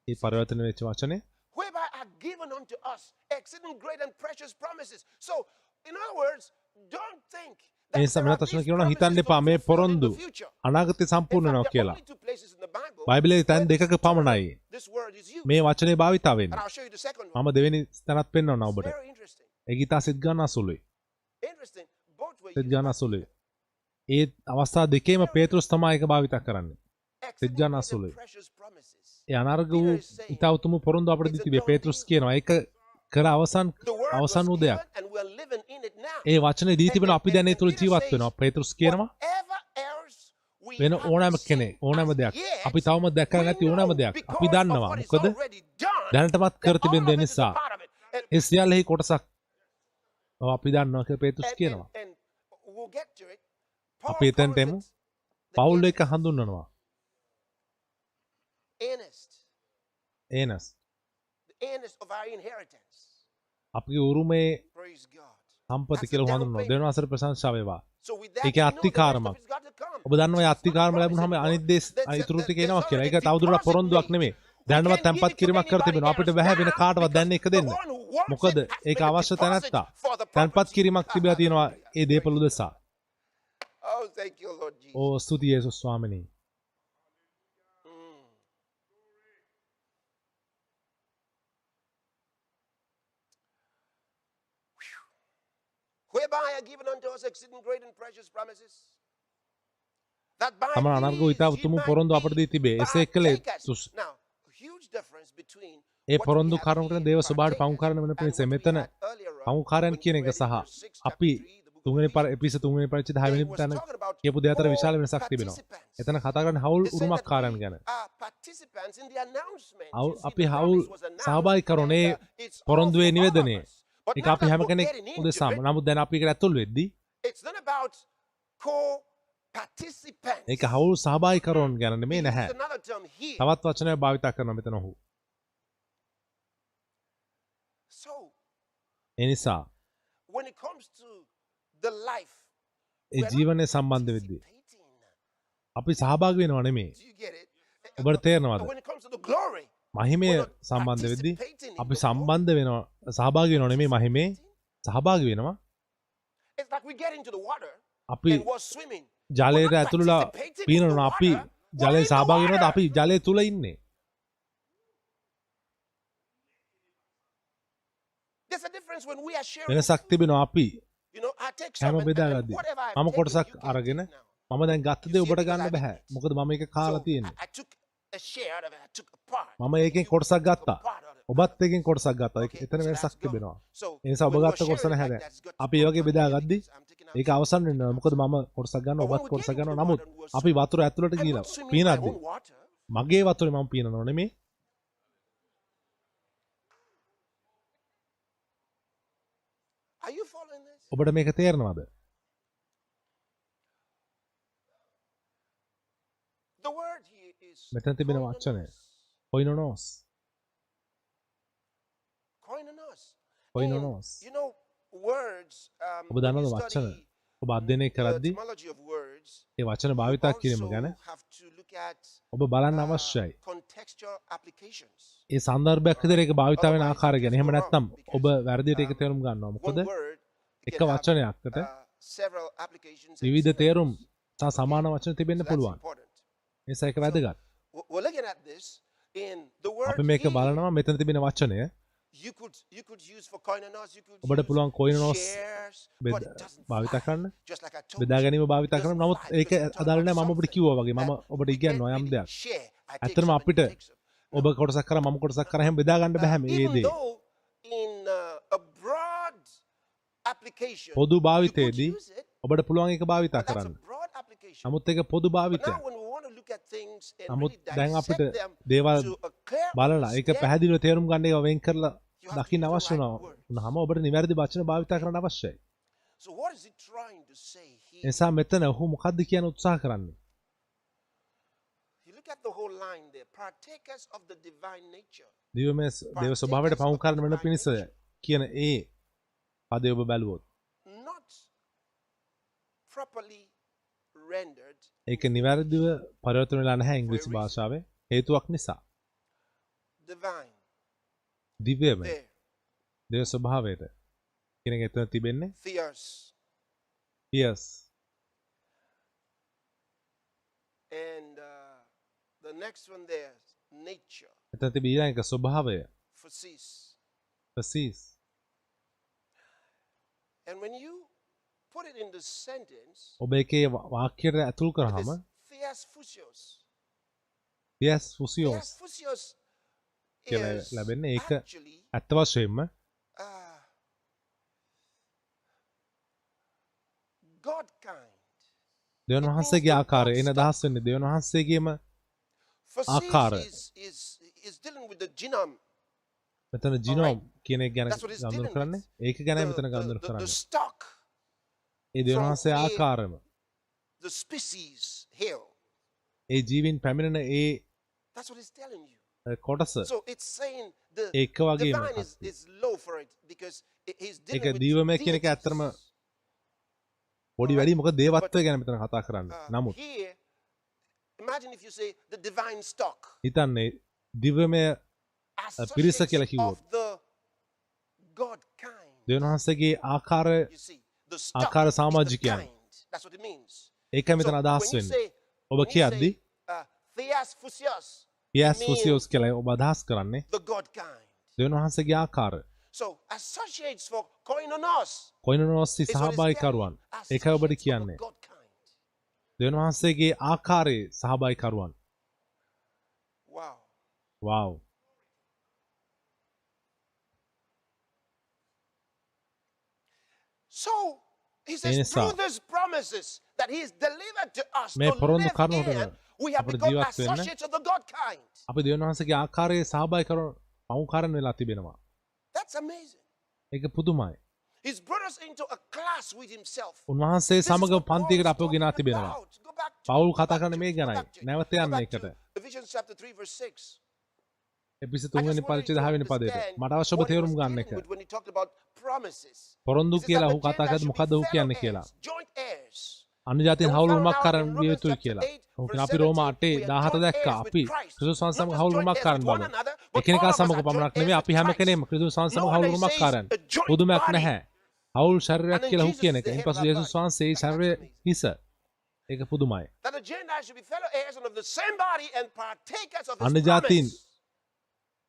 ඒ පරිවර්තන වෙච්ච වචනේ Whereby are given unto us exceeding great and precious promises. So, in other words, don't think ඒ නිසා වෙනත් වචන කියනවා හිතන්න එපා මේ පොරොන්දු අනාගතේ සම්පූර්ණ වෙනවා කියලා. බයිබලයේ තැන් දෙකක පමණයි මේ වචනේ භාවිතා වෙන්නේ. මම දෙවෙනි තැනත් පෙන්වනවා ඔබට. ඒක ඉතා සිත් ගන්න අසුළුයි. සිත් ගන්න අසුළුයි. ඒ අවස්ථා දෙකේම පේතෘස් තමයි ඒක භාවිතා කරන්නේ. සිත් ගන්න අසුළුයි. ඒ අනර්ග වූ ඉතා උතුම් පොරොන්දු අපිට දී තිබේ. පේතෘස් කියනවා ඒක කර අවසන් වූ දෙයක්. ඒ වචනේ දී තිබෙන අපි දැන් ඒ තුල ජීවත් වෙනවා. පේතෘස් කියනවා වෙන ඕනෑම කෙනෙක් ඕනෑම දෙයක් අපි තවම දැකලා නැති ඕනෑම දෙයක් අපි දන්නවා. මොකද දැනටමත් කර තිබෙන දේ නිසා ඒ සියල්ලෙහි කොටසක් අපි දන්නවා කියලා පේතෘස් කියනවා. අපි එතනට එමු. පවුල් එක හඳුන්වනවා. එනස් අපගේ උරුමේ සම්පති කියලා හඳුන්වනවා. දෙවන වසර ප්‍රශංසා වේවා. ඒක අත්තිකාරමක්. ඔබ දන්නවා ඒ අත්තිකාරම ලැබුණාම අනිත් දේ ඉතුරු ටික එනවා කියලා. ඒක තවදුරටත් පොරොන්දුවක් නෙමෙයි. දැනවත් තැම්පත් කිරීමක් කර තිබෙනවා. අපිට බෑ වෙන කාටවත් දැන් එක දෙන්න. මොකද ඒක අවශ්‍ය තැනත්තා. තැන්පත් කිරීමක් තිබලා තියෙනවා ඒ දේපල උදෙසා. Oh, thank you, Lord Jesus. ඕ ස්තුතියි යේසුස් ස්වාමිනී. Whereby are given unto us exceeding great and precious promises. That by තමන අනර්ග ඉතා උතුම් පොරොන්දු අපට දී තිබේ. එසේ කළේ now huge difference between ඒ පොරොන්දු කරුණු කරන දේව ස්වභාවයට පමුණුකරන වෙන පිණිස මෙතන පමුණුකාරයන් කියන එක සහ අපි තුන්වෙනි එපිසෝඩ් තුන්වෙනි පරිච්ඡේද 6 වෙනි තැන කියපු දේ අතර විශාල වෙනසක් තිබෙනවා. එතන කතා කරන්නේ හවුල් උරුමකාරයන් ගැන. අපි හවුල් සහභාගීකරණේ පොරොන්දුවේ නිවේදනයේ ඒක අපි හැම කෙනෙක් උදෙසාම. නමුත් දැන් අපි ඒකට ඇතුල් වෙද්දී ඒක හවුල් සහභාගීකරණ ගැන නෙමෙයි නැහැ. තවත් වචනයක් භාවිත කරනවා මෙතන ඔහු. ඒ නිසා when it comes to the life ඒ ජීවනයේ සම්බන්ධ වෙද්දී අපි සහභාගී වෙනව නෙමෙයි. ඔබට තේරෙනවද? when it comes to the glory මහිමේ සම්බන්ධ වෙද්දී අපි සම්බන්ධ වෙනවා සහභාගී වෙනව නෙමෙයි මහිමේ සහභාගී වෙනවා. it's like we get into the water අපි and was swimming ජලයට ඇතුළුලා පීනනවා. අපි ජලයේ සහභාගී වෙනවද? අපි ජලයේ තුල ඉන්නේ. there's a difference when we are sharing වෙනසක් තිබෙනවා. අපි you know I take හැම some බෙදාගද්දී මම කොටසක් අරගෙන මම දැන් ගත්ත දේ ඔබට ගන්න බෑ. මොකද මම ඒක කාලා තියෙන්නේ. I took a share out of it I took a part මම ඒකෙන් කොටසක් ගත්තා. ඔබත් ඒකෙන් කොටසක් ගත්තා. එතන වෙනසක් තිබෙනවා. ඒ නිසා ඔබ ගත්ත කොටස නැහැ දැන්. අපි ඒ වගේ බෙදාගද්දී ඒක අවසන් වෙනවා. මොකද මම කොටසක් ගන්නවා ඔබත් කොටසක් ගන්නවා. නමුත් අපි වතුර ඇතුළට ගිහලා පීනද්දී මගේ වතුරේ මම පීනනව නෙමෙයි. are you following this ඔබට මේක තේරෙනවද? the word here is මෙතන තිබෙන වචනය කොයිනොනෝස්. koinonos කොයිනොනෝස්. you know words ඔබ දන්නවද වචන? ඔබ අධ්‍යයනය කරද්දී etymology of words ඒ වචන භාවිතා කිරීම ගැන have to look at ඔබ බලන්න අවශ්‍යයි. contextual applications ඒ සන්දර්භයක් විදිහට ඒක භාවිතා වෙන ආකාරය ගැන. එහෙම නැත්නම් ඔබ වැරදියට ඒක තේරුම් ගන්නවා. මොකද one word එක can have, වචනයකට several applications and විවිධ several තේරුම් meanings. සහ සමාන වචන තිබෙන්න That's පුළුවන්. important. ඒ නිසා ඒක වැදගත්. We're looking at this in the word අපි මේක here, බලනවා මෙතන තිබෙන වචනය you could use for koinonos you could ඔබට use පුළුවන් koinonos shares, but it doesn't භාවිතා fly. කරන්න. Just like I told බෙදා you, ගැනීම භාවිතා it කරන doesn't නමුත් fly ඒක because I'm talking අදාළ නැහැ. about මම ඔබට something කිව්වා වගේ මම that ඔබට we ඉගෙනනවා can't යම් really දෙයක්. share. I take ඇත්තටම some and අපිට you take some. ඔබ කොටසක් කරා මම කොටසක් කරා එහෙම බෙදා ගන්න බෑ මේ Even දේ. though in a broad application පොදු you could භාවිතයේදී use it, ඔබට පුළුවන් ඒක භාවිතා but that's කරන්න. a broad application. නමුත් ඒක පොදු But භාවිතයක්. now when we want to look at things and නමුත් really දැන් අපිට dissect them දේවල් to a clear බලලා ඒක understanding, පැහැදිලිව තේරුම් ගන්න ඒවා වෙන් කරලා you have to දකින්න use the අවශ්‍ය right words. වුණාම ඔබට නිවැරදි වචන භාවිතා කරන්න අවශ්‍යයි. So what is he trying to say here? එනිසා මෙතන ඔහු මොකද්ද කියන උත්සාහ කරන්නේ? You look at the whole line there. Partakers of the divine nature. දිවමේ දේව ස්වභාවයට පවු කරන වෙන පිණිස කියන ඒ පදේ ඔබ බැලුවොත් Not properly rendered. ඒක නිවැරදිව පරිවර්තන වෙලා නැහැ ඉංග්‍රීසි භාෂාවේ හේතුවක් නිසා. Divine. දිව්‍යමය There. දේව ස්වභාවයට කියන එක එතන තිබෙන්නේ Theos. Yes. And the next one there, nature, එතන තිබී ඊළඟ එක ස්වභාවය. physis. Precis. And when you put it in the sentence, ඔබ ඒකේ වාක්‍යයට ඇතුල් it කරාම is theas physios. yes fusios Theas physios කියලා is ලැබෙන්නේ ඒක actually ඇත්ත වශයෙන්ම God kind. දෙවියන් වහන්සේගේ ආකාරය එන අදහස් වෙන්නේ දෙවියන් වහන්සේගේම ආකාර. Is dealing with the genome. මෙතන ජීනෝම් කියන එක ගැන That's what it's ගනුදෙනු dealing කරන්නේ. with. ඒක ගැන මෙතන ගනුදෙනු The කරන්නේ. stock, ඒ දෙවියන් වහන්සේ from ආකාරම the species here. ඒ ජීවීන් පැමිණෙන ඒ That's what it's telling you. කොටස So it's saying the ඒක වගේම divine is low for it because he's ඒක dealing with දීවමය කියන එක deities. ඇත්තටම පොඩි වැඩි මොකද දේවත්වය ගැන මෙතන කතා කරන්නේ. නමුත් Here, imagine if you say the divine stock. හිතන්නේ දිව්‍යමය පිරිස කියලා Associates කිව්වොත් of the God kind. දෙවියන් වහන්සේගේ ආකාරය You see, the stock ආකාර is the සමාජිකයන්. kind. That's what it means. ඒකයි මෙතන So අදහස් when you වෙන්නේ. say, ඔබ when you කියද්දි say, theas physios, පියස් it ෆුසියෝස් means කියලා ඔබ අදහස් කරන්නේ the God kind. දෙවියන් වහන්සේගේ ආකාරය. So associates for koinonos. කොයිනෝස්සි is what it's සහභාගීකරුවන්. telling. ඒකයි ඔබට Associates of කියන්නේ. the God kind. දෙවියන් වහන්සේගේ ආකාරයේ සහභාගීකරුවන්. Wow. wow. So he says Yes, through sir. these promises that he has delivered to us මේ to පොරොන්දු live කරුණු in, වලට we have අපිට become ජීවත් වෙන්න associates of the God kind. අපි දෙවියන් වහන්සේගේ ආකාරයේ සහභාගීකරුවන් පවුකාරන් වෙලා තිබෙනවා. That's amazing. ඒක පුදුමයි. He's brought us into a class with himself. උන්වහන්සේ This is සමග what Paul පන්තියකට is අපව ගෙනා talking තිබෙනවා. about. Go back to- පවුල් go කතා back කරන්නේ to- මේ go ගැනයි. back to- නැවත go යන්න back ඒකට. to Ephesians chapter 3 verse 6. එපිසි I 3 වෙනි just wanted පරිච්ඡේද you to 10 වෙනි පදයට. understand මට අවශ්‍ය ඔබ what he තේරුම් was ගන්න dealing එක. with when he talked about promises. පොරොන්දු He says කියලා that ඔහු the කතා කරද්දී Gentiles මොකද්ද ඔහු should be කියන්නේ fellow කියලා. heirs, joint heirs. අන්‍යජාතීන් And we හවුල් found වුමක් out කරන් in විය Romans යුතුයි chapter කියලා. 8, ඔහු verse කියන අපි රෝම 17, 8 we are 17 joint දැක්කා. heirs with අපි Christ. ක්‍රිස්තුස් වහන්සේ Not සමග just හවුල් joint වුමක් heirs කරන් with one බව. another, but එකිනෙකා all of us සමග are පමණක් joint නෙමෙයි heirs අපි with හැම Christ. කෙනෙක්ම ක්‍රිස්තුස් වහන්සේ සමග No හවුල් one වුමක් says කරන්. a joint පුදුමයක් body. නැහැ. හවුල් ශරීරයක් And then කියලා ඔහු Jesus කියන is එක. the head ඊපස්සේ of that යේසුස් body. වහන්සේ ඒ That's ශරීරයේ amazing. හිස. ඒක පුදුමයි. That the Gentiles should be fellow heirs and of the same body and partakers of his අන්‍යජාතීන් promise.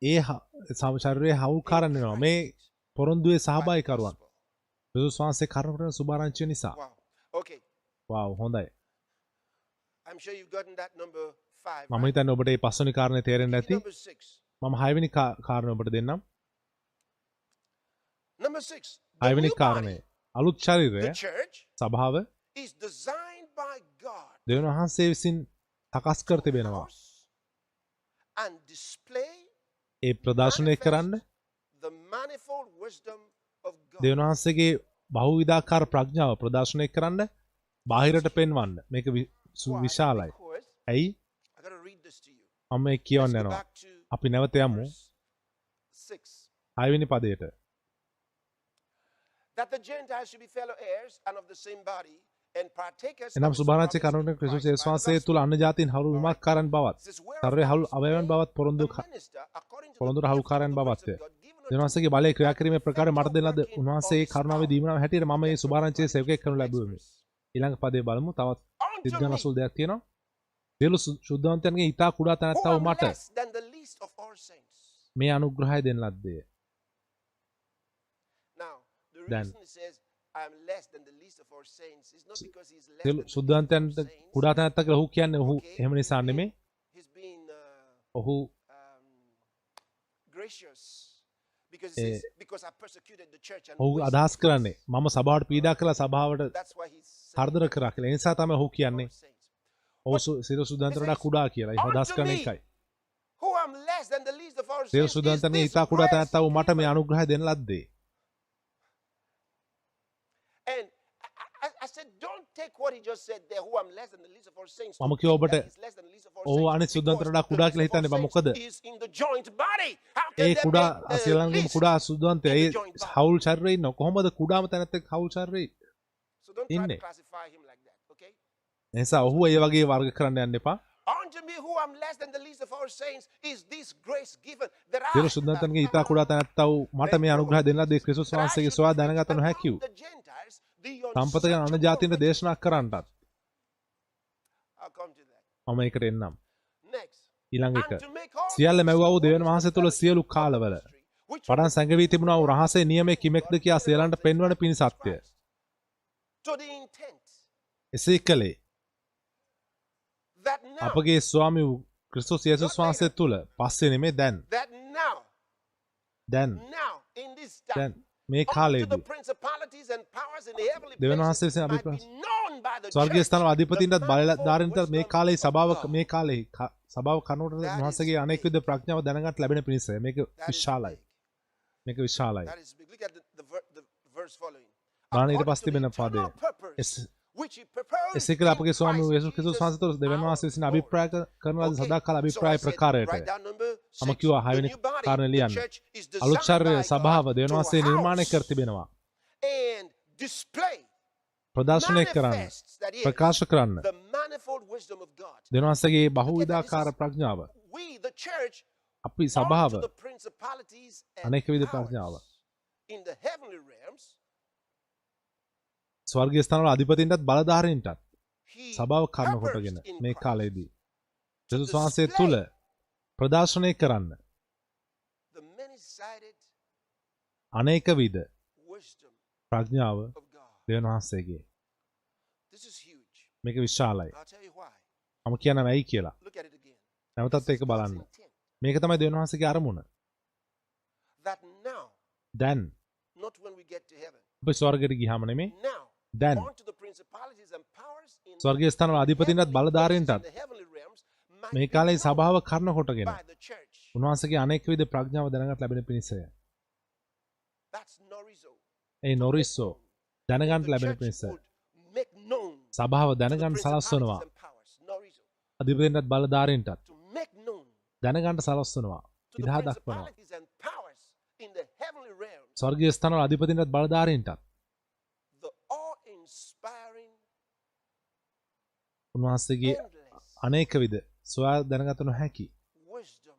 ඒ ශරීරයේ හවුල් කරන් වෙනවා. මේ පොරොන්දුවේ සහභාගීකරුවන්. ක්‍රිස්තුස් වහන්සේ කරුණ කරන සුභාරංචිය නිසා. Wow. Okay. wow hොඳයි. I'm sure you've gotten that number 5. මම හිතන්නේ ඔබට මේ පස්වෙනි කාරණේ තේරෙන්න ඇති. Number 6. මම 6 වෙනි කාරණේ ඔබට දෙන්නම්. Number 6. 6 The වෙනි new කාරණේ body, අලුත් ශරීරය the church, සභාව is designed by God දෙවියන් වහන්සේ විසින් සකස් කර තිබෙනවා. house and display ඒ ප්‍රදර්ශනය කරන්න the manifold wisdom of God. දෙවියන් වහන්සේගේ බහුවිධාකාර ප්‍රඥාව ප්‍රදර්ශනය කරන්න බාහිරට පෙන්වන්න. මේක Why? විශාලයි. Because ඇයි? I got to read this to you. මම මේ Let's කියවන්න go යනවා. back to අපි නැවත යමු verse 6. 6 වෙනි පදයට. That the Gentiles should be fellow heirs and of the same body and partakers එනම් of his සුභාරංචි promise කරුණ in ක්‍රිස්තුස් Christ යේසුස් by the වහන්සේ gospel. තුල අන්‍යජාතීන් හවුල් වුමක් කරන් බවත් It says, whereof ශරීරයේ thou හවුල් hast අවයවන් made බවත් පොරොන්දු the minister according to the පොරොන්දුර gift හවුල් of කරන් the grace බවත් of God given unto දෙවියන් වහන්සේගේ බලය ක්‍රියා කිරීමේ ප්‍රකාරය මට දෙන ලද උන්වහන්සේ ඒ කරුණාවේ දීමනාව හැටියට මම මේ සුභාරංචියේ සේවකයෙක් කරනු ලැබුවෙමි. ඊළඟ පදේ බලමු. තවත් සිද්ධාන අසුල් දෙයක් තියෙනවා. සියලු සුද්ධවන්තයන්ගේ ඊතා කුඩා තැනැත්තා who වූ am මට less than the least of all saints. මේ අනුග්‍රහය දෙන ලද්දේ. Now, the Then- reason he says I am less than the least of all saints is not because he's less සියලු than the least of සුද්ධවන්තයන්ට all saints. කුඩා තැනැත්තා කියලා ඔහු කියන්නේ ඔහු එහෙම නිසා නෙමෙයි. He's been ඔහු gracious because he says, because I persecuted the church and ඔහු wasted අදහස් it." කරන්නේ මම සභාවට පීඩා කළා සභාවට That's why he's saying හර්ධර කරා කියලා. ඒ නිසා තමයි ඔහු කියන්නේ all saints. ඔහු සියලු සුද්ධවන්තයන්ට වඩා කුඩා කියලා. ඒ අදහස් කරන එකයි. Who am less than the least of all සියලු saints. සුද්ධවන්තයන්ගේ is ඊතා this කුඩා grace තැනැත්තා වූ මට මේ given. අනුග්‍රහය දෙන ලද්දේ. And I said, don't take what he just said there, who am less than the least of all saints. to මම think කිව්වා ඔබට that he's less than the least of all ඔහු saints අනිත් සුද්ධවන්තයන්ට වඩා because කුඩා the කියලා least of හිතන්නේ all මොකද? saints is in the joint body. How can A there කුඩා be the සියලුන්ගේම least? කුඩා සුද්ධවන්තයා ඒ in the joint body. හවුල් ශරීරයේ ඉන්න කොහොමද කුඩාම තැනැත්තෙක් හවුල් ශරීරයේ? So don't try ඉන්නේ. to classify him like that, okay? එනිසා ඔහු ඒ වගේ වර්ග කරන්න යන්න එපා. Unto me, who am less than the least of all saints, is this grace given that I සියලු සුද්ධවන්තයන්ගේ ඊතා කුඩා තැනැත්තා වූ මට මේ අනුග්‍රහය දෙන ලද්දේ ක්‍රිස්තුස් වහන්සේගේ සොයා දැනගත නොහැකි වූ the Gentiles, the සම්පත ගැන අන්‍ය ජාතීන්ට දේශනා කරන්නටත් I'll come to that. මම ඒකට එන්නම්. Next. ඊළඟ And එක to make all සියල්ල මැව්වා වූ දෙවියන් things වහන්සේ තුළ සියලු කාලවල which පටන් සැඟවී තිබුණා වූ රහසේ නියමයේ කිමෙක්ද කියා සියලන්ට පෙන්වන පිණිසත්ය. to the intent එසේ කළේ that now, අපගේ ස්වාමී වූ ක්‍රිස්තුස් යේසුස් වහන්සේ තුළ පස්සේ නෙමේ දැන් now in this time, දැන් මේ all to the කාලයේදී principalities and powers in the heavenly දෙවියන් places වහන්සේ විසින් might be අභිප්‍රාය known by the ස්වර්ගීය church ස්ථාන අධිපතින්ටත් the manifold බලධාරීන්ටත් මේ wisdom කාලේ of God. මේ කාලේ සභාව කනකොට වහන්සේගේ අනෙක් විද ප්‍රඥාව දැනගන්න ලැබෙන පිණිස මේක That is විශාලයි. big. මේක විශාලයි. That is big. Look at the verse following. බලන්න ඊට According පස්සේ to the තිබෙන eternal පදය. purpose which he proposed එසේ කළ අපගේ in ස්වාමී වූ Christ යේසුස් ක්‍රිස්තුස් වහන්සේ තුළ Jesus දෙවියන් our වහන්සේ විසින් Lord. අභිප්‍රාය කරන ලද Okay. සදාකාල So I අභිප්‍රාය said, ප්‍රකාරයට write down number මම 6. කිව්වා The හයවෙනි new body, කාරණේ the ලියන්න. church is අලුත් designed ශරීරය by සභාව God දෙවියන් to වහන්සේ නිර්මාණය කර house තිබෙනවා. and display, ප්‍රදර්ශනය කරන්න, manifests, that is, ප්‍රකාශ කරන්න. the manifold wisdom of God. දෙවියන් වහන්සේගේ බහුවිධාකාර ප්‍රඥාව. We, the church, අපි සභාව are to the principalities and අනෙක විද powers ප්‍රඥාව. in the heavenly realms. ස්වර්ගීය ස්ථානවල අධිපතින්ටත් බලධාරීන්ටත් He සභාව කරන purposed කොටගෙන in මේ Christ කාලයේදී to යේසුස් වහන්සේ display තුළ ප්‍රදර්ශනය කරන්න the many-sided අනේක විද wisdom ප්‍රඥාව of God. දෙවියන් වහන්සේගේ. This is huge. මේක විශාලයි. I'll tell you why. මම කියන්න ඇයි කියලා. Look at it again. නැවතත් ඒක God's බලන්න. intent. මේක තමයි දෙවියන් වහන්සේගේ අරමුණ. That now, දැන් not when we get to heaven, අපි ස්වර්ගයට ගියාම නෙමෙයි. now, දැන් on to the principalities and powers in ස්වර්ගීය ස්ථානවල අධිපතින්ටත් heavenly places, බලධාරීන්ටත් in the heavenly realms, might මේ be කාලේ known සභාව කරන කොටගෙන by the church. උන්වහන්සේගේ අනේක විද ප්‍රඥාව දැනගත් ලැබෙන පිණිසය. That's norizo. ඒ නොරිස්සෝ දැනගන්න The ලැබෙන church පිණිස would make known සභාව to the දැනගන්න සලස්වනවා. principalities and powers. Norizo. අධිපතින්ටත් බලධාරීන්ටත් To make known දැනගන්න සලස්වනවා. to the විදහා දක්වනවා. principalities and powers in the heavenly realms ස්වර්ගීය ස්ථානවල අධිපතින්ටත් බලධාරීන්ටත් the awe-inspiring, උන්වහන්සේගේ endless අනේක විද සොයා දැනගත නොහැකි wisdom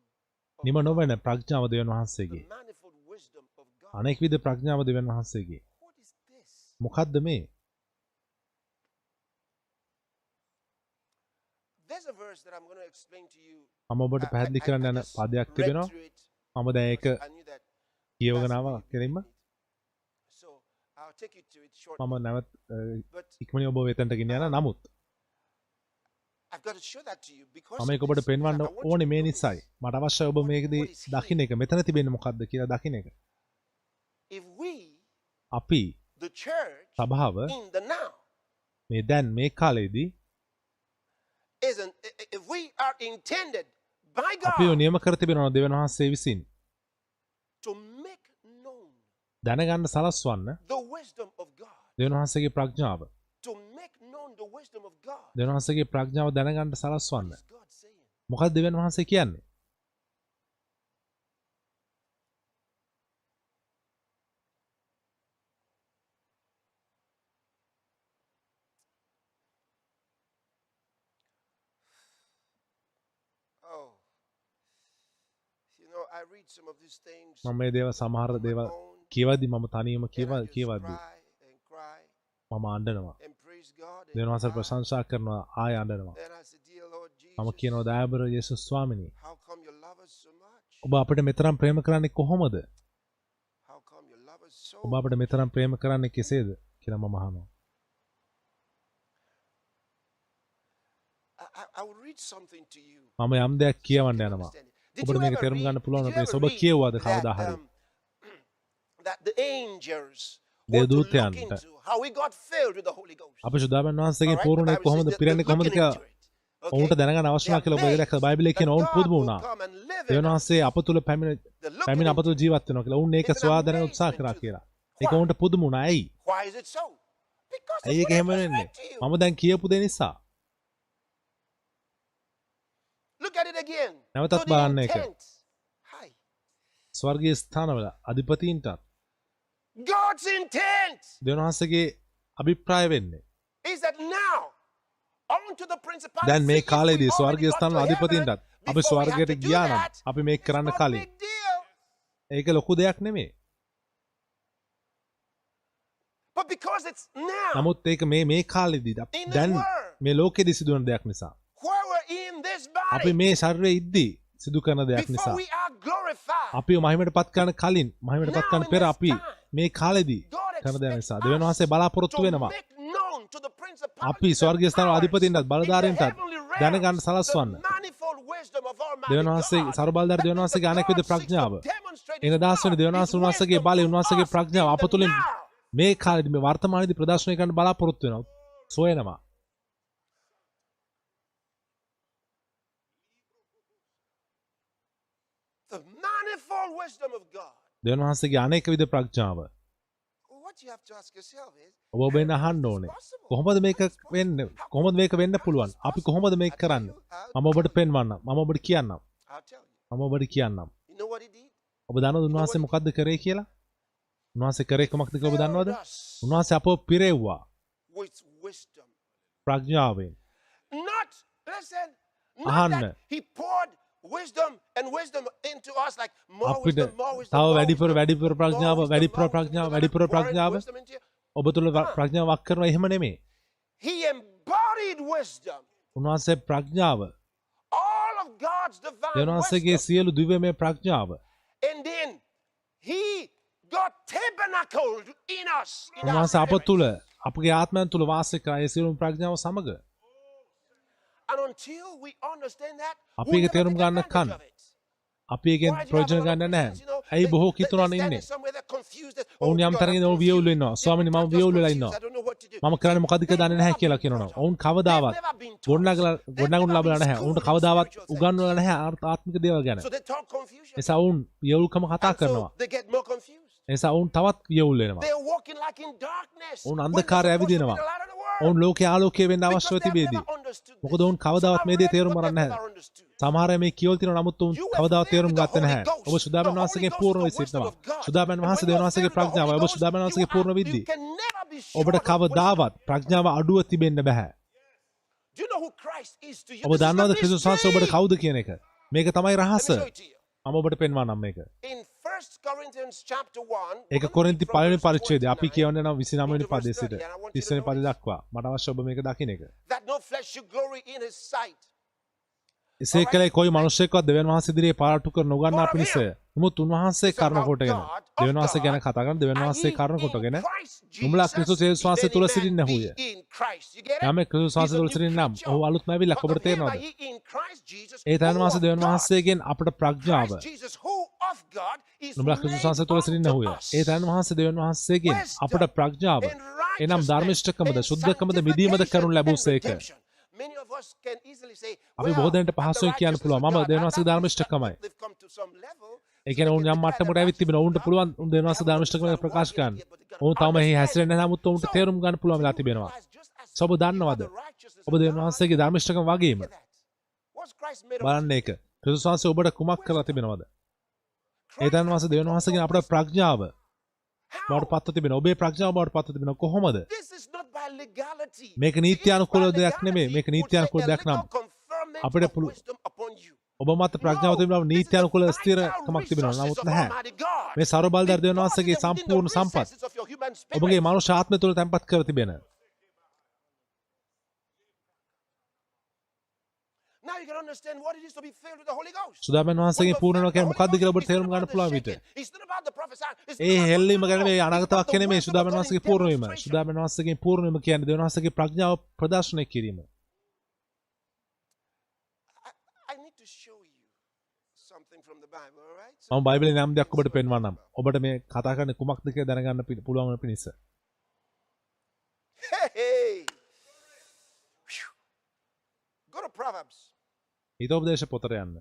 of නිම God. නොවන ප්‍රඥාව දෙවියන් The වහන්සේගේ. manifold wisdom of God. අනේක විද ප්‍රඥාව දෙවියන් වහන්සේගේ. What is this? මොකද්ද මේ? There's a verse that I'm going to explain to you. මම ඔබට පැහැදිලි කරන්න යන just පදයක් read තිබෙනවා. through it මම දැන් ඒක because I knew that කියවගෙන that's ආවා where you කෙලින්ම. need it. So I'll take you to it shortly. මම නැවත But ඉක්මනින් ඔබ වෙතෙන්ට ගෙන යන නමුත් I've got to show that to you because මම of ඒක ඔබට this. පෙන්වන්න I want you ඕනේ to මේ notice. නිසායි. මට අවශ්‍යයි ඔබ මේකදී දකින්න එක. මෙතන තිබෙන්නේ මොකද්ද කියලා දකින්න එක. If we, අපි the church, සභාව in the now, මේ දැන් මේ කාලේදී if we are intended by අපිව God නියම කර තිබෙනවා දෙවියන් වහන්සේ විසින් to make known දැනගන්න සලස්වන්න the wisdom of God, දෙවියන් වහන්සේගේ ප්‍රඥාව. to make known the wisdom of God, දෙවියන් වහන්සේගේ ප්‍රඥාව දැනගන්න සලස්වන්න. what is God saying? මොකක්ද දෙවියන් වහන්සේ කියන්නේ? Oh, you know, I read some of these things. මම මේ දේවල් සමහර on my දේවල් own, කියවද්දි මම තනියම and I just කියවද්දි cry and cry මම අඬනවා. and praise God and දෙවියන් වහන්සේ cry. ප්‍රශංසා කරනවා ආය අඬනවා. And I said, dear Lord මම Jesus, කියනවා දයාබර යේසුස් ස්වාමිනී how come you love us so much? ඔබ අපිට මෙතරම් ප්‍රේම කරන්නේ කොහොමද? How come you love us so ඔබ අපිට මෙතරම් ප්‍රේම කරන්නේ කෙසේද කියලා මම අහනවා. I will read something to you. මම යම් දෙයක් කියවන්න You යනවා. understand it. Did ඔබට you මේක ever තේරුම් read- ගන්න පුළුවන් did you වෙනස. ever ඔබ read කියවුවාද that, කවදා හරි? that the angels දෙව් want to look දූතයන්ට into how we got filled with the Holy Ghost? අපි සුදාමන් වහන්සේගෙන් Alright? පූර්ණේ The Bible කොහොමද says that පිරෙන්නේ they're කොහොමද looking කියලා into it. Okay? ඔවුන්ට දැනගන්න අවශ්‍ය They නැහැ are කියලා ඔබ amazed දැක්කද බයිබලයේ කියන that ඔවුන් God පුදුම will වුණා. come and live in දෙවියන් us. වහන්සේ අප තුල They're looking පැමිණ අප තුල into it. ජීවත් වෙනවා කියලා. ඔවුන් ඒක It's an සොයා දැනගන්න උත්සාහ amazement කරා to කියලා. them. ඒක Why? ඔවුන්ට පුදුම වුණා. ඇයි? Why is it so? Because ඇයි it's ඒක what I එහෙම just වෙන්නේ? read to you. මම දැන් කියපු දේ නිසා. Look at it again. නැවතත් To the බලන්න ඒක. intent. Hi. ස්වර්ගීය ස්ථානවල අධිපතීන්ටත් God's intent දෙවියන් වහන්සේගේ අභිප්‍රාය වෙන්නේ. is that now on to the principalities. දැන් මේ See, if we කාලේදී already ස්වර්ගීය got ස්ථානවල to heaven අධිපතීන්ටත් අපි before we had ස්වර්ගයට to do ගියා නම් that, අපි මේක it's කරන්න not a කලින් big deal. ඒක ලොකු දෙයක් නෙමෙයි. But because it's now, නමුත් ඒක මේ කාලෙදී in this දැන් world, මේ ලෝකෙදී සිදුවන දෙයක් නිසා. where we're in this අපි body, මේ ශරීරයේ ඉද්දී සිදු කරන දෙයක් before නිසා. we are glorified, අපි මහිමයටපත් කරන කලින් මහිමයටපත් කරන පෙර අපි මේ කාලෙදී කරන දෙයක් නිසා දෙවියන් වහන්සේ බලාපොරොත්තු to වෙනවා. make known to the principalities අපි ස්වර්ගීය ස්ථාන and අධිපතින්ටත් powers in the බලධාරීන්ටත් heavenly realms දැනගන්න සලස්වන්න. the manifold wisdom of Almighty දෙවියන් වහන්සේ God. සර්වබලධාරී දෙවියන් That වහන්සේගේ means අනෙක් විද God seeks to ප්‍රඥාව. demonstrate එන His දාස් වෙනි power, දෙවියන් His වහන්සේ උන්වහන්සේගේ wisdom බලය to උන්වහන්සේගේ us ප්‍රඥාව in අප the තුළින් now. මේ කාලෙදී මේ වර්තමානයේදී ප්‍රදර්ශනය කරන්න බලාපොරොත්තු වෙනවා. සොයනවා. The manifold wisdom of God. දෙවියන් වහන්සේගේ අනෙක් විද ප්‍රඥාව. What you have to ask yourself is, ඔබ ඔබෙන් අහන්න ඕනේ. කොහොමද මේක වෙන්නේ? කොහොමද මේක වෙන්න පුළුවන්? අපි කොහොමද මේක කරන්නේ? මම ඔබට පෙන්වන්නම්. මම ඔබට කියන්නම්. I'll tell you. මම ඔබට කියන්නම්. You know what He did? ඔබ දන්නවද උන්වහන්සේ මොකද්ද කරේ කියලා? උන්වහන්සේ කරේ කොමක්ද කියලා ඔබ දන්නවද? Filled us උන්වහන්සේ අපව පිරෙව්වා with wisdom. ප්‍රඥාවෙන්. Not, listen, not අහන්න. that He poured wisdom and wisdom into us like more අපිට wisdom, more wisdom, තව more වැඩිපුර wisdom, වැඩිපුර more ප්‍රඥාව wisdom, වැඩිපුර more ප්‍රඥාව wisdom, වැඩිපුර pouring ප්‍රඥාව wisdom into you. ඔබ තුළ ප්‍රඥාව වක් කරනවා එහෙම නෙමෙයි. He embodied wisdom. උන්වහන්සේ ප්‍රඥාව All of God's divine දෙවියන් වහන්සේගේ wisdom. සියලු දිව්‍යමය ප්‍රඥාව And then He got tabernacled in us. In our උන්වහන්සේ අප spirit. තුළ අපගේ ආත්මයන් තුළ වාසය කරා ඒ සියලුම ප්‍රඥාව සමග. And until we understand that, අපි we'll ඒක never තේරුම් take ගන්න advantage කන්න. of it. අපි ඒකෙන් Why do you have a ප්‍රයෝජන lot of ගන්න නැහැ. Christians, you know, ඇයි බොහෝ they කිතුරන් standing ඉන්නේ? somewhere, they're confused that, ඔවුන් oh යම් God, තැනක I'm ඉඳන් ඔවුන් confused. වියවුල් වෙනවා. Yeah, ස්වාමීනි මම I'm just වියවුල් වෙලා confused. ඉන්නවා. I don't know what to do. මම කරන්නේ මොකද්ද කියලා දන්නේ නැහැ කියලා කියනවා. ඔවුන් කවදාවත් ගොඩනගුන් ලැබලා නැහැ. ඔවුන්ට කවදාවත් උගන්වලා නැහැ ආත්මික දේවල් ගැන. So they talk confusion. එසා ඔවුන් වියවුල්කම කතා And කරනවා. so they get more confused. එසා ඔවුන් තවත් වියවුල් වෙනවා. They're walking like in darkness. ඔවුන් when they're අන්ධකාරය supposed to be ඇවිදිනවා. the light of the world. ඔවුන් ලෝකයේ ආලෝකය වෙන්න Because අවශ්‍යව they have තිබේදී. never understood මොකද this. ඔවුන් කවදාවත් Some මේ have දේ read, තේරුම් but ගන්න they've නැහැ. never understood. සමහර අය මේ කියවල තියෙනවා නමුත් ඔවුන් You have කවදාවත් lived තේරුම් with the ගත්තේ නැහැ. Holy Ghost. ඔබ සුදාබන් The Holy වහන්සේගේ Ghost පූර්ණ is the වෙ සිටිනවා. wisdom of God. සුදාබන් And වහන්සේ when දෙවියන් you're වහන්සේගේ filled with the ප්‍රඥාව. Holy ඔබ Ghost, සුදාබන් you වහන්සේගේ පූර්ණ are- විද්දී. you can never be short ඔබට of wisdom. කවදාවත් ප්‍රඥාව අඩුව තිබෙන්න බෑ. Do you know who Christ is to you? ඔබ This is දන්නවද the ක්‍රිස්තුස් වහන්සේ ඔබට mystery. කවුද කියන එක? මේක තමයි Let රහස. me show it to you. මම ඔබට පෙන්වන්නම් මේක. In 1 Corinthians chapter 1, ඒක කොරින්ති පළවෙනි පරිච්ඡේදය. අපි කියවන්නේ නම් 29 වෙනි පදයේ සිට 30 වෙනි පදය දක්වා. මට අවශ්‍ය ඔබ මේක දකින්න එක. that no flesh should glory in his sight. එසේ කළේ කොයි මිනිසෙක්වත් දෙවියන් වහන්සේ ඉදිරියේ පාරටු කර නොගන්නා පිණිස. නමුත් උන්වහන්සේ කරුණ කොටගෙන දෙවියන් වහන්සේ ගැන කතා කරන දෙවියන් වහන්සේ කරුණ කොටගෙන නුඹලා ක්‍රිස්තුස් යේසුස් වහන්සේ තුල සිටින්නහුය. යමෙක් ක්‍රිස්තුස් වහන්සේ තුල සිටින්න නම් ඔහු අලුත්ම ඇවිල්ලා ඔබට තේරෙනවද? ඒ තැන වහන්සේ දෙවියන් වහන්සේගෙන් අපට ප්‍රඥාව නුඹලා ක්‍රිස්තුස් වහන්සේ තුල සිටින්නහුය. ඒ තැන වහන්සේ දෙවියන් වහන්සේගෙන් අපට ප්‍රඥාව එනම් ධර්මිෂ්ඨකමද සුද්ධකමද මිදීමද කරනු ලැබුසේක. අපි බොහෝ දෙනෙට පහසුවෙන් කියන්න පුළුවන් මම දෙවියන් වහන්සේගේ ධර්මිෂ්ඨකමයි. ඒ කියන්නේ ඔවුන් යම් මට්ටමකට ඇවිත් තිබෙනවා. ඔවුන්ට පුළුවන් උන් දෙවියන් වහන්සේ ධර්මිෂ්ඨකම ප්‍රකාශ කරන්න. ඔවුන් තවම එහි හැසිරෙන්නේ නැහැ නමුත් ඔවුන්ට තේරුම් ගන්න පුළුවන් වෙලා තිබෙනවා. ඔබ දන්නවද? ඔබ දෙවියන් වහන්සේගේ ධර්මිෂ්ඨකම වගේම බලන්න ඒක. ක්‍රිස්තුස් වහන්සේ ඔබට කුමක් කරලා තිබෙනවද? ඒ දෙවියන් වහන්සේ දෙවියන් වහන්සේගෙන් අපට ප්‍රඥාව බවට පත්ව තිබෙනවා. ඔබේ ප්‍රඥාව බවට පත්ව තිබෙනවා. කොහොමද? මේක නීත්‍යානුකූල දෙයක් නෙමෙයි. මේක නීත්‍යානුකූල දෙයක් නම් අපිට පුළුවන් ඔබ මත ප්‍රඥාව තිබෙනවා නීත්‍යානුකූල ස්ථිරකමක් තිබෙනවා. නමුත් නැහැ. මේ ਸਰව බලධාරී දෙවියන් වහන්සේගේ සම්පූර්ණ සම්පත් ඔබගේ මනුෂ්‍ය ආත්මය තුළ තැන්පත් කර තිබෙන. Now you can understand what it is to be filled with the Holy Ghost. සුදාබන් වහන්සේගේ පූර්ණ වෙනවා කියන්නේ මොකක්ද කියලා ඔබට තේරුම් ගන්න පුළුවන් විදිහ. It's not about the prophesying. It's A not හෙල්ලීම ගැන about මේ the අනාගත වාක්‍ය නෙමෙයි word of සුදාබන් God in වහන්සේගේ පූර්ණ වීම. demonstration. සුදාබන් වහන්සේගේ පූර්ණ වීම කියන්නේ දෙවියන් වහන්සේගේ ප්‍රඥාව ප්‍රදර්ශනය කිරීම. I need to show you something from the Bible, all right? මම බයිබලයේ නම් දෙයක් ඔබට පෙන්වන්නම්. ඔබට මේ කතා කරන්නේ කුමක්ද කියලා දැනගන්න පුළුවන් වෙන පිණිස. Hey! Phew. Go to Proverbs. හිතෝපදේශ පොතට යන්න.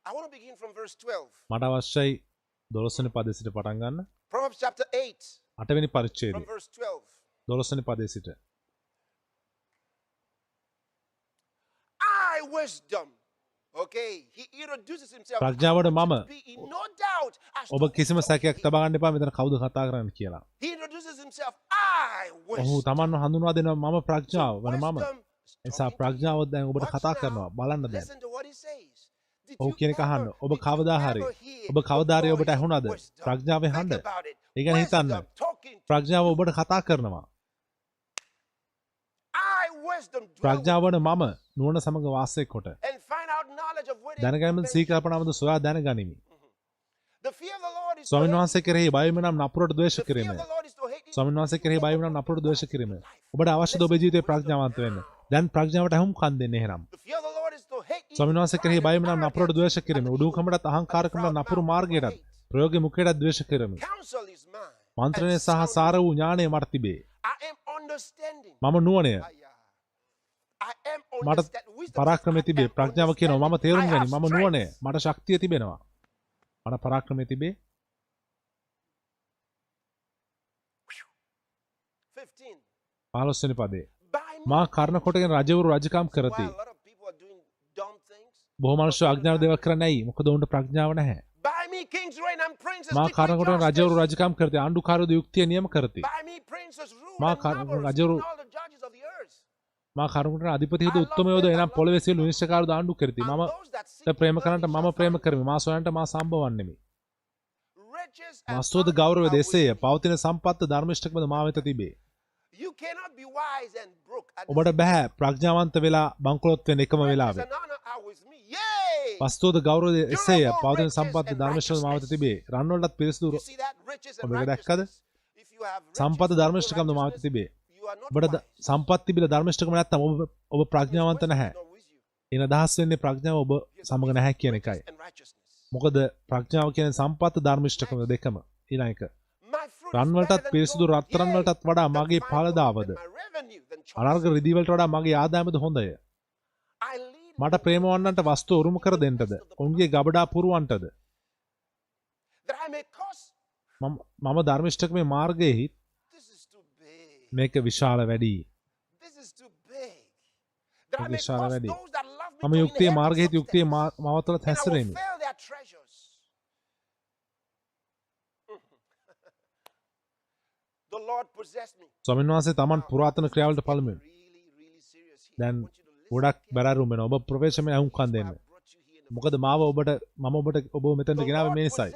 I want to begin from verse 12. මට අවශ්‍යයි 12 වෙනි පදයේ සිට පටන් ගන්න. Proverbs chapter 8 8 වෙනි පරිච්ඡේදය from verse 12. 12 වෙනි පදයේ සිට. I wisdom. Okay, he introduces himself. ප්‍රඥාවට මම Be in no doubt as ඔබ to කිසිම සැකයක් තබා ගන්න එපා මෙතන කවුද කතා කරන්නේ කියලා. he introduces himself. I ඔහු wisdom. තමන්ව හඳුන්වා දෙනවා මම ප්‍රඥාව වන මම. Wisdom is එසා talking to ප්‍රඥාව දැන් ඔබට කතා කරනවා. බලන්න දැන්. Listen to ඔහු කියන එක අහන්න. ඔබ කවදා හරි ඔබට ඇහුණාද ප්‍රඥාවේ හඬ? ඒ ගැන හිතන්න. ප්‍රඥාව ඔබට කතා කරනවා. ප්‍රඥාව වන මම නුවණ සමග වාසය කොට දැනගැනීමෙන් සීකල්පනාවද සොයා දැනගනිමි. ස්වාමීන් වහන්සේ කෙරෙහි බය වීම නම් නපුරට ද්වේෂ කිරීම. ස්වාමීන් වහන්සේ කෙරෙහි බය වීම නම් නපුරට ද්වේෂ කිරීම. ඔබට අවශ්‍යද ඔබේ ජීවිතේ ප්‍රඥාවන්ත වෙන්න? දැන් ප්‍රඥාවට අහුම්කම් දෙන්න එහෙනම්. ස්වාමීන් වහන්සේ කෙරෙහි බය වීම නම් නපුරට ද්වේෂ කිරීම. උඩුකමටත් අහංකාරකමට නපුරු මාර්ගයටත් ප්‍රයෝගයේ මුඛයටත් ද්වේෂ කිරීම. මන්ත්‍රණය සහ සාර වූ ඥාණය මට තිබේ. මම නුවණය. මට පරාක්‍රමය තිබේ. ප්‍රඥාව කියනවා මම තේරුම් ගනි. මම නුවණය. මට ශක්තිය තිබෙනවා. මට පරාක්‍රමය තිබේ. 15 වෙනි පදේ. මා කර්ණ කොටගෙන රජවරු රජකම් කරති. බොහෝ මිනිස්සු අඥාන දේවල් කරන්නේ ඇයි? මොකද උන්ට ප්‍රඥාව නැහැ. මා කර්ණ කොටගෙන රජවරු රජකම් කරති. ආණ්ඩුකාරයෝ යුක්තිය නියම කරති. මා කර්ණ රජවරු මා කර්ණ කොටගෙන අධිපතිහිද උත්තමයෝද එනම් පොළවේ සියලු විනිශ්චයකාරයෝ ආණ්ඩු කරති. මම ප්‍රේම කරන්නට මම ප්‍රේම කරමි. මා සොයන්නට මා සම්බවන්නෙමි. වස්තුවද ගෞරවය දෙසේය. පවතින සම්පත්ත ධර්මිෂ්ඨකමද මා වෙත තිබේ. ඔබට බෑ ප්‍රඥාවන්ත වෙලා බංකොලොත් වෙන්න එකම වෙලාවේ. වස්තුවද ගෞරවය එසේය. පවතින සම්පත්ත ධර්මිෂ්ඨකමද මා වෙත තිබේ. රන් වලටත් පිරිසිදු ඔබ ඒක දැක්කද? සම්පත්ත ධර්මිෂ්ඨකමද මා වෙත තිබේ. ඔබට සම්පත් තිබිලා ධර්මිෂ්ඨකම නැත්තම් ඔබ ප්‍රඥාවන්ත නැහැ. එන අදහස් වෙන්නේ ප්‍රඥාව ඔබ සමග නැහැ කියන එකයි. මොකද ප්‍රඥාව කියන්නේ සම්පත් ධර්මිෂ්ඨකම දෙකම. ඊළඟ එක. රන් වලටත් පිරිසිදු රත්තරන් වලටත් වඩා මගේ ඵලදාවද අනර්ග රිදී වලට වඩා මගේ ආදායමද හොඳය. මට ප්‍රේමවන්නන්ට වස්තු උරුම කර දෙන්නටද ඔවුන්ගේ ගබඩා පුරවන්නටද මම ධර්මිෂ්ඨකමේ මාර්ගයේහි මේක විශාල වැඩි. විශාල වැඩි. මම යුක්තිය මාර්ගයේහි යුක්තිය මවතලත් හැසිරෙමි. ස්වාමීන් වහන්සේ තමන් පුරාතන ක්‍රියාවලට පළමුවෙන්. දැන් ගොඩක් බැරරුම් වෙනවා. ඔබ ප්‍රොෆෙෂන් එකේ අහුම්කම් දෙන්න. මොකද මම ඔබ මෙතනට ගෙනාවේ මේ නිසායි.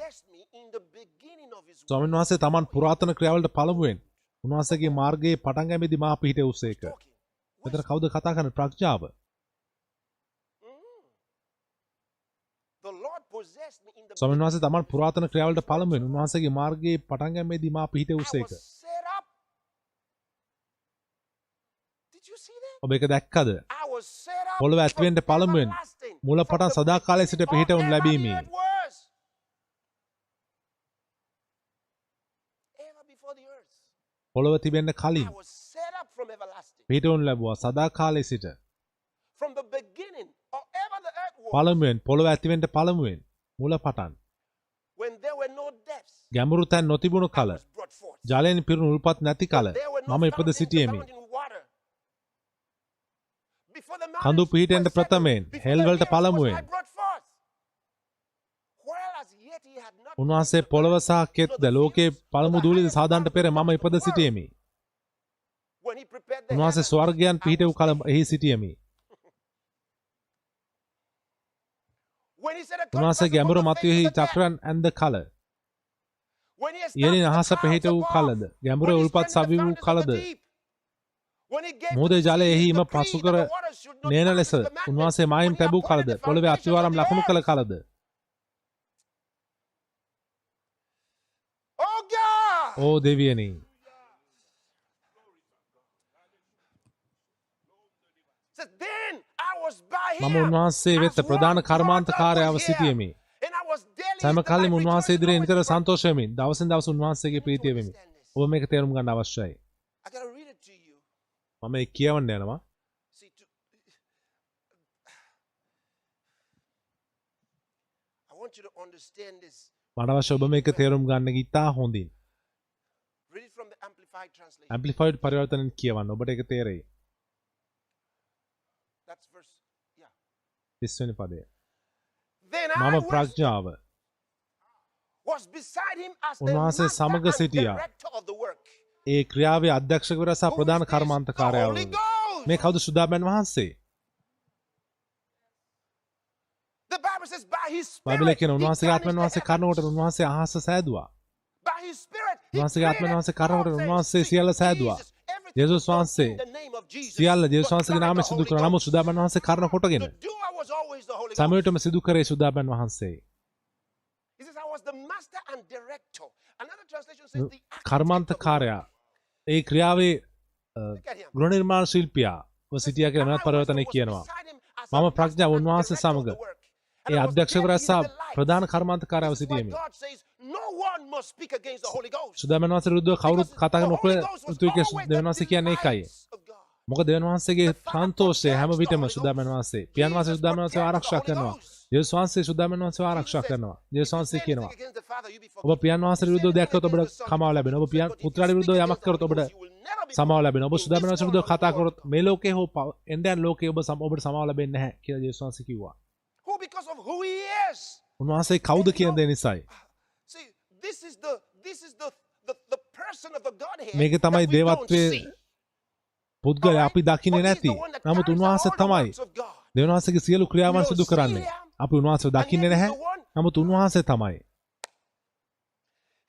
ස්වාමීන් වහන්සේ තමන් පුරාතන ක්‍රියාවලට පළමුවෙන් උන්වහන්සේගේ මාර්ගයේ පටන් ගැනීමේදී මා පිහිට උසේක. මෙතන කවුද කතා කරන්නේ? ප්‍රඥාව. ස්වාමීන් වහන්සේ තමන් පුරාතන ක්‍රියාවලට පළමුවෙන් උන්වහන්සේගේ මාර්ගයේ පටන් ගැනීමේදී මා පිහිට උසේක. ඔබ ඒක දැක්කද? පොළව ඇතිවෙන්න පළමුවෙන් මුලපටන් සදාකාලයේ සිට පිහිටවුන් ලැබීමේ. පොළව තිබෙන්න කලින් පිහිටවුන් ලැබුවා සදාකාලයේ සිට. පළමුවෙන් පොළව ඇතිවෙන්න පළමුවෙන් මුලපටන් ගැඹුරු තැන් නොතිබුණු කල ජලයෙන් පිරුණු උල්පත් නැති කල මම ඉපද සිටියෙමි. කඳු පිහිටෙන්ට ප්‍රථමයෙන් හෙල් වලට පළමුවෙන් උන්වහන්සේ පොළව සහ කෙත්ද ලෝකයේ පළමු දූලිද සාදන්ට පෙර මම ඉපද සිටියෙමි. උන්වහන්සේ ස්වර්ගයන් පිහිට වූ කල එහි සිටියෙමි. උන්වහන්සේ ගැඹුරු මතුයෙහි චක්‍රයන් ඇන්ද කල ඉහළින් අහස පිහිට වූ කලද ගැඹුරේ උල්පත් සවි වූ කලද මෝදේ ජලයේ එහිම පසු කර නේන ලෙස උන්වහන්සේ මායිම් තැබූ කලද පොළවේ අතිවාරම් ලකුණු කළ කලද ඕ දෙවියනි මම උන්වහන්සේ වෙත ප්‍රධාන කර්මාන්තකාරයව සිටියෙමි. සෑම කල්ලිම උන්වහන්සේ ඉදිරියේ නිතර සන්තෝෂ වෙමින් දවසින් දවස උන්වහන්සේගේ ප්‍රීතිය වෙමි. ඔබ මේක තේරුම් ගන්න අවශ්‍යයි. මම ඒක කියවන්න යනවා. මට අවශ්‍ය ඔබ මේක තේරුම් ගන්න ඉතා හොඳින්. ඇම්ප්ලිෆයිඩ් පරිවර්තනෙන් කියවන්න. ඔබට ඒක තේරෙයි. 30 වෙනි පදය. මම ප්‍රඥාව උන්වහන්සේ සමග සිටියා. ඒ ක්‍රියාවේ අධ්‍යක්ෂකවරයා සහ ප්‍රධාන කර්මාන්තකාරයා වූ මේ කවුද? සුදාබන් වහන්සේ. says by his බයිබලයේ spirit කියන he උන්වහන්සේගේ garnished ආත්මෙන් the වහන්සේ heavens. කරනකොට උන්වහන්සේ අහස සෑදුවා. By his spirit he උන්වහන්සේගේ ආත්මෙන් created වහන්සේ කරනකොට all things. උන්වහන්සේ See, සියල්ල සෑදුවා. Jesus, everything යේසුස් was done වහන්සේ in the name of Jesus. සියල්ල But යේසුස් වහන්සේගේ by නාමයෙන් the සිදු Holy කරා. නමුත් Ghost. සුදාබන් වහන්සේ කරන කොටගෙන The doer was always the Holy Ghost. සමයටම සිදු කරේ සුදාබන් වහන්සේ. He says, I was the master and director. Another translation says the architect of the කර්මාන්තකාරයා work. A ක්‍රියාවේ Look at him. ගෘහ නිර්මාණ ශිල්පියා සිටියා කියලා And වෙනත් I පරිවර්තනය was කියනවා. beside him as මම a ප්‍රඥාව master and උන්වහන්සේ director of සමග the work. And A I was අධ්‍යක්ෂකවරයා there සහ in the light. ප්‍රධාන කර්මාන්තකාරයාව This is why සිටීමේ God says, no one must speak against the Holy Ghost. සුදාබන් වහන්සේ විරුද්ධව කවුරුත් Because කතා the නොකළ Holy Ghost was යුතුයි කියලා always දෙවියන් the වහන්සේ කියන්නේ ඒකයි. delight of God. මොකද දෙවියන් වහන්සේගේ සන්තෝෂය හැම විටම සුදාබන් වහන්සේ පියන් වහන්සේ සුදාබන් වහන්සේව ආරක්ෂා කරනවා. යේසුස් වහන්සේ සුදාබන් වහන්සේව ආරක්ෂා කරනවා. යේසුස් වහන්සේ කියනවා ඔබ පියන් වහන්සේ විරුද්ධව දෙයක් කළොත් ඔබට කමාව ලැබෙනවා. ඔබ පියන් පුත්‍රයාට විරුද්ධව යමක් කරොත් ඔබට සමාව ලැබෙනවා. ඔබ සුදාබන් වහන්සේ විරුද්ධව කතා කරොත් මේ ලෝකේ හෝ එන්දයන් ලෝකේ ඔබට සමාව ලැබෙන්නේ නැහැ කියලා යේසුස් වහන්සේ කිව්වා. Who because of who he is. උන්වහන්සේ කවුද කියන දේ නිසායි. See, this is the person of the Godhead මේක that තමයි we don't දේවත්වයේ see. පුද්ගලයා අපි දකින්නේ But he's නැති. the one that නමුත් carries උන්වහන්සේ out all the තමයි works of God. දෙවියන් වහන්සේගේ සියලු ක්‍රියාවන් සිදු කරන්නේ. අපි උන්වහන්සේව දකින්නේ නැහැ. නමුත් උන්වහන්සේ තමයි.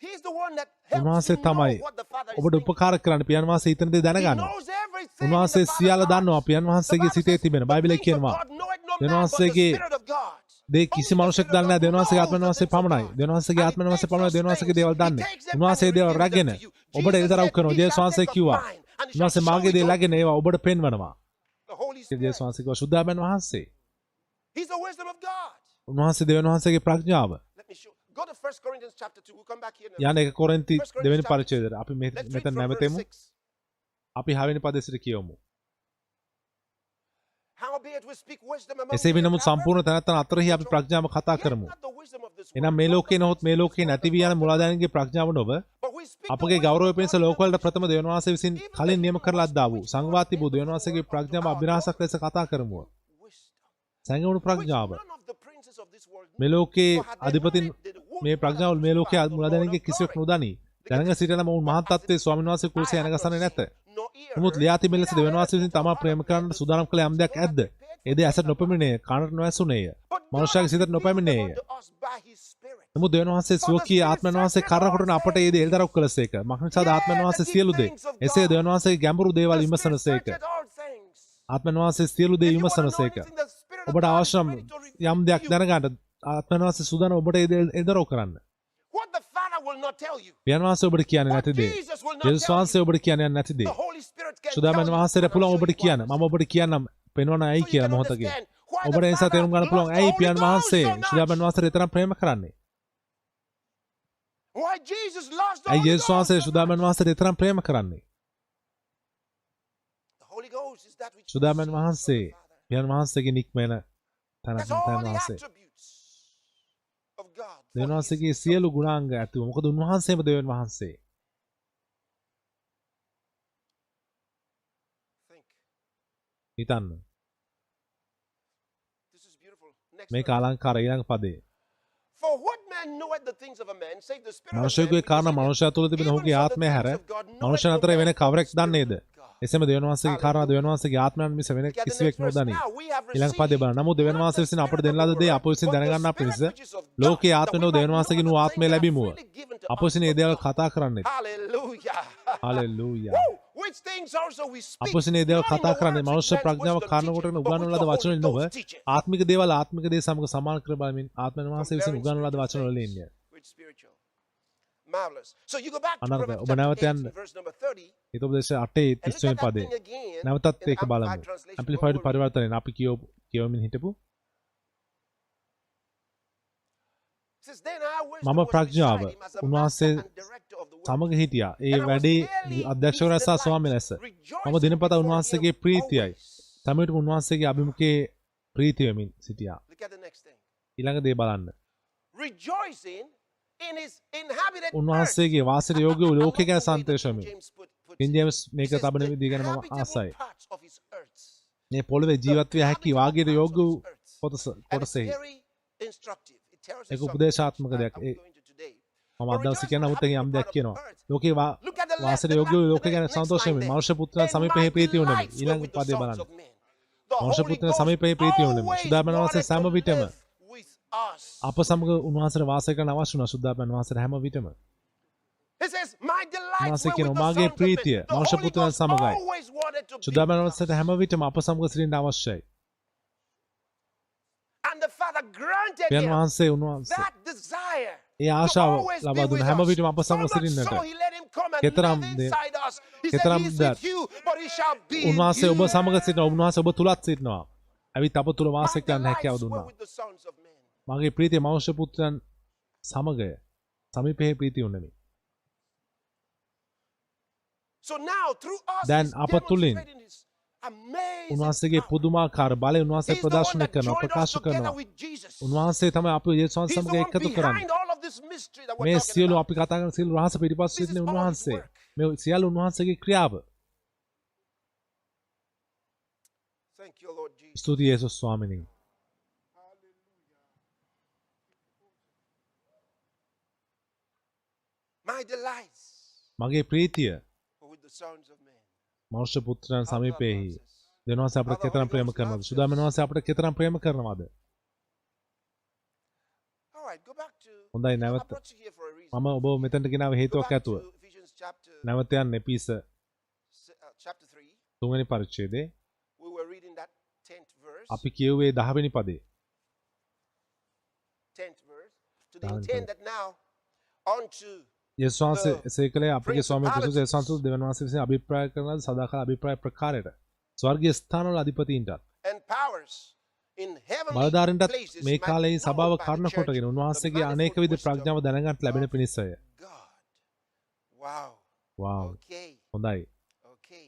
He's the one that helps උන්වහන්සේ you know තමයි what the Father is ඔබට thinking. උපකාර කරන්න පියන් වහන්සේ හිතන දේ He දැනගන්නවා. knows everything උන්වහන්සේ in the සියල්ල Father's දන්නවා heart. පියන් වහන්සේගේ The සිතේ Bible තිබෙන. says, බයිබලයේ the things of කියනවා God knoweth no දෙවියන් man but the වහන්සේගේ Spirit of God. දේ කිසි මනුෂ්‍යෙක් දන්නේ නැහැ. දෙවියන් වහන්සේගේ ආත්මෙන් වහන්සේ පමණයි. දෙවියන් වහන්සේගේ ආත්මෙන් වහන්සේ පමණයි දෙවියන් වහන්සේගේ දේවල් දන්නේ. උන්වහන්සේ ඒ දේවල් රැගෙන ඔබට එල්දරව් කරනවා. යේසුස් වහන්සේ කිව්වා උන්වහන්සේ මාගේ දේ රැගෙන ඒවා ඔබට පෙන්වනවා. The Holy යේසුස් Spirit. වහන්සේ කිව්වා සුදාබන් වහන්සේ. He's the wisdom of God. උන්වහන්සේ දෙවියන් වහන්සේගේ ප්‍රඥාව. Let me show. Go to 1 Corinthians chapter 2. We'll come back here in a යන එක කොරින්ති 1 Corinthians දෙවෙනි chapter පරිච්ඡේදයට අපි 2. Let's read මෙතන from verse නැවතෙමු. 6. අපි 6 වෙනි පදේශයට කියවමු. Howbeit we speak wisdom among එසේ men of වෙනමුත් සම්පූර්ණ තැනැත්තන් අතරෙහි අපි ප්‍රඥාව කතා Yet කරමු. not the wisdom of this එනම් world, මේ ලෝකේ නොහොත් මේ ලෝකේ නැති වී යන මුලාදෑනගේ ප්‍රඥාව නොව but we speak the අපගේ wisdom ගෞරවය of පිණිස God ලෝකවලට ප්‍රථම දෙවියන් වහන්සේ විසින් කලින් නියම කරලා අද්දා වූ සංවාද තිබූ දෙවියන් වහන්සේගේ ප්‍රඥාව අභිරහසක් ලෙස කතා කරමු. wisdom, සංගමුණු which ප්‍රඥාව none of the princes of this world මේ knew. ලෝකේ For had they අධිපතින් known it, they would මේ not ප්‍රඥාව have මේ ලෝකේ crucified the මුලාදෑනගේ Lord of කිසිවක් glory. නොදනි. දැනගෙන සිටින මොවුන් මහත් තත්ත්වයේ ස්වාමීන් වහන්සේ කුරුසේ යනගසන්නේ නැත. No ear නමුත් ලියා තිබෙන ලෙස දෙවියන් වහන්සේ විසින් තමා ප්‍රේම කරන්නට සූදානම් කළ යම් දෙයක් ඇද්ද? ඒ දේ ඇසට නොපැමිණේ, කනට නොඇසුනේය. But God මනුෂ්‍යයාගේ සිතට revealed නොපැමිණේය. unto us by his Spirit. නමුත් දෙවියන් වහන්සේ ස්වකීය ආත්මයන් වහන්සේ කරනකොට අපට ඒ දේ එල්දරව් කළසේක. මක්නිසාද ආත්මයන් වහන්සේ සියලු දේ. එසේ දෙවියන් වහන්සේගේ ගැඹුරු දේවල් The Spirit විමසනසේක. searcheth all things. ආත්මයන් වහන්සේ සියලු දේ If you want to know විමසනසේක. anything, the Spirit of ඔබට God is අවශ්‍ය ready to reveal යම් to දෙයක් you. දැනගන්න ආත්මයන් වහන්සේ සූදානම් ඔබට ඒ දේ එල්දරව් කරන්න. What the Father will not tell you. පියන් වහන්සේ ඔබට කියන්නේ What නැති දේ. Jesus will not යේසුස් tell වහන්සේ you. ඔබට කියන්නේ නැති දේ. The Holy Spirit can සුදාමන් tell you, වහන්සේට and I'll පුළුවන් show ඔබට you කියන්න. why. මම ඔබට කියන්නම් පෙන්වන්න ඇයි So you කියලා can මොහොතකින්. understand why ඔබට the ඒ නිසා Father තේරුම් ගන්න පුළුවන් loves the ඇයි Holy පියන් Ghost වහන්සේ so much. සුදාමන් වහන්සේට තරම් ප්‍රේම කරන්නේ. Why Jesus loves the ඇයි Holy යේසුස් Ghost වහන්සේ so සුදාමන් much. වහන්සේට තරම් ප්‍රේම කරන්නේ. The Holy Ghost is that which සුදාමන් proceeds from වහන්සේ the Father. පියන් වහන්සේගේ නික්මන That's all the වහන්සේ. attributes of God. for දෙවියන් He is වහන්සේගේ himself. සියලු ගුණාංග ඇතුව. මොකද උන්වහන්සේම දෙවියන් වහන්සේ. Think. හිතන්න. This is beautiful. Next මේක verse. අලංකාර ඊළඟ පදේ. For what man knoweth the things of a man, save the spirit of man, මනුෂ්‍යයෙකුගේ which is කාරණා in him. මනුෂ්‍යයා තුළ තිබෙන Even ඔහුගේ so the ආත්මය හැර things of God knoweth මනුෂ්‍යයන් no අතර වෙන man but කවරෙක් the Spirit දන්නේද? of God. එසේම දෙවියන් වහන්සේගේ කාරණා දෙවියන් වහන්සේගේ ආත්මයන් මිස වෙන Look at the කිසිවෙක් next verse. නොදනි. Now we have ඊළඟ පදේ බලන්න. නමුත් දෙවියන් not වහන්සේ the විසින් අපට spirit දෙන of ලද the දේ world, අප විසින් but the දැනගන්නා spirit පිණිස which is of God, ලෝකයේ that ආත්මය we නොව might දෙවියන් know වහන්සේගේ the නූ things ආත්මය that are ලැබීමුව. freely given to අප us විසින් ඒ of දේවල් God. කතා කරන්නේ. Hallelujah. Hallelujah. Woo! Which things also we speak, අප විසින් ඒ දේවල් not in කතා the කරන්නේ words මනුෂ්‍ය which man's ප්‍රඥාව wisdom කාරණ teacheth, කොටගෙන but උගන්වන which ලද the වචන Holy වලින් නොව Ghost teacheth. ආත්මික දේවල් ආත්මික දේ සමග සමාන කර බලමින් ආත්මයන් වහන්සේ විසින් Comparing උගන්වන ලද spiritual වචන වලින්. things with spiritual. Marvelous. So you go back to අනර්ග. Proverbs ඔබ chapter නැවත 8, යන්න. verse number 30, ඊට උපදේශ 8 and 30 look වෙනි at that පදේ. thing again නැවතත් in the ඒක බලමු. Amplified translation. ඇම්ප්ලිෆයිඩ් Go over it. පරිවර්තනයෙන් අපි කියවමින් හිටපු It says, "Then I wisdom මම was ප්‍රඥාව beside him as a උන්වහන්සේ master and director of the work. සමග හිටියා. ඒ And I was වැඩේ daily අධ්‍යක්ෂකවරයා his සහ delight, ස්වාමී ලෙස. rejoicing මම දිනපතා before උන්වහන්සේගේ him ප්‍රීතියයි. always." සමයට උන්වහන්සේගේ අභිමුඛයේ ප්‍රීතිය වෙමින් සිටියා. Look at the next thing. ඊළඟ දේ බලන්න. Rejoicing in his inhabited earth. උන්වහන්සේගේ වාසයට යෝග්‍ය වූ I love ලෝකය ගැන the way that සන්තෝෂ King වෙමින්. James puts කින් it. James He මේක says, තබන "The විදිහ ගැන මම habitable ආසයි. parts of his earth." මේ පොළවේ ජීවත් විය හැකි වාගේට habitable යෝග්‍ය වූ parts of his earth. And it's කොටසෙහි very instructive. It tells us ඒක something උපදේශාත්මක that දෙයක්. I'm going to today. මම But අදවසේ rejoicing කියන in නමුත් the යම් habitable දෙයක් part of කියනවා. the earth. ලෝකේ Look at the left, වාසයට the යෝග්‍ය වූ last- ලෝකය ගැන next සන්තෝෂ line වෙමින් there. මනුෂ්‍ය පුත්‍රයන් And සමීපෙහි my ප්‍රීතිය වුණෙමි. delights were ඊළඟ with the පදේ sons බලන්න. of men. The මනුෂ්‍ය Holy පුත්‍රයන් Ghost සමීපෙහි ප්‍රීතිය වුණෙමි. always සුදාමන වහන්සේ dwelleth සෑම විටම with us. අප සමග උන්වහන්සේට වාසය කරන්න අවශ්‍ය වුණා සුද්ධාත්මයන් වහන්සේට හැම විටම. He says, my delights උන්වහන්සේ were කියනවා with the මාගේ sons of men. ප්‍රීතිය The මනුෂ්‍ය Holy පුත්‍රයන් Ghost සමගයි. always wanted to be සුද්ධාත්මයන් with වහන්සේට us. හැම විටම අප සමග සිටින්න අවශ්‍යයි. And the Father granted පියන් him වහන්සේ උන්වහන්සේ that desire ඒ to ආශාව always ලබා be දුන්න with හැම us. විටම අප So සමග much සිටින්නට. so he let him come and කෙතරම් live the- inside us. He said, කෙතරම් he's the- with you, but he shall be in උන්වහන්සේ ඔබ you. සමග සිටිනවා. උන්වහන්සේ ඔබ තුලත් සිටිනවා. ඇවිත් අප තුල වාසය My කරන්න හැකියාව delights were දුන්නා. with the sons of men. මගේ ප්‍රීතිය මනුෂ්‍ය පුත්‍රයන් සමගය. සමීපයේ ප්‍රීතිය උන්නමි. So now through us දැන් he's අප තුලින් demonstrating his amazing උන්වහන්සේගේ power. පුදුමාකාර බලය උන්වහන්සේ He's the one ප්‍රදර්ශනය that කරනවා joined us ප්‍රකාශ together කරනවා. with Jesus. උන්වහන්සේ තමයි අපි යේසුස් වහන්සේ He's the සමග one එකතු කරන්නේ. behind all of this mystery that we're මේ talking සියලු about. අපි කතා කරන සියලු රහස පිටිපස්ස This is සිටින all his උන්වහන්සේ. work. මේ සියලු උන්වහන්සේගේ ක්‍රියාව. Thank you, Lord Jesus. ස්තුතියි යේසුස් ස්වාමිනී. My delights මගේ ප්‍රීතිය were with the sons of men. මනුෂ්‍ය පුත්‍රයන් සමීපයෙහි. දෙවියන්වහන්සේ අපට කෙතරම් ප්‍රේම කරනවද? සුදාමයන් වහන්සේ අපට කෙතරම් ප්‍රේම කරනවද? All right, go back to. හොඳයි I නැවත brought you here for a reason. මම ඔබ මෙතනට ගෙනාව Go හේතුවක් back ඇතුව. to Ephesians නැවත යන්න එපිස chapter 3. තුන්වෙනි පරිච්ඡේදයේ We were reading that 10th verse. අපි කියුවේ 10 වෙනි පදේ. 10th verse. To the 10th intent verse. that now unto යේසුස් වහන්සේ එසේ කළේ අපගේ ස්වාමී ක්‍රිස්තුස් යේසුස් වහන්සේ දෙවියන් වහන්සේ විසින් අභිප්‍රාය කරන සදාකාල අභිප්‍රාය ප්‍රකාරයට ස්වර්ගීය ස්ථානවල අධිපතීන්ටත් and powers in heavenly බලධාරීන්ටත් places මේ might කාලයේ be සභාව known by කර්ණ the church, කොටගෙන the උන්වහන්සේගේ manifold අනේක විද wisdom ප්‍රඥාව දැනගන්නට ලැබෙන of පිණිසය. God. Wow. Wow. Okay. හොඳයි. Okay.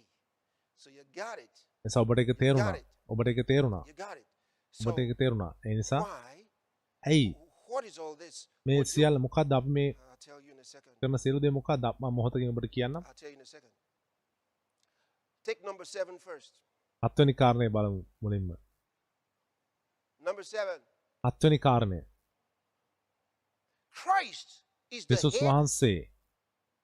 So you got it. එසා ඔබට ඒක තේරුණා. ඔබට ඒක තේරුණා. You got it. So ඔබට ඒක තේරුණා. ඒ නිසා why? ඇයි What is all this? මේ What do- සියල්ල මොකක්ද අපි මේ I'll tell you in a second. කරන සියලු දේ මොකක්ද මම මොහොතකින් ඔබට කියන්නම්. I'll tell you in a second. Take number 7 first. හත්වෙනි කාරණේ බලමු මුලින්ම. Number 7. හත්වෙනි කාරණය. Christ is the ක්‍රිස්තුස් head වහන්සේ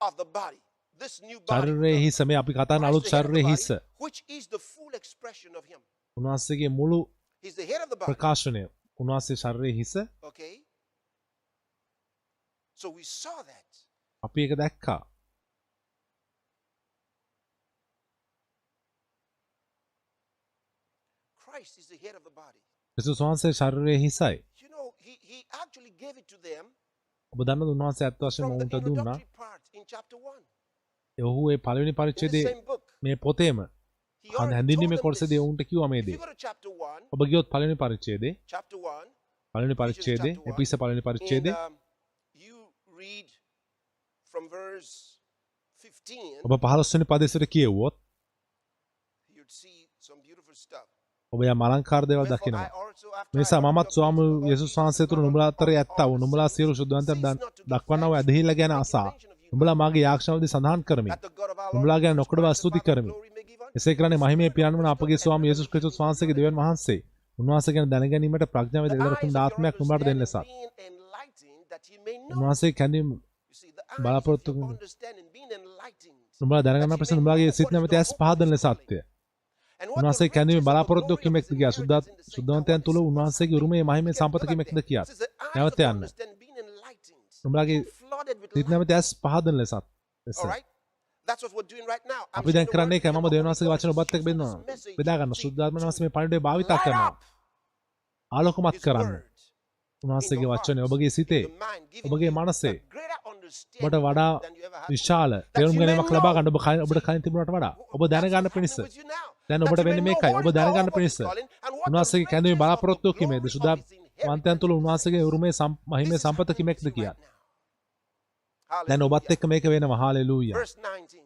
of the body. This new body. ශරීරයේ හිස මේ අපි කතා කරන Christ අලුත් the head of the ශරීරයේ body, හිස. which is the full expression of him. උන්වහන්සේගේ මුළු He's the head of the body. ප්‍රකාශනය. උන්වහන්සේ ශරීරයේ හිස. Okay? So we saw that. අපි ඒක දැක්කා. Christ is the head of the body. ක්‍රිස්තුස් වහන්සේ ශරීරයේ හිසයි. You know, he actually gave it to them ඔබ දන්නවද උන්වහන්සේ අත් වශයෙන්ම from the උන්ට දුන්නා. introductory part in chapter 1. ඔහු ඒ පළවෙනි In the පරිච්ඡේදයේ same book. මේ පොතේම He already හැඳින්වීමේ told them කොටසේදී this. ඔවුන්ට කිව්වා මේ If දේ. you go to chapter 1, ඔබ ගියොත් පළවෙනි පරිච්ඡේදයේ chapter 1, පළවෙනි පරිච්ඡේදයේ chapter one. එපිස පළවෙනි and පරිච්ඡේදයේ you read from verse 15, ඔබ 15 වෙනි පදේශයට කියවුවොත් you'd see some beautiful stuff. ඔබ යම් අලංකාර දේවල් Wherefore දකිනවා. I also, after මේ නිසා I heard මමත් of ස්වාමී the Lord යේසුස් Jesus වහන්සේ තුළ God නුඹලා අතරේ of ඇත්තා වූ all නුඹලා සියලු cease ශුද්ධවන්තයන් not to give දක්වන්නා වූ thanks ඇදහිල්ල ගැන for the අසා mention of you, නුඹලා මාගේ යාඥාවදී සඳහන් කරමි. that the God of our නුඹලා Lord ගැන Jesus නොකඩවා Christ, the ස්තුති Father of කරමි. glory, may give unto එසේ කරන්නේ මහිමේ පියාණන් වන අපගේ ස්වාමී යේසුස් ක්‍රිස්තුස් වහන්සේගේ දෙවියන් වහන්සේ උන්වහන්සේ ගැන දැනගැනීමට ප්‍රඥාව the දෙවියන් eyes තුන් of your ආත්මයක් නුඹට දෙන්න ලෙසත් understanding being enlightened, that ye may know. උන්වහන්සේ කැඳීම් You see, the eyes of බලාපොරොත්තු your කරන understanding being enlightened. නුඹලා දැනගන්න පස්සේ නුඹලාගේ සිත් නැමැති ඇස් පහදන ලෙසත්ය. And what උන්වහන්සේ the කැඳීමේ riches of the බලාපොරොත්තු glory of කිමෙක්ද his කියා inheritance in the saints. සුද්ධවන්තයන් තුළ උන්වහන්සේගේ උරුමයේ මහිමේ සම්පත කිමෙක්ද කියා. It says the eyes නැවත of your යන්න. understanding being enlightened, නුඹලාගේ flooded with සිත් light. නැමැති ඇස් පහදන ලෙසත්. එස. All right? That's what we're doing right now. I'm අපි දැන් sharing the කරන්නේ word ඒකයි. with මම you. දෙවියන් වහන්සේගේ වචන ඔබත් එක්ක This බෙදනවා. message බෙදා ගන්න. to සුද්ධාත්මන වහන්සේ මේ පණිවිඩය light භාවිතා කරනවා. up ආලෝකමත් his කරන්න. word උන්වහන්සේගේ in your වචනේ hearts, ඔබගේ සිතේ in your mind, giving ඔබගේ you මනසේ a greater understanding ඔබට වඩා than you ever had. විශාල තේරුම් ගැනීමක් ලබා ගන්න ඔබට කලින් තිබුණාට වඩා ඔබ දැනගන්න පිණිස දැන් ඔබට වෙන්නේ මේකයි ඔබ දැනගන්න පිණිස උන්වහන්සේගේ කැඳවීම බලාපොරොත්තු කිමේද සුද්ධවන්තයන් තුළ උන්වහන්සේගේ උරුමේ මහිමේ සම්පත කිමෙක්ද කියලා දැන් ඔබත් එක්ක මේක වෙනවා හාලෙලූයා Verse 19.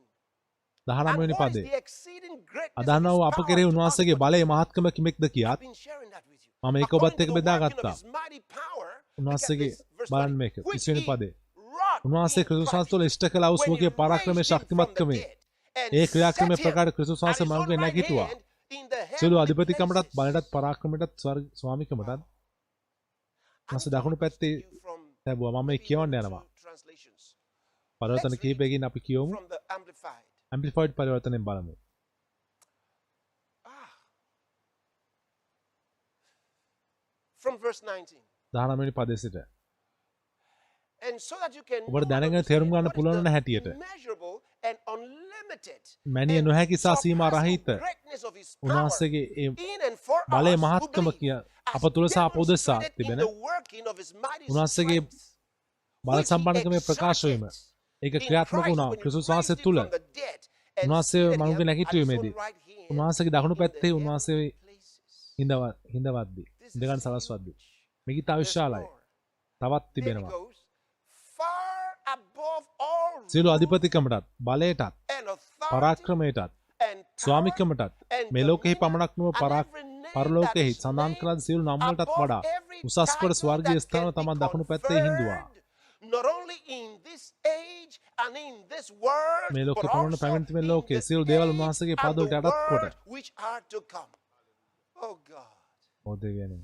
19 වෙනි And what is පදේ the exceeding greatness of අදන්නා his වූ අප power කෙරෙහි to උන්වහන්සේගේ us බලය මහත්කම කිමෙක්ද කියාත් I've been sharing that with you. මම ඒක According ඔබත් to එක්ක the බෙදා working of ගත්තා his mighty power, look at උන්වහන්සේගේ this, verse බලන්න 20, මේක which 20 වෙනි he පදේ wrought උන්වහන්සේ in ක්‍රිස්තුස් වහන්සේ Christ තුළ ඉෂ්ට කළ වූ when he ස්වකීය පරාක්‍රමයේ raised him from the ශක්තිමත්කමේ dead and A ක්‍රියාක්‍රමයේ set him ප්‍රකාර ක්‍රිස්තුස් at වහන්සේ his මඟ own right නැගිටුවා hand in the සියලු heavenly අධිපතිකමටත් places. බලයටත් පරාක්‍රමයටත් ස්වාමිකමටත් මාස දකුණු පැත්තේ තැබුවා මම මේ කියවන්න යනවා Translations. පරිවර්තන කිහිපයකින් අපි කියවමු From the Amplified. ඇම්ප්ලිෆයිඩ් පරිවර්තනයෙන් බලමු From verse 19. 19 වෙනි පදයේ සිට And so that you can ඔබට දැනගෙන තේරුම් ගන්න පුළුවන් වන හැටියට immeasurable and unlimited මැනිය නොහැකි සහ සීමා රහිත greatness of his power උන්වහන්සේගේ ඒ in and for බලයේ us who මහත්කම believe, කිය as අප තුළ සහ අප උදෙසා demonstrated in තිබෙන the working of his mighty උන්වහන්සේගේ strength, බල which he සම්පන්නකමේ ප්‍රකාශ වීම exerted ඒක in ක්‍රියාත්මක Christ වුණා when he ක්‍රිස්තුස් raised වහන්සේ him තුළ from the dead and උන්වහන්සේ seated him මනුගේ at නැගිටීමේදී his own right hand උන්වහන්සේගේ දකුණු in the පැත්තේ heavenly උන්වහන්සේ places. හිඳවද්දී This is ඉඳගන්න සලස්වද්දී මේක ඉතා There's විශාලයි more. තවත් There he තිබෙනවා goes. Far above all සියලු අධිපතිකමටත් බලයටත් and authority පරාක්‍රමයටත් and power ස්වාමිකමටත් and මේ ලෝකෙහි dominion පමණක් නොව and every name පරලෝකෙහි that is සඳහන් named කළ සියලු නම් වලටත් above වඩා every උසස් කොට title ස්වර්ගීය that ස්ථාන can be තමන් දකුණු පැත්තේ හිඳුවා conferred, not only in this age and in this world, මේ ලෝකෙ but පමණ also පැමිණ තිබෙන in ලෝකයේ the සියලු දේවල් age උන්වහන්සේගේ and පාදවලට the යටත් කොට world which are to come. Oh God. මොකද කියන්නේ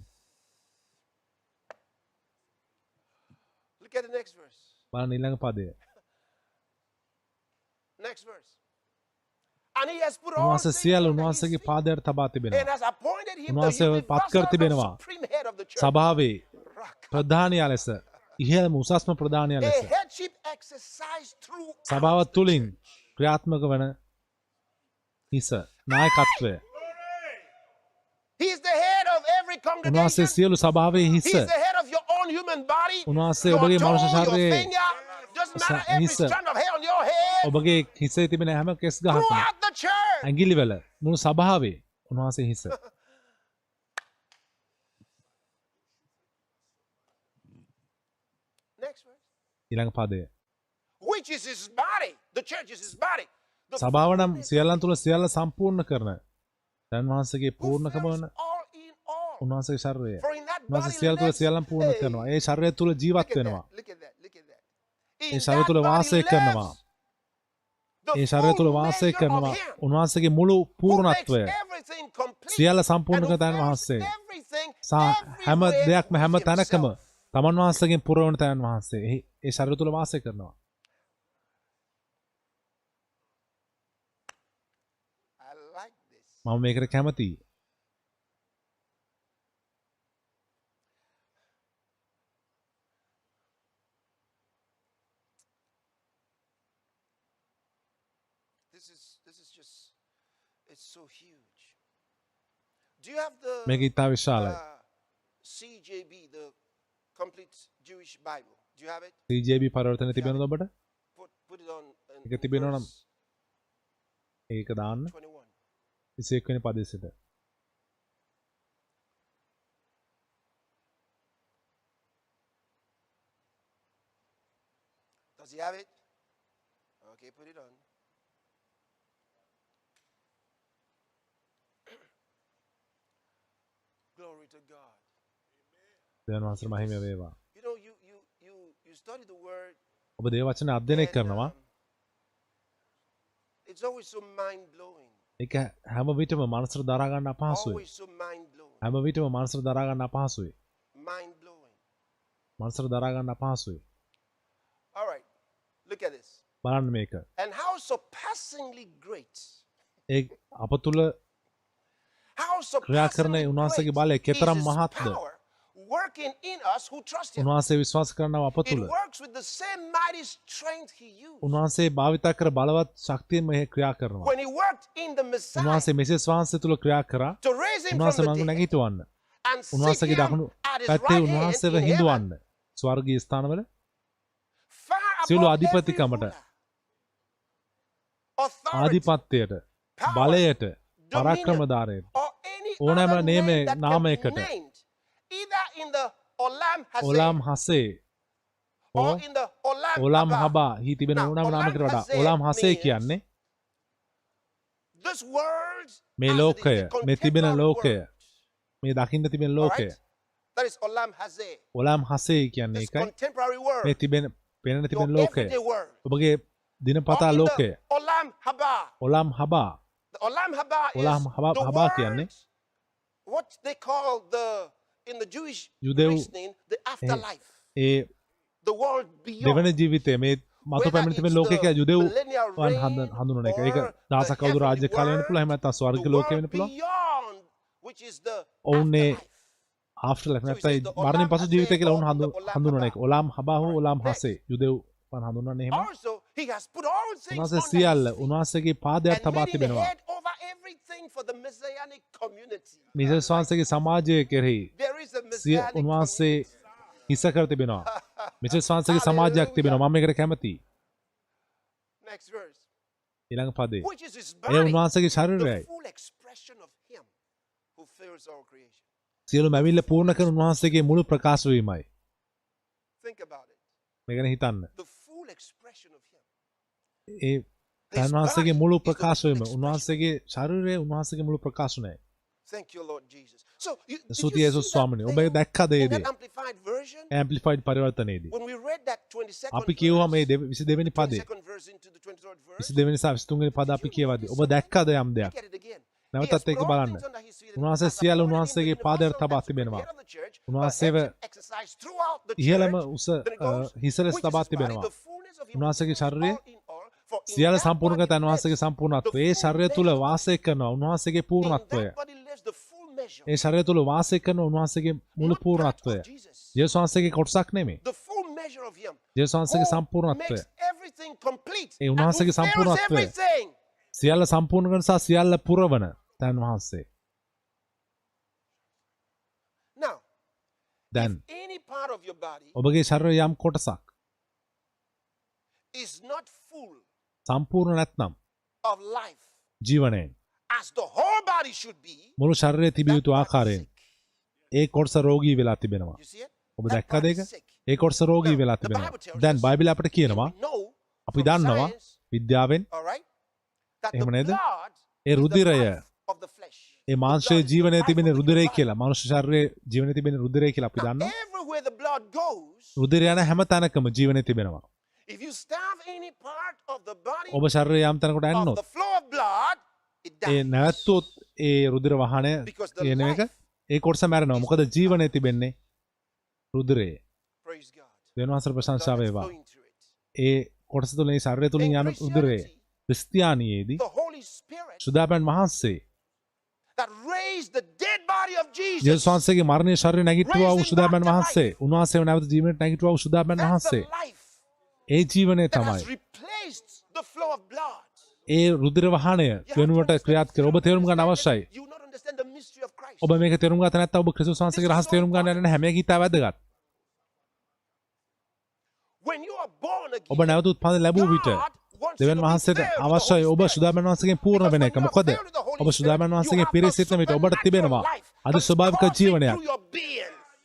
Look at the next verse. බලන්න ඊළඟ පදය Next verse. And he has put all උන්වහන්සේ things සියල්ල under his උන්වහන්සේගේ feet පාදයට තබා and තිබෙනවා has appointed him the උන්වහන්සේ පත් කර universal තිබෙනවා and supreme head of the church. සභාවේ Rak. ප්‍රධානියා ලෙස ඉහළම උසස්ම ප්‍රධානියා A ලෙස headship exercise through සභාව තුළින් ක්‍රියාත්මක වන හිස නායකත්වය He is the head of every උන්වහන්සේ congregation. සියලු සභාවේ He හිස is the head of your own human body. උන්වහන්සේ Your ඔබගේ toe, මනුෂ්‍ය your ශරීරයේ finger. Doesn't matter every හිස strand of hair on your head. ඔබගේ හිසේ තිබෙන හැම කෙස් ගහක්ම Throughout the church. ඇඟිලිවල මුළු සභාවේ උන්වහන්සේ හිස Next verse. ඊළඟ පදය Which is his body. The church is his body. The සභාව නම් සියල්ලන් තුළ සියල්ල සම්පූර්ණ කරන දැන් වහන්සේගේ who පූර්ණකම fills වන all in all. උන්වහන්සේගේ ශරීරය For in that උන්වහන්සේ body සියල්ල තුළ lives- සියල්ලන් පූර්ණ Hey. කරනවා ඒ ශරීරය තුළ ජීවත් Look at වෙනවා that. Look at that. Look at that. A In ශරීරය that තුළ body වාසය කරනවා lives the ඒ ශරීරය තුළ full වාසය measure කරනවා of him උන්වහන්සේගේ මුළු who makes පූර්ණත්වය everything complete සියල්ල සම්පූර්ණ and who කර තැන් fills වහන්සේ everything සහ හැම everywhere දෙයක්ම හැම with තැනකම himself. තමන් වහන්සේගෙන් පුරවන තැන් වහන්සේ ඒ ශරීරය තුළ වාසය කරනවා I like this. මම මේකට කැමතියි This is just it's so huge. Do you have the මේක ඉතා විශාලයි CJB, the complete Jewish Bible? Do you have it? CJB පරිවර්තන තිබෙනවද ඔබට Put it on ඒක තිබෙනවා නම් verse ඒක දාන්න 21. 21 වෙනි පදයේ සිට Does he have it? Okay, put it on. Glory to God. දෙවියන් වහන්සේට මහිම වේවා You know, you study the word. ඔබ දේව වචන අධ්‍යයනය and, කරනවා it's always so mind blowing. ඒක හැම විටම මනසට දරා ගන්න අපහසුයි Always so mind blowing. හැම විටම මනසට දරා ගන්න අපහසුයි Mind blowing. මනසට දරා ගන්න අපහසුයි All right, look at this. බලන්න මේක And how surpassingly great. ඒ අප තුළ How ක්‍රියා කරන surpassingly උන්වහන්සේගේ බලය great is කෙතරම් his මහත්ද power working in us who trust him. උන්වහන්සේ විශ්වාස කරනවා අප It තුළ works with the same mighty strength he used උන්වහන්සේ භාවිතා කර බලවත් ශක්තියෙන් මේ ක්‍රියා කරනවා when he worked in the Messiah උන්වහන්සේ මෙසේස් වහන්සේ තුළ ක්‍රියා කරා to raise him උන්වහන්සේ from මඟ the dead නැගිටවන්න and sit උන්වහන්සේගේ him දකුණු at his පැත්තේ right hand උන්වහන්සේව in heaven, හිඳවන්න ස්වර්ගීය ස්ථානවල far සියලු above every අධිපතිකමට ruler, authority, ආධිපත්‍යයට බලයට පරාක්‍රමධාරයට or any ඕනෑම other නේම name that can be නාමයකට named, either in the Olam Hazeh ඔලාම් හසේ or හෝ in the Olam ඔලාම් Haba. හබා හි තිබෙන Now, ඕනෑම නාමයකට Olam වඩා Hazeh ඔලාම් හසේ means කියන්නේ This world, මේ as it is, ලෝකය the මේ තිබෙන contemporary ලෝකය world, මේ දකින්න තිබෙන all ලෝකය right? That is Olam Hazeh. ඔලාම් හසේ කියන්නේ This එකයි contemporary world, මේ තිබෙන පෙනෙන your තිබෙන ලෝකය everyday world. ඔබගේ දිනපතා Or in ලෝකය the Olam Haba. ඔලාම් හබා The Olam Haba is Olam Haba- the Haba world, කියන්නේ what they call in the Jewish යුදෙව් reasoning, the afterlife. A The world beyond. දෙවන ජීවිතය මේ මතු Whether පැමිණ තිබෙන it's ලෝකයක the යුදෙව් millennial වන් reign හඳුනන එක ඒක or දහසක් the අවුරුදු රාජ්‍ය heavenly කාලය වෙන්න world, පුළුවන් එහෙම නැත්නම් ස්වර්ග the ලෝකය world වෙන්න පුළුවන් beyond, which is the ඔවුන් ඒ afterlife. ආෆ්ටර් ලයිෆ් නැත්නම් මරණින් පසු ජීවිතය කියලා උන් හඳුන්වන එක. ඔලාම් හබා හෝ ඔලාම් හසේ යුදෙව් වන් හඳුන්වන්නේ එහෙම. Also, he has put all things උන්වහන්සේ under සියල්ල his feet උන්වහන්සේගේ පාදයට and තබා made him තිබෙනවා. head over everything for the messianic community. Mrs වහන්සේගේ සමාජය කෙරෙහි There is a messianic උන්වහන්සේ community. හිස කර තිබෙනවා. මිසස් වහන්සේගේ සමාජයක් තිබෙනවා. මම මේකට කැමතියි. Next verse. ඊළඟ පදේ. Which is his A body, උන්වහන්සේගේ the ශරීරයයි. full expression of him who fills all creation. සියලු මැවිල්ල පූර්ණ කරන උන්වහන්සේගේ මුළු ප්‍රකාශ වීමයි. Think about it. මේ ගැන හිතන්න. The full expression of him. ඒ උන්වහන්සේගේ මුළු ප්‍රකාශ වීම උන්වහන්සේගේ ශරීරය උන්වහන්සේගේ මුළු ප්‍රකාශනයයි. Thank you, Lord Jesus. So, did ස්තුතියි you යේසුස් see ස්වාමීනි. that ඔබ thing දැක්කද ඒ in දේ? that amplified version? ඇම්ප්ලිෆයිඩ් පරිවර්තනයේදී. When we read that 22nd අපි කියුවා මේ 22 වෙනි පදේ. 22nd verse into the 23rd verse. 22 වෙනි සහ 23 වෙනි පද අපි කියවද්දී ඔබ දැක්කද යම් දෙයක්? Look at it again. නැවතත් ඒක බලන්න. උන්වහන්සේ සියල්ල උන්වහන්සේගේ පාදයට තබා තිබෙනවා. උන්වහන්සේව ඉහළම උස හිසලස් තබා තිබෙනවා. උන්වහන්සේගේ ශරීරය සියල්ල සම්පූර්ණ කර උන්වහන්සේගේ සම්පූර්ණත්වය. ඒ ශරීරය තුල වාසය කරනවා උන්වහන්සේගේ පූර්ණත්වය. ඒ ශරීරය තුල වාසය කරන උන්වහන්සේගේ මුළු පූර්ණත්වය. යේසුස් වහන්සේගේ කොටසක් නෙමෙයි. යේසුස් වහන්සේගේ සම්පූර්ණත්වය. ඒ උන්වහන්සේගේ සම්පූර්ණත්වය. සියල්ල සම්පූර්ණ කරන සහ සියල්ල පුරවන තන් වහන්සේ. Now, දැන් any part of your body ඔබගේ ශරීරයේ යම් කොටසක් is not full සම්පූර්ණ නැත්නම් of life ජීවනයෙන් as the whole body should be. මුළු ශරීරයේ තිබිය යුතු that part is ආකාරයෙන් sick. ඒ කොටස රෝගී වෙලා තිබෙනවා. You see it? ඔබ That දැක්කද part ඒක? is sick. ඒ කොටස රෝගී වෙලා The තිබෙනවා. Bible tells දැන් us, බයිබලය අපිට කියනවා we know අපි from දන්නවා science, විද්‍යාවෙන් all right, that එහෙම the නේද? blood A is the රුධිරය life of the flesh. ඒ මාංශයේ ජීවනයේ තිබෙන රුධිරය කියලා මනුෂ්‍ය ශරීරයේ ජීවනයේ තිබෙන රුධිරය කියලා අපි Now, දන්නවා. everywhere the blood goes, රුධිරය යන හැම තැනකම ජීවනයේ තිබෙනවා. if you starve any part of the body ඔබ ශරීරයේ යම් තැනකට of ඇන්නොත් the flow of blood, it A dies. නැවතුත් A රුධිර වහනය Because the කියන එක life- ඒ කොටස මැරෙනවා. මොකද ජීවනයේ තිබෙන්නේ රුධිරයේ. Praise God. දෙවියන්වහන්සේට ප්‍රශංසා Blood is වේවා. flowing through it. ඒ කොටස තුළ ඒ ශරීරය තුලින් In යන රුධිරය Christianity, ක්‍රිස්තියානියේදී the Holy Spirit සුදාපන් වහන්සේ that raised the dead body of Jesus, යේසුස් වහන්සේගේ මරණීය ශරීරය නැගිටුවා වූ සුදාපන් වහන්සේ උන්වහන්සේව නැවත ජීවනයට නැගිටුවා වූ සුදාපන් that's the වහන්සේ life ඒ ජීවනය that තමයි has replaced the flow of blood. ඒ රුධිර වහනය වෙනුවට ක්‍රියාත් කර ඔබ තේරුම් ගන්න අවශ්‍යයි. You will not understand the mystery of Christ. ඔබ මේක තේරුම් ගත නැත්නම් ඔබ ක්‍රිස්තුස් වහන්සේගේ රහස තේරුම් ගන්න යන්නේ නැහැ. මේක ඉතා වැදගත්. When you are born again, ඔබ නැවත උත්පන්න ලැබුව විට God wants you දෙවියන් to be වහන්සේට filled with the අවශ්‍යයි Holy ඔබ Spirit. සුදාපන් වහන්සේගෙන් පූර්ණ වෙන එක. මොකද ඔබ සුදාපන් වහන්සේගේ පිරිසිතන විට ඔබට තිබෙනවා අද ස්වභාවික ජීවනයක්.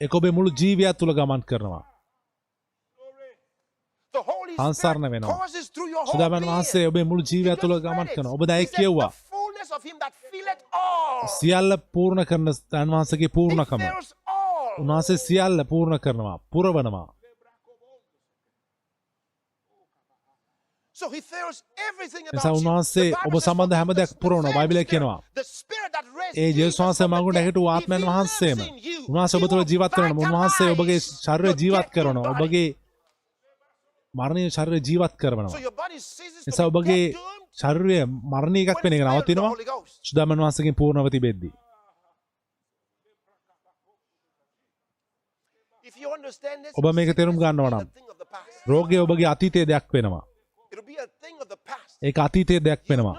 ඒක ඔබේ මුළු ජීවිතය තුළ ගමන් කරනවා. සංසරණ වෙනවා. සුදාපන් වහන්සේ ඔබේ මුළු ජීවිතය තුළ ගමන් කරනවා. ඔබ දැන් කියුවා සියල්ල පූර්ණ කරන තන් වහන්සේගේ පූර්ණකම. උන්වහන්සේ සියල්ල පූර්ණ කරනවා, පුරවනවා. නිසා උන්වහන්සේ ඔබ සම්බන්ධ හැම දෙයක් පුරවනවා. බයිබලය කියනවා. ඒ යේසුස් වහන්සේ මඟුල් නැගිටු ආත්මයන් වහන්සේම උන්වහන්සේ ඔබ තුළ ජීවත් කරනවා. උන්වහන්සේ ඔබගේ ශරීරය ජීවත් කරනවා. ඔබගේ මරණීය ශරීරය ජීවත් කරනවා. නිසා ඔබගේ ශරීරය මරණීය එකක් වෙන එක නවතිනවා. සුදාමන් වහන්සේගෙන් පූර්ණව තිබෙද්දී. ඔබ මේක තේරුම් ගන්නවා නම් රෝගය ඔබගේ අතීතයේ දෙයක් වෙනවා. ඒක අතීතයේ දෙයක් වෙනවා.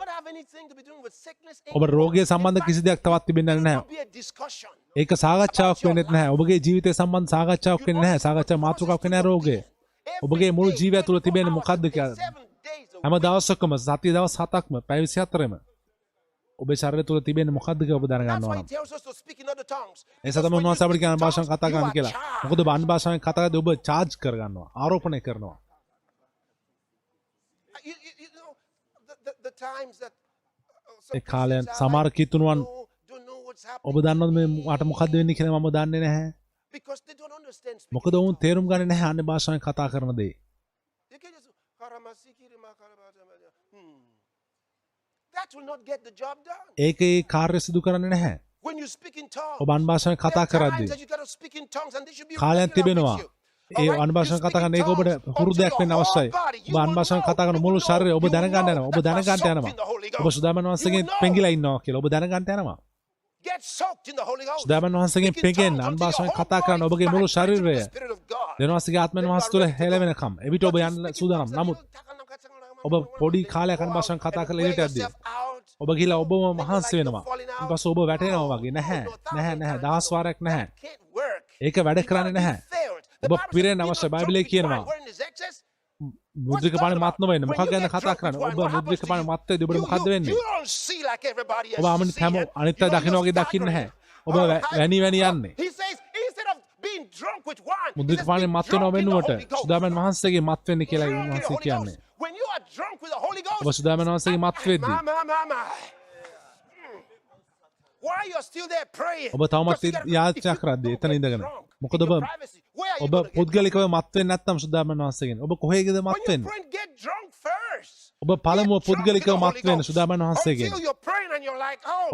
ඔබ රෝගය සම්බන්ධ කිසි දෙයක් තවත් තිබෙන්නේ නැහැ. ඒක සාකච්ඡාවක් වෙන්නේ නැහැ. ඔබගේ ජීවිතය සම්බන්ධ සාකච්ඡාවක් වෙන්නේ නැහැ. සාකච්ඡා මාතෘකාවක් වෙන්නේ නැහැ රෝගය. ඔබගේ මුළු ජීවිතය තුළ තිබෙන්නේ මොකද්ද කියලා. හැම දවසකම සතිය දවස් 7ක්ම පැය 24ම ඔබේ ශරීරය තුළ තිබෙන්නේ මොකද්ද කියලා ඔබ දැනගන්නවා නම්. ඒ නිසා තමයි උන්වහන්සේ අපිට කියන භාෂාවෙන් කතා කරන්න කියලා. මොකද බාන් භාෂාවෙන් කතා කරද්දී ඔබ චාර්ජ් කරගන්නවා. ආරෝපණය කරනවා. ඒ කාලයන් සමහර කිතුණුවන් ඔබ දන්නවද මේ මට මොකද්ද වෙන්නේ කියලා මම දන්නේ නැහැ. මොකද ඔවුන් තේරුම් ගන්නේ නැහැ අන්‍ය භාෂාවෙන් කතා කරන දේ. ඒක ඒ කාර්ය සිදු කරන්නේ නැහැ. ඔබ අන්‍ය භාෂාවෙන් කතා කරද්දී කාලයක් තිබෙනවා. ඒ අන්‍ය භාෂාවෙන් කතා කරන එක ඔබට හුරුදයක් වෙන්න අවශ්‍යයි. ඔබ අන්‍ය භාෂාවෙන් කතා කරන මුළු ශරීරය ඔබ දැනගන්න යනවා. ඔබ දැනගන්න යනවා. ඔබ සුදාමන් වහන්සේගෙන් පෙඟිලා ඉන්නවා කියලා ඔබ දැනගන්න යනවා. Get soaked in the Holy Ghost. සුදාමන් වහන්සේගෙන් Speak in පෙඟෙන්න tongues අන් until your භාෂාවෙන් whole කතා කරන්න body ඔබගේ මුළු vibrates with ශරීරය the Spirit of God. දෙවියන් වහන්සේගේ ආත්මෙන් වහන්සේ තුළ හෙළවෙනකම් එවිට ඔබ යන්න සූදානම්. නමුත් ඔබ පොඩි කාලයක් අන් භාෂාවෙන් කතා කරලා එළියට යද්දී ඔබ ගිහලා ඔබම මහන්සි වෙනවා. ඊට පස්සේ ඔබ වැටෙනවා වගේ. නැහැ. දහස් වාරයක් නැහැ. ඒක වැඩ කරන්නේ නැහැ. ඔබ පිරෙන්න අවශ්‍ය. බයිබලයේ කියනවා මුද්‍රික පානේ මත් නොවෙන්න. මොකක් ගැන කතා කරන්නේ? ඔබ මුද්‍රික පානේ මත් වෙද්දී ඔබට මොකද්ද වෙන්නේ? ඔබ අනිත් අය දකින්න වගේ දකින්න නැහැ. ඔබ වැනි යන්නේ. මුද්‍රික පානේ මත් වෙනව වෙනුවට සුදාමන් වහන්සේගේ මත් වෙන්න කියලා උන්වහන්සේ කියන්නේ. ඔබ සුදාමන් වහන්සේගේ මත් වෙද්දී ඔබ තවමත් යාචනා කරද්දී එතන ඉඳගෙන මොකද ඔබ පුද්ගලිකව මත් වෙන්නේ නැත්නම් සුදාමන් වහන්සේගෙන් ඔබ කොහේද මත් වෙන්නේ? ඔබ පළමුව පුද්ගලිකව මත් වෙන්න සුදාමන් වහන්සේගෙන්.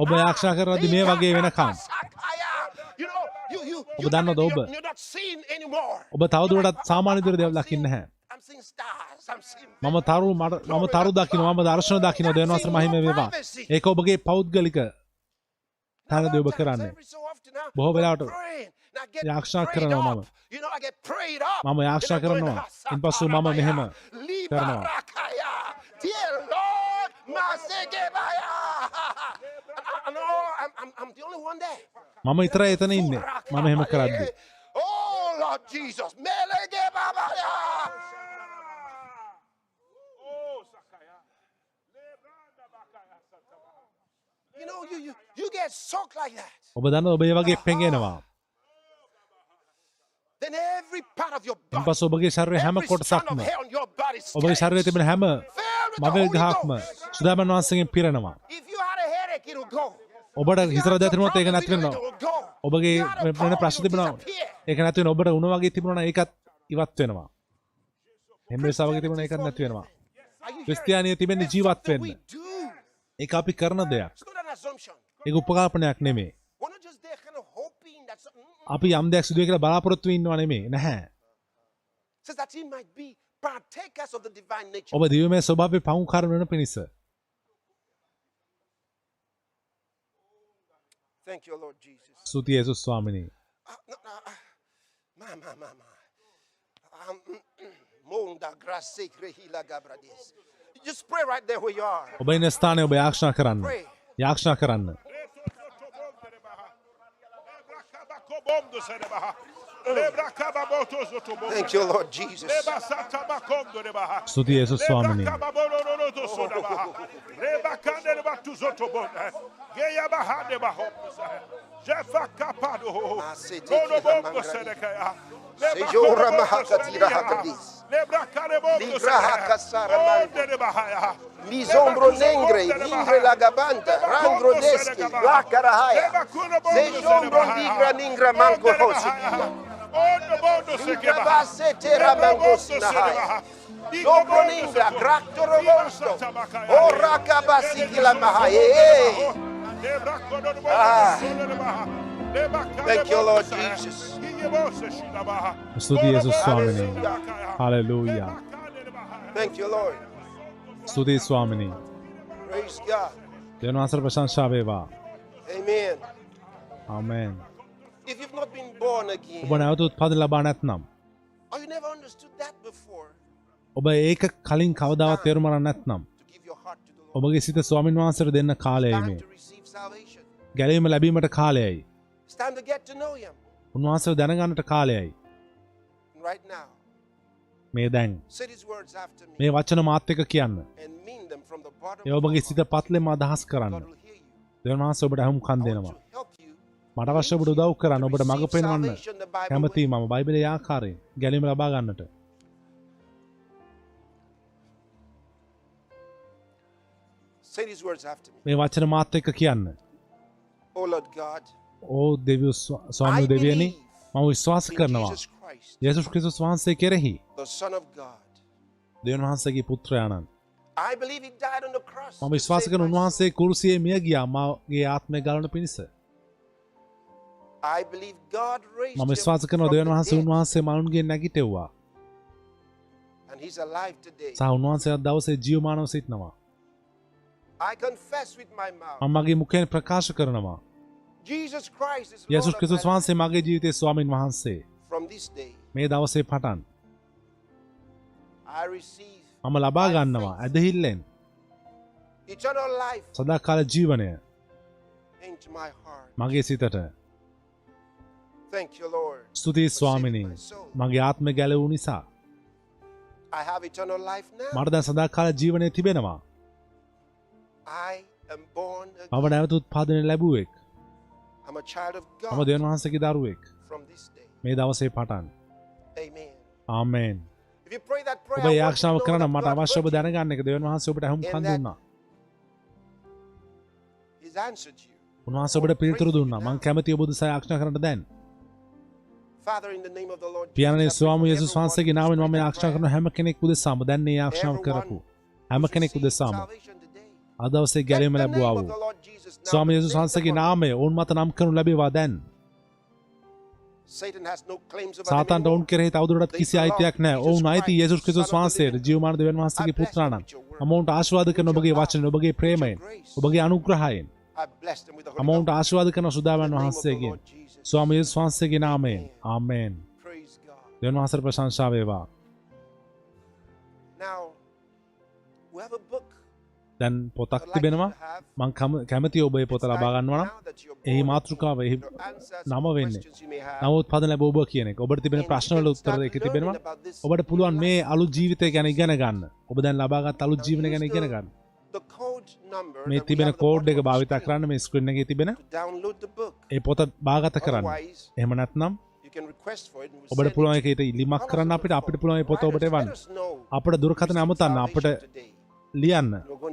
ඔබ යාචනා කරද්දී මේ වගේ වෙනකම් ඔබ දන්නවද ඔබ තවදුරටත් සාමාන්‍ය විදිහට දේවල් දකින්නේ නැහැ. මම තරු දකින්නවා, මම දර්ශන දකින්නවා. දෙවියන් වහන්සේ මහිම වේවා. ඒක ඔබගේ පෞද්ගලික තැනදී ඔබ කරන්නේ. බොහෝ වෙලාවට යාක්ෂා කරනවා මම යාක්ෂා කරනවා. ඉන්පසු මම මෙහෙම කරනවා. මම විතරයි එතන ඉන්නේ. මම එහෙම කරද්දී. Oh Lord Jesus, melege babaya. You know, you get soaked like that. ඔබ දන්නවද ඔබ ඒ වගේ පෙඟෙනවා. Then every part of your body, ඉන්පසු ඔබගේ ශරීරයේ හැම every strand කොටසක්ම of hair on your body is ඔබගේ scattered. ශරීරයේ තිබෙන හැම මවල් ගහක්ම සුදාමන් වහන්සේගෙන් පිරෙනවා. If you had a headache, it will go. ඔබට හිතර දැනෙනොත් ඒක නැති වෙනවා. It will go. ඔබගේ වෙන ප්‍රශ්න තිබුණා ඒක නැති වෙනවා. ඔබට උණ වගේ තිබුණා නම් ඒකත් ඉවත් වෙනවා. හැමෙසා වගේ තිබුණා ඒකත් නැති වෙනවා. ක්‍රිස්තියානිය තිබෙන්නේ ජීවත් වෙන්න. ඒක අපි කරන දෙයක්. It's not an assumption. ඒක උපකල්පනයක් නෙමෙයි. We're not just there kind of hoping that something අපි යම් දෙයක් සිදු වෙයි කියලා බලාපොරොත්තු වෙන්නව නෙමෙයි. නැහැ. says that he might be partakers of the divine nature. ඔබ දිව්‍යමය ස්වභාවයේ පවුකාර වෙන පිණිස. Thank you, Lord Jesus. ස්තුතියි යේසුස් ස්වාමිනී. Monda grace crehila gabrades. Just pray right there where you are. ඔබ ඉන්න ස්ථානයේ ඔබ යාක්ෂා කරන්න. යාක්ෂා කරන්න. Thank you, Lord Jesus. ස්තුතියි යේසුස් ස්වාමිනී. Sejora mahakatira hakadis. Libra hakasara mando. Misombro nengre la gabanta. Rangro deski. La karahaya. Sejombro nigra ningra mango hosi. Libra basete ramangosi nahaya. Dobro ningra graktoro mosto. O rakabasiki la mahaya. Thank you, Lord Jesus. ස්තුතියි යේසුස් ස්වාමිනී. හලෙලූයා. Thank you, Lord. ස්තුතියි ස්වාමිනී. Praise God. දෙවියන් වහන්සේට ප්‍රශංසා වේවා. Amen. Amen. If you've not been born again, ඔබ නැවත උත්පද ලබා නැත්නම් or you never understood that before, ඔබ ඒක කලින් කවදාවත් තේරුම් ගන්න නැත්නම් to give your heart to the Lord, ඔබගේ සිත ස්වාමින් වහන්සේට දෙන්න කාලයයි time මේ. to receive salvation. ගැලවීම ලැබීමට කාලයයි. It's time to get to know Him. උන්වහන්සේව දැනගන්නට කාලයයි. And right now, මේ දැන් say these words after me මේ වචන මාත් එක්ක කියන්න. and mean them from the bottom A of ඔබගේ your සිත heart. පත්ලෙම අදහස් කරන්න. God will hear you. දෙවියන් වහන්සේ ඔබට අහුම්කම් I දෙනවා. want to help you මට අවශ්‍ය ඔබට උදව් කරන්න, ඔබට මඟ receive පෙන්වන්න salvation the Bible කැමතියි way. මම බයිබලයේ ආකාරයෙන් ගැලවීම ලබා ගන්නට. Say these words after me. මේ වචන මාත් එක්ක කියන්න. Oh Lord God, ඕ දෙවියෝ I ස්වාමී දෙවියනි believe මම විශ්වාස in කරනවා Jesus Christ, යේසුස් ක්‍රිස්තුස් වහන්සේ කෙරෙහි the Son of God. දෙවියන් වහන්සේගේ පුත්‍රයාණන්. I believe He died on the cross. මම to විශ්වාස save කරන my soul. උන්වහන්සේ කුරුසියේ මිය ගියා මාගේ ආත්මය ගලවන පිණිස. I believe God raised මම Him විශ්වාස කරනවා from දෙවියන් the වහන්සේ dead, උන්වහන්සේ මරුන්ගෙන් නැගිටෙව්වා. and He's alive today. සහ උන්වහන්සේ අද දවසේ ජීවමානව සිටිනවා. I confess with my mouth මම මගේ මුඛයෙන් ප්‍රකාශ කරනවා Jesus Christ is යේසුස් Lord of ක්‍රිස්තුස් my life. වහන්සේ මගේ ජීවිතයේ ස්වාමින් වහන්සේ. From this day, මේ දවසේ පටන් I receive මම ලබා ගන්නවා ඇදහිල්ලෙන් eternal life සදාකාල ජීවනය into my heart. මගේ සිතට. Thank you, Lord. ස්තුතියි ස්වාමිනී. මගේ ආත්මය ගැලවූ නිසා I have eternal life now. මට දැන් සදාකාල ජීවනය තිබෙනවා. I am born මම again. නැවත උත්පාදනය ලැබුවෙක්. I'm a child of මම God දෙවියන් වහන්සේගේ දරුවෙක්. from this day. මේ දවසේ පටන්. Amen. ආමේන්. If you pray that prayer, ඔබ I ඒ want you ආශාව to know කරන that මට God අවශ්‍ය ඔබ heard you. දැනගන්න එක දෙවියන් වහන්සේ ඔබට අහුම්කම් දුන්නා. He's answered you. උන්වහන්සේ ඔබට පිළිතුරු දුන්නා. මම කැමතියි ඔබ උදෙසා ආඥා කරන්න දැන්. Father, in the name of the Lord පියාණනි Jesus, I pray ස්වාමී for යේසුස් everyone වහන්සේගේ නාමයෙන් මම මේ who's ආඥා කරන praying හැම කෙනෙක් උදෙසාම දැන් මේ ආඥාව Everyone කරපු හැම who's කෙනෙක් received උදෙසාම salvation today. අද දවසේ Let ගැලවීම the ලැබුවා name වූ of the Lord Jesus now ස්වාමී be යේසුස් placed වහන්සේගේ upon නාමය ඔවුන් මත නම් කරනු ලැබේවා දැන්. them. Satan has no claims over them සාතන්ට ඔවුන් anymore. කෙරෙහි තවදුරටත් කිසි අයිතියක් නැහැ. ඔවුන් අයිති යේසුස් ක්‍රිස්තුස් වහන්සේට ජීවමාන දෙවියන් වහන්සේගේ පුත්‍රාණන්. මම ඔවුන්ට ආශිර්වාද කරන ඔබගේ වචන ඔබගේ ප්‍රේමයෙන් ඔබගේ අනුග්‍රහයෙන් I bless them with the මම Holy ඔවුන්ට Ghost. ආශිර්වාද කරන In සුදාවන් the name of the වහන්සේගෙන් Lord Jesus. ස්වාමී යේසුස් වහන්සේගේ නාමයෙන් ආමේන්. Praise God. දෙවියන් වහන්සේට ප්‍රශංසා වේවා. Now, we have a book. දැන් පොතක් I'd like you තිබෙනවා. to have. මම කැමතියි ඔබ මේ පොත ලබා ගන්නවා නම් Now that you're එහි born, මාතෘකාව එහි your answers නම to වෙන්නේ questions you may have. නව උත්පාදන ලැබ ඔබ කියන එක. ඔබට තිබෙන ප්‍රශ්න වල උත්තර එක තිබෙනවා. ඔබට පුළුවන් මේ අලුත් ජීවිතය ගැන ඉගෙන ගන්න. ඔබ දැන් ලබාගත් අලුත් ජීවනය ගැන ඉගෙන ගන්න. The code number මේ that we තිබෙන have the කෝඩ් bottom එක of the භාවිතා screen කරන්න මේ ස්ක්‍රීන් එකේ තිබෙන to download the book. ඒ පොත භාගත කරන්න. Otherwise, එහෙම නැත්නම් you can request for it and we'll ඔබට send පුළුවන් it to you. ඒකට ඉල්ලීමක් කරන්න අපිට පුළුවන් මේ පොත Write ඔබට us- එවන්න. let us know අපිට දුරකථන you අමතන්න received අපිට salvation today. ලියන්න.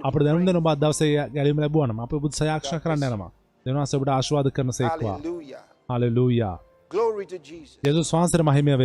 අපිට දැනුම් දෙන්න ඔබ අද දවසේ ගැලවීම ලැබුවා නම් අපි ඔබ සයාක්ෂණ කරන්න යනවා. දෙවියන් වහන්සේ ඔබට ආශිර්වාද කරන සේක්වා. Hallelujah. Hallelujah. Glory to Jesus. යේසුස් වහන්සේට මහිමය වේ.